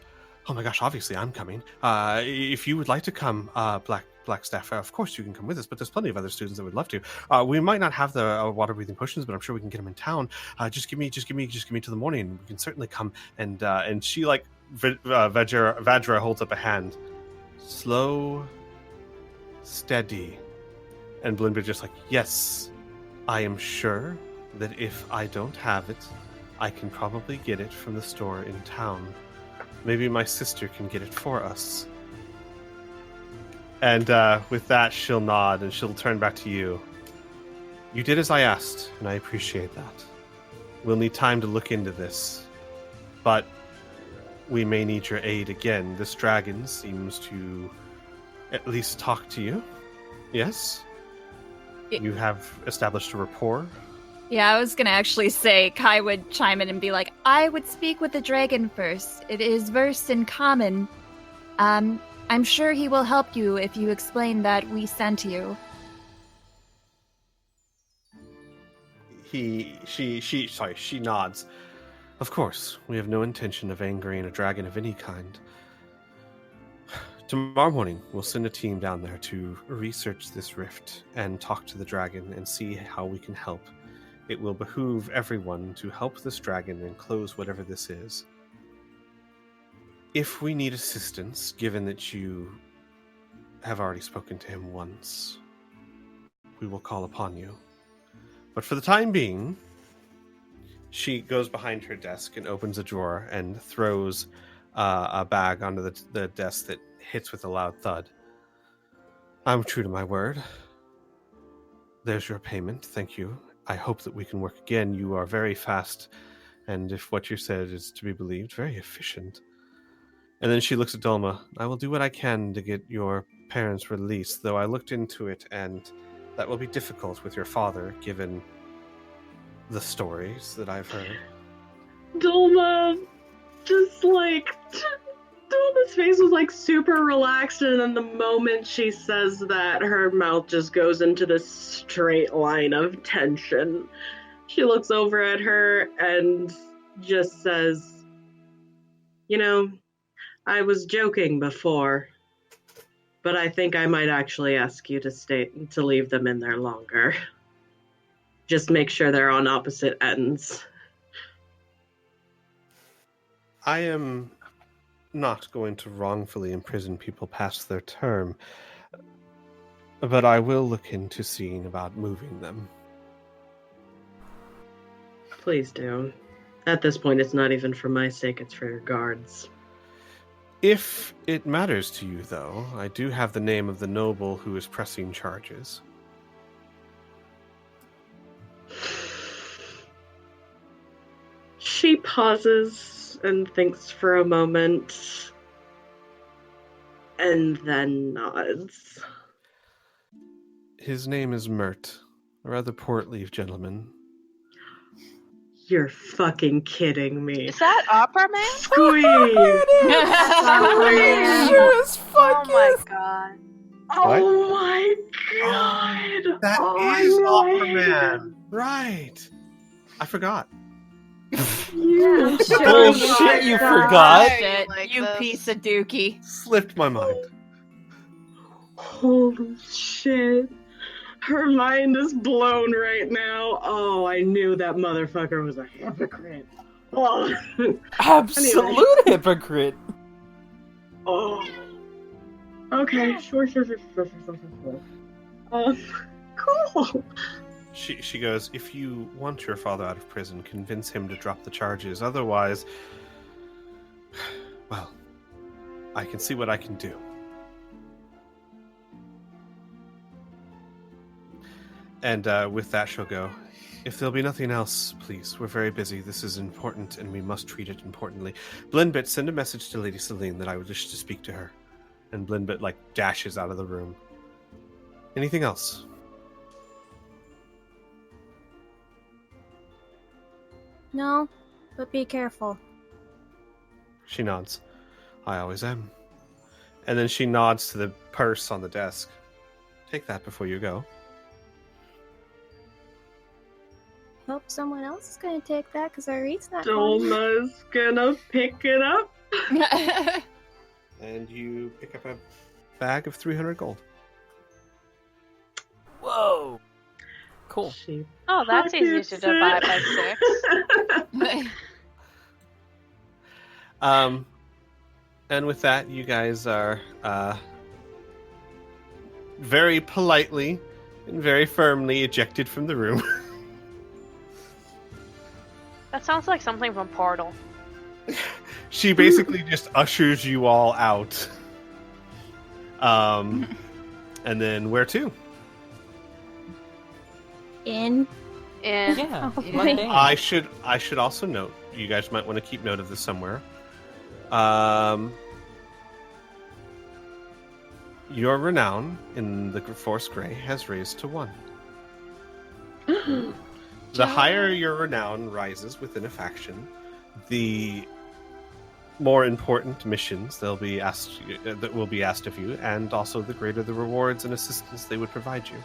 Oh my gosh, obviously I'm coming. If you would like to come, Blackstaff, of course you can come with us, but there's plenty of other students that would love to. We might not have the water breathing potions, but I'm sure we can get them in town. Just give me to the morning, and we can certainly come. And she, like, Vajra holds up a hand. Slow, steady. And Blinbit just like, yes, I am sure that if I don't have it, I can probably get it from the store in town. Maybe my sister can get it for us. And with that, she'll nod and she'll turn back to you. You did as I asked, and I appreciate that. We'll need time to look into this, but we may need your aid again. This dragon seems to at least talk to you. Yes? You have established a rapport? Yeah, I was gonna actually say Kai would chime in and be like, I would speak with the dragon first. It is versed in common. I'm sure he will help you if you explain that we sent you. She nods. Of course, we have no intention of angering a dragon of any kind. Tomorrow morning, we'll send a team down there to research this rift and talk to the dragon and see how we can help. It will behoove everyone to help this dragon and close whatever this is. If we need assistance, given that you have already spoken to him once, we will call upon you. But for the time being, she goes behind her desk and opens a drawer and throws a bag onto the desk that hits with a loud thud. I'm true to my word. There's your payment. Thank you. I hope that we can work again. You are very fast, and if what you said is to be believed, very efficient. And then she looks at Doma. I will do what I can to get your parents released, though I looked into it, and that will be difficult with your father, given the stories that I've heard. Doma, just like... Doma's face was like super relaxed, and then the moment she says that, her mouth just goes into this straight line of tension. She looks over at her and just says, you know, I was joking before, but I think I might actually ask you to leave them in there longer. Just make sure they're on opposite ends. I am not going to wrongfully imprison people past their term, but I will look into seeing about moving them. Please do. At this point, it's not even for my sake, it's for your guards. If it matters to you, though, I do have the name of the noble who is pressing charges. She pauses and thinks for a moment, and then nods. His name is Mert, a rather portly gentleman. You're fucking kidding me. Is that Opera Man? Squeeze! Oh my god. Oh my god! That Oh, is I Opera hate Man! Right! I forgot. You Bullshit, you forgot. Shit, Like you this. piece of dookie. Slipped my mind. Holy shit. Her mind is blown right now. Oh, I knew that motherfucker was a hypocrite. Oh. Absolute hypocrite. Oh. Okay, sure. Cool. She goes, if you want your father out of prison, convince him to drop the charges. Otherwise, well, I can see what I can do. And with that, she'll go, if there'll be nothing else, please, we're very busy. This is important, and we must treat it importantly. Blindbit, send a message to Lady Celine that I would wish to speak to her. And Blindbit, dashes out of the room. Anything else? No, but be careful. She nods. I always am. And then she nods to the purse on the desk. Take that before you go. Hope someone else is going to take that because I reached that one. Doma's gonna pick it up. And you pick up a bag of 300 gold. Whoa. Cool. She Oh, that's easy to pockets divide it. by 6. And with that, you guys are very politely and very firmly ejected from the room. That sounds like something from Portal. She basically just ushers you all out. And then where to? In. And Yeah, Okay. mundane. I should also note. You guys might want to keep note of this somewhere. Your renown in the Force Grey has raised to 1. The higher your renown rises within a faction, the more important missions that will be asked of you, and also the greater the rewards and assistance they would provide you.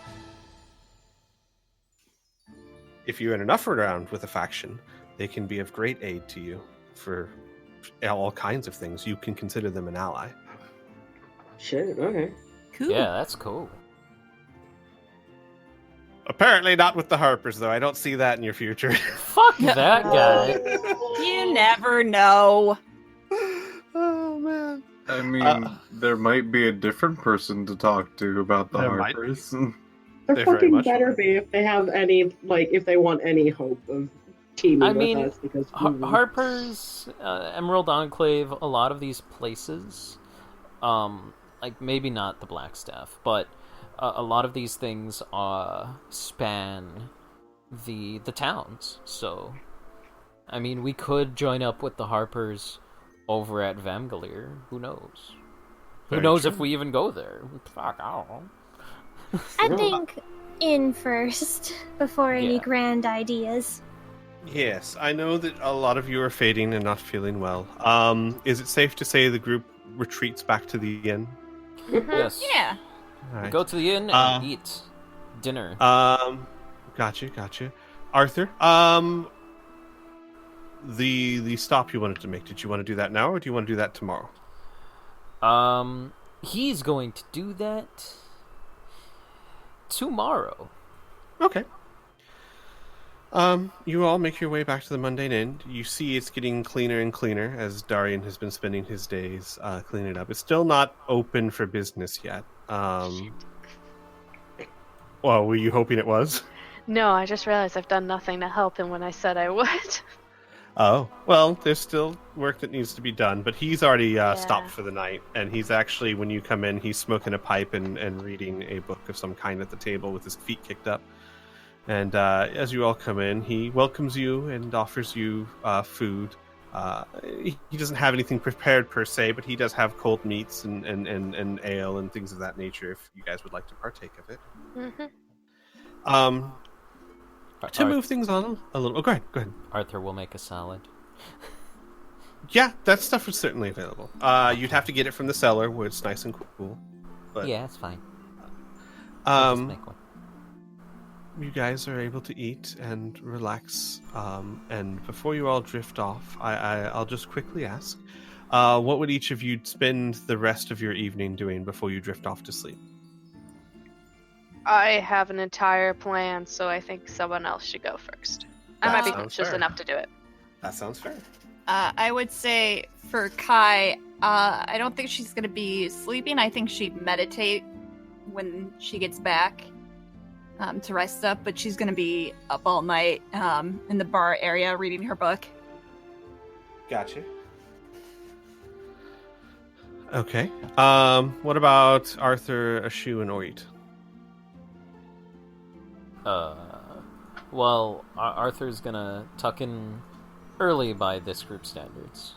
If you're in enough renown with a faction, they can be of great aid to you for all kinds of things. You can consider them an ally. Shit, okay. Cool. Yeah, that's cool. Apparently not with the Harpers, though. I don't see that in your future. Fuck that guy. You never know. Oh, man. I mean, there might be a different person to talk to about the There might be. Harpers. They There very fucking much better might. be if they have any, like, if they want any hope of teaming I mean, with us, because Harper's, Emerald Enclave, a lot of these places, like maybe not the Blackstaff, but a lot of these things span the towns. So, I mean, we could join up with the Harpers over at Vamgalir. Who knows? Who Very knows true. if we even go there? Fuck, I don't know. I think in first before any Yeah. grand ideas. Yes, I know that a lot of you are fading and not feeling well. Is it safe to say the group retreats back to the inn? Yes. Yeah. All We right. go to the inn and eat dinner. Gotcha. Arthur, the stop you wanted to make, did you want to do that now, or do you want to do that tomorrow? He's going to do that tomorrow. Okay. You all make your way back to the mundane inn. You see it's getting cleaner and cleaner as Darian has been spending his days cleaning it up. It's still not open for business yet. Well, were you hoping it was? no, I just realized I've done nothing to help him when I said I would. Oh, well, there's still work that needs to be done, but he's already Yeah. stopped for the night, and he's actually, when you come in, he's smoking a pipe and reading a book of some kind at the table with his feet kicked up. And as you all come in, he welcomes you and offers you food. He doesn't have anything prepared per se, but he does have cold meats and ale and things of that nature if you guys would like to partake of it. Mm-hmm. To move things on a little... Oh, go ahead. Arthur will make a salad. Yeah, that stuff is certainly available. You'd have to get it from the cellar where it's nice and cool. But, Yeah, it's fine. I'll just Um, make one. you guys are able to eat and relax. And before you all drift off, I'll just quickly ask, what would each of you spend the rest of your evening doing before you drift off to sleep? I have an entire plan, so I think someone else should go first. I That might be sounds just fair. enough to do it. That sounds fair. I would say for Kai, I don't think she's going to be sleeping. I think she'd meditate when she gets back to rest up, but she's going to be up all night in the bar area reading her book. Gotcha. Okay. What about Arthur, Ashu, and Oit? Well, Arthur's gonna tuck in early by this group standards.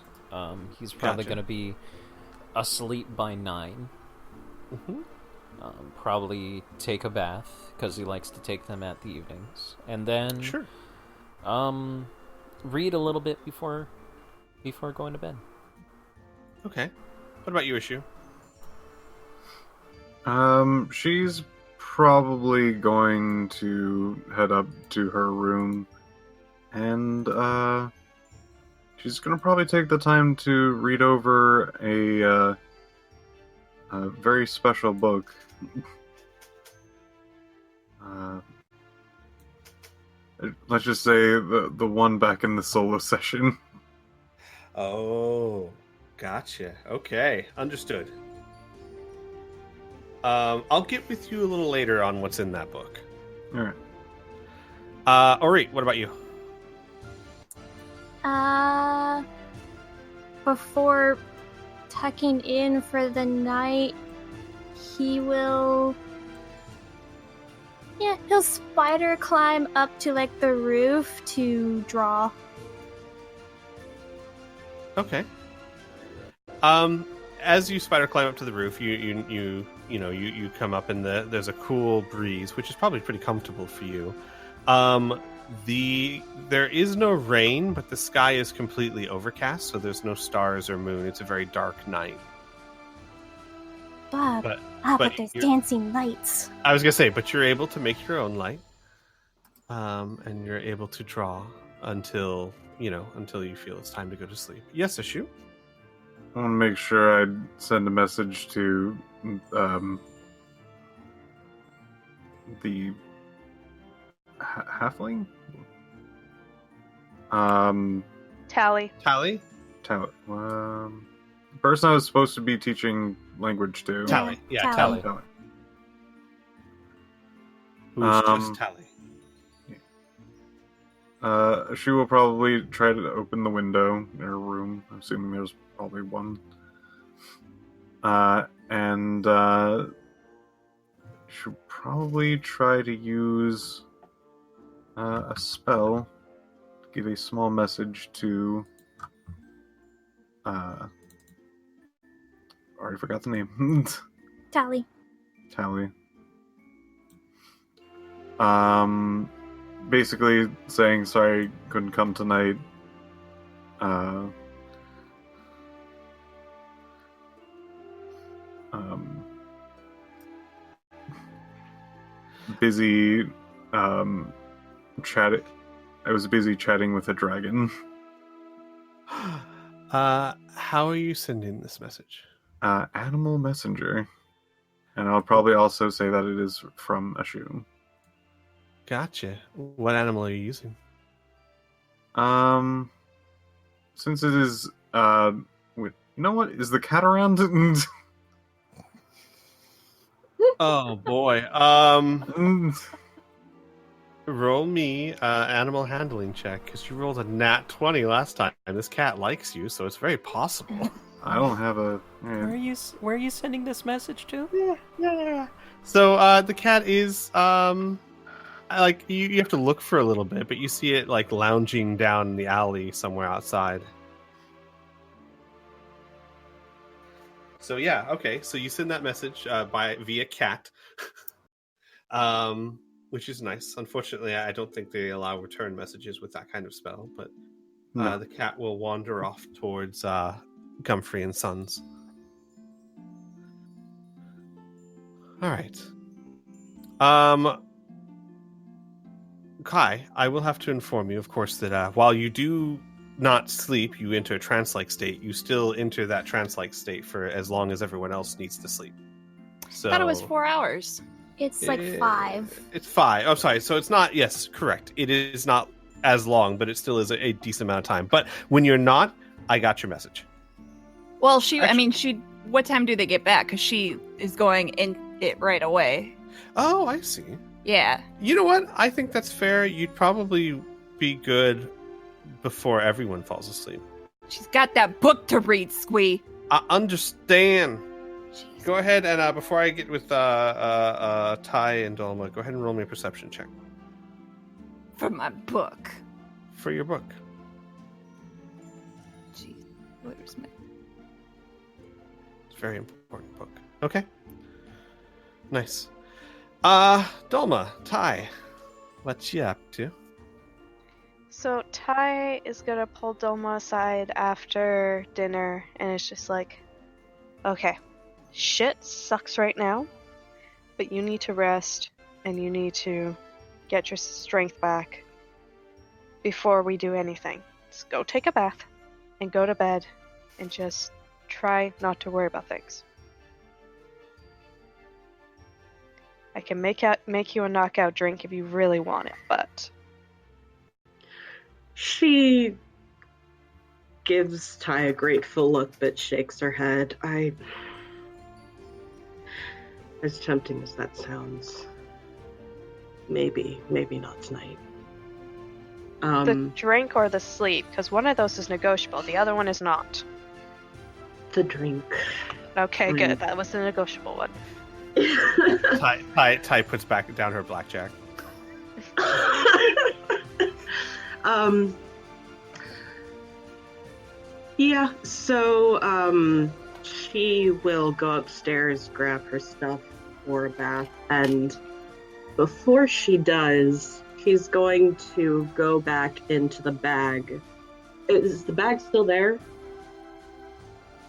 He's probably Gotcha. gonna be asleep by 9. Mm-hmm. Probably take a bath because he likes to take them at the evenings, and then Sure. read a little bit before going to bed. Okay. What about you, Ashu? She's probably going to head up to her room, and she's gonna probably take the time to read over a very special book. Let's just say the one back in the solo session. Oh, gotcha. Okay, understood. I'll get with you a little later on what's in that book. All right. Ori, what about you? Before tucking in for the night, he will Yeah, he'll spider climb up to like the roof to draw. Okay. As you spider climb up to the roof, you come up and there's a cool breeze, which is probably pretty comfortable for you. There is no rain, but the sky is completely overcast, so there's no stars or moon. It's a very dark night. But there's dancing lights. I was gonna say, but you're able to make your own light, and you're able to draw until you feel it's time to go to sleep. Yes, Ashu? I want to make sure I send a message to the halfling. Tally. Tally? The person I was supposed to be teaching language to. Tally. Yeah, Tally. Tally. Who's just Tally? She will probably try to open the window in her room. I'm assuming there's probably one. And she'll probably try to use a spell to give a small message to. Already forgot the name. Tally. Tally. Basically saying sorry, couldn't come tonight. Busy chatting. I was busy chatting with a dragon. How are you sending this message? Animal messenger. And I'll probably also say that it is from Ashu. Gotcha. What animal are you using? Since it is, wait, you know what? Is the cat around? Oh boy. Roll me animal handling check, because you rolled a nat 20 last time, and this cat likes you, so it's very possible. I don't have a. Where are you sending this message to? Yeah. So the cat is like you have to look for a little bit, but you see it like lounging down in the alley somewhere outside. So yeah, okay. So you send that message via cat, which is nice. Unfortunately, I don't think they allow return messages with that kind of spell, but the cat will wander off towards Comfrey and Sons. All right. Kai, I will have to inform you, of course, that while you do not sleep, you enter a trance-like state. You still enter that trance-like state for as long as everyone else needs to sleep. So I thought it was 4 hours. It's like 5. It's 5. Oh, sorry. So it's not. Yes, correct. It is not as long, but it still is a decent amount of time. But when you're not, I got your message. Well, what time do they get back? Because she is going in it right away. Oh, I see. Yeah. You know what? I think that's fair. You'd probably be good before everyone falls asleep. She's got that book to read, Squee. I understand. Jeez. Go ahead and before I get with Ty and Doma, go ahead and roll me a perception check. For my book. For your book. Jeez. Where's my... It's a very important book. Okay. Nice. Doma, Ty, what you up to? So Ty is gonna pull Doma aside after dinner, and it's just like, okay, shit sucks right now, but you need to rest, and you need to get your strength back before we do anything. Just go take a bath, and go to bed, and just try not to worry about things. I can make you a knockout drink if you really want it, but... She gives Ty a grateful look but shakes her head. As tempting as that sounds, maybe not tonight. The drink or the sleep, because one of those is negotiable, the other one is not. The drink. Okay, good. That was the negotiable one. Ty puts back down her blackjack. Yeah, so she will go upstairs, grab her stuff for a bath, and before she does, she's going to go back into the bag. Is the bag still there?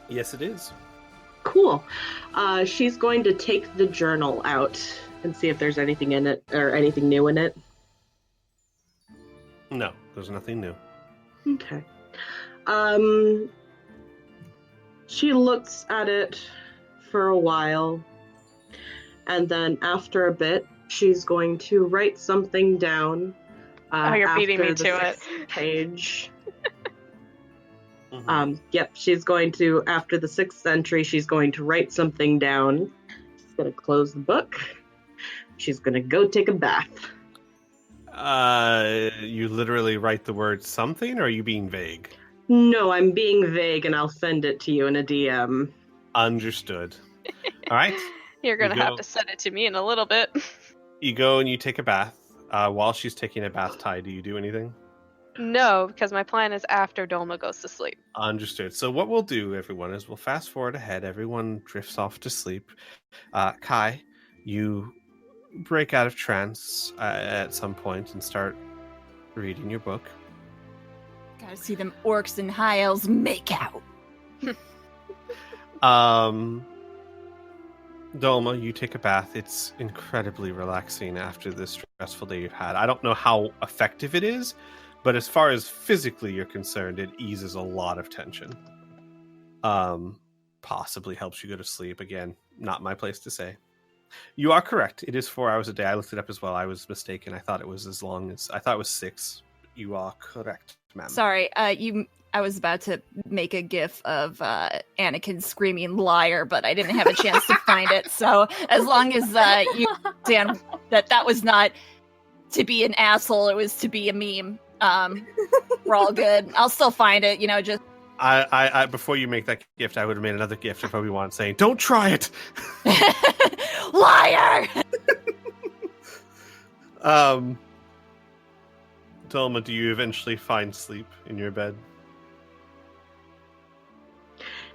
Yes, it is. Cool. She's going to take the journal out and see if there's anything in it or anything new in it. No, there's nothing new. Okay. She looks at it for a while, and then after a bit, she's going to write something down. You're beating me after the to it. 6th page. Mhm. Yep, she's going to, after the 6th entry, she's going to write something down. She's going to close the book. She's going to go take a bath. You literally write the word something, or are you being vague? No, I'm being vague, and I'll send it to you in a DM. Understood. All right. You're gonna You have go- to send it to me in a little bit. You go and you take a bath. While she's taking a bath, Ty, do you do anything? No, because my plan is after Doma goes to sleep. Understood. So what we'll do, everyone, is we'll fast forward ahead. Everyone drifts off to sleep. Kai, you break out of trance at some point and start reading your book. Gotta see them orcs and high elves make out. Doma, you take a bath. It's incredibly relaxing after the stressful day you've had. I don't know how effective it is, but as far as physically you're concerned, it eases a lot of tension. Possibly helps you go to sleep. Again, not my place to say. You are correct. It is 4 hours a day. I looked it up as well. I was mistaken. I thought it was as long as... I thought it was 6. You are correct, ma'am. Sorry, I was about to make a gif of Anakin screaming liar, but I didn't have a chance to find it. So as long as you understand that was not to be an asshole, it was to be a meme. We're all good. I'll still find it, just I before you make that gift, I would have made another gift of Obi-Wan saying, "Don't try it." liar. Doma, do you eventually find sleep in your bed?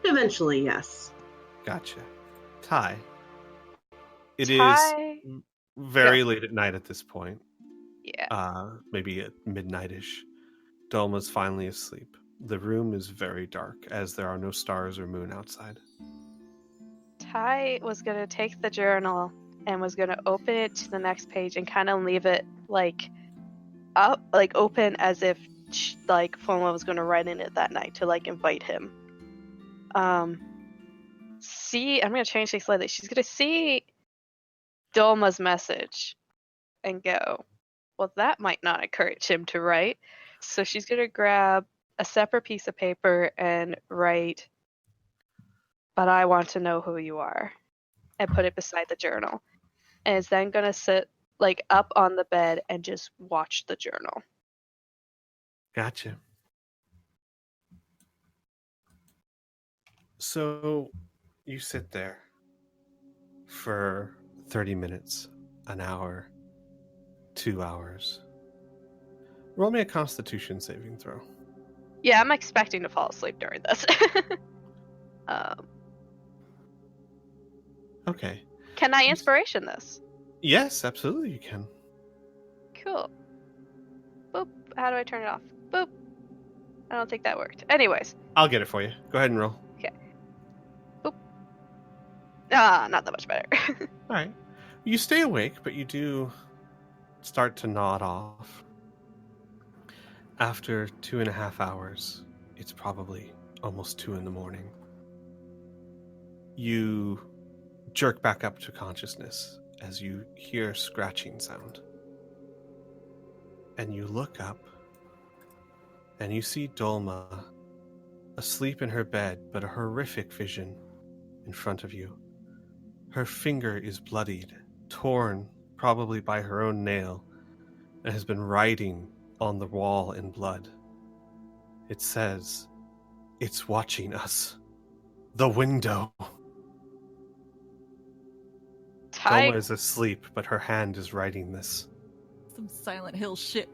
Eventually, yes. Gotcha. Ty. It is Ty? very late at night at this point. Yeah. Maybe at midnight-ish. Doma's finally asleep. The room is very dark, as there are no stars or moon outside. Ty was gonna take the journal and was gonna open it to the next page and kind of leave it up, open, as if Foma was gonna write in it that night to invite him. I'm gonna change things slightly. She's gonna see Doma's message and go, well, that might not encourage him to write. So she's gonna grab a separate piece of paper and write, but I want to know who you are, and put it beside the journal. And is then gonna sit up on the bed and just watch the journal. Gotcha. So you sit there for 30 minutes, an hour, 2 hours. Roll me a Constitution saving throw. Yeah, I'm expecting to fall asleep during this. Okay. Can I inspiration this? Yes, absolutely you can. Cool. Boop. How do I turn it off? Boop. I don't think that worked. Anyways. I'll get it for you. Go ahead and roll. Okay. Boop. Not that much better. All right. You stay awake, but you do start to nod off. After 2.5 hours, it's probably almost 2 a.m. You jerk back up to consciousness as you hear a scratching sound. And you look up, and you see Doma asleep in her bed, but a horrific vision in front of you. Her finger is bloodied, torn probably by her own nail, and has been writing on the wall in blood. It says, "It's watching us. The window." Ty, Doma is asleep, but her hand is writing this. Some Silent Hill shit.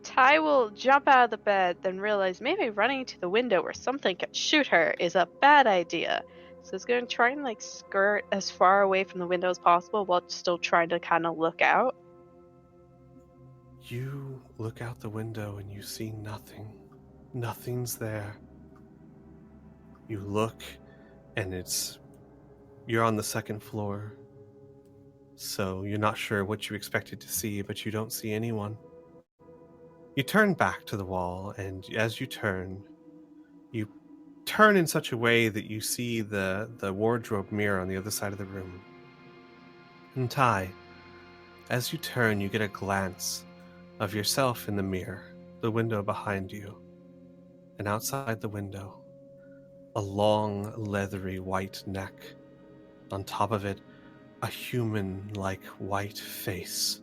Ty will jump out of the bed, then realize maybe running to the window where something could shoot her is a bad idea. So he's going to try and like skirt as far away from the window as possible while still trying to kind of look out. You look out the window and you see nothing. Nothing's there. You look, and you're on the second floor. So you're not sure what you expected to see, but you don't see anyone. You turn back to the wall, and as you turn in such a way that you see the wardrobe mirror on the other side of the room. And Ty, as you turn, you get a glance of yourself in the mirror, the window behind you. And outside the window, a long, leathery white neck. On top of it, a human-like white face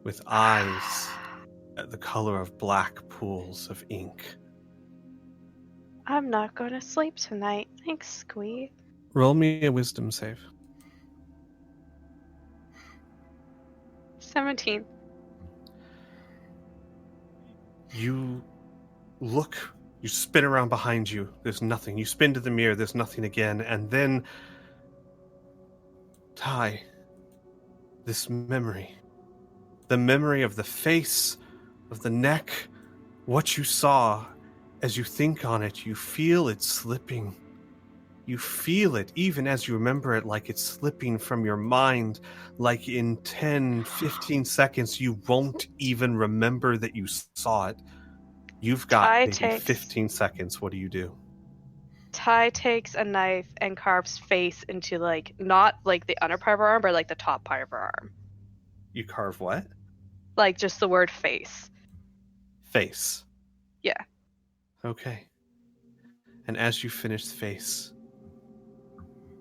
with eyes the color of black pools of ink. I'm not going to sleep tonight. Thanks, Squee. Roll me a wisdom save. 17. You look, you spin around behind you, there's nothing. You spin to the mirror, there's nothing again, and then Ty, this memory. The memory of the face, of the neck, what you saw. As you think on it, you feel it slipping. You feel it, even as you remember it, like it's slipping from your mind. Like in 10, 15 seconds, you won't even remember that you saw it. You've got maybe 15 seconds. What do you do? Ty takes a knife and carves face into, like, not like the under part of her arm, but like the top part of her arm. You carve what? Like just the word face. Face. Yeah. Okay. And as you finish face,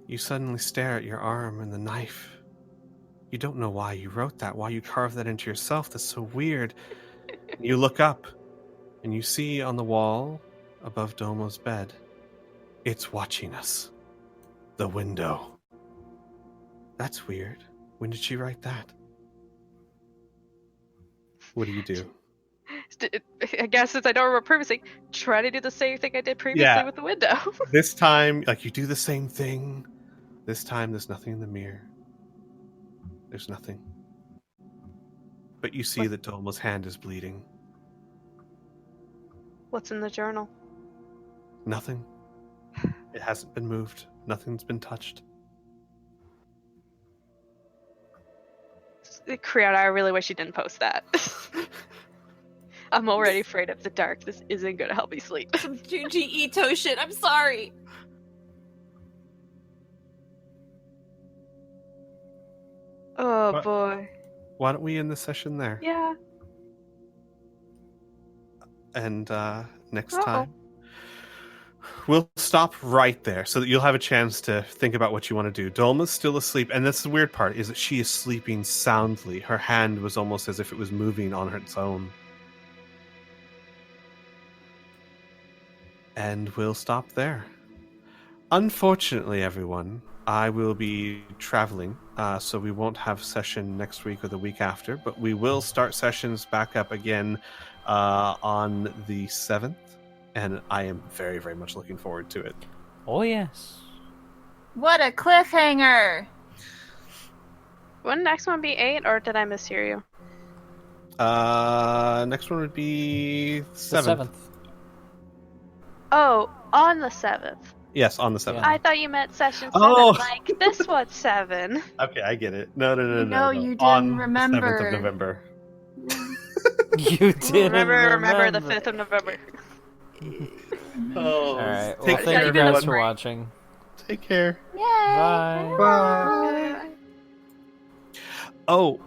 you suddenly stare at your arm and the knife. You don't know why you wrote that, why you carved that into yourself. That's so weird. You look up, and you see on the wall above Domo's bed, it's watching us. The window. That's weird. When did she write that? What do you do? I guess since I don't remember previously, try to do the same thing I did previously with the window. This time, like, you do the same thing. This time, there's nothing in the mirror. There's nothing. But you see that Doma's hand is bleeding. What's in the journal? Nothing. It hasn't been moved. Nothing's been touched. Criana, I really wish you didn't post that. I'm already afraid of the dark. This isn't gonna help me sleep. Some Junji Ito shit. I'm sorry. Oh What? boy. Why don't we end the session there? Yeah. And next time, we'll stop right there so that you'll have a chance to think about what you want to do. Dolma's still asleep, and that's the weird part, is that she is sleeping soundly. Her hand was almost as if it was moving on its own. And we'll stop there. Unfortunately, everyone, I will be traveling, so we won't have session next week or the week after, but we will start sessions back up again on the 7th, and I am very, very much looking forward to it. Oh, yes. What a cliffhanger! Wouldn't next one be 8, or did I mishear you? Next one would be 7th. Oh, on the 7th. Yes, on the 7th. I thought you meant session 7, like this was 7. Okay, I get it. No. No, you didn't on remember. The 7th of November. You didn't remember the 5th of November. Oh, Alright, well, take thank care, you guys everyone. for watching. Take care. Yay! Bye. Bye. Oh,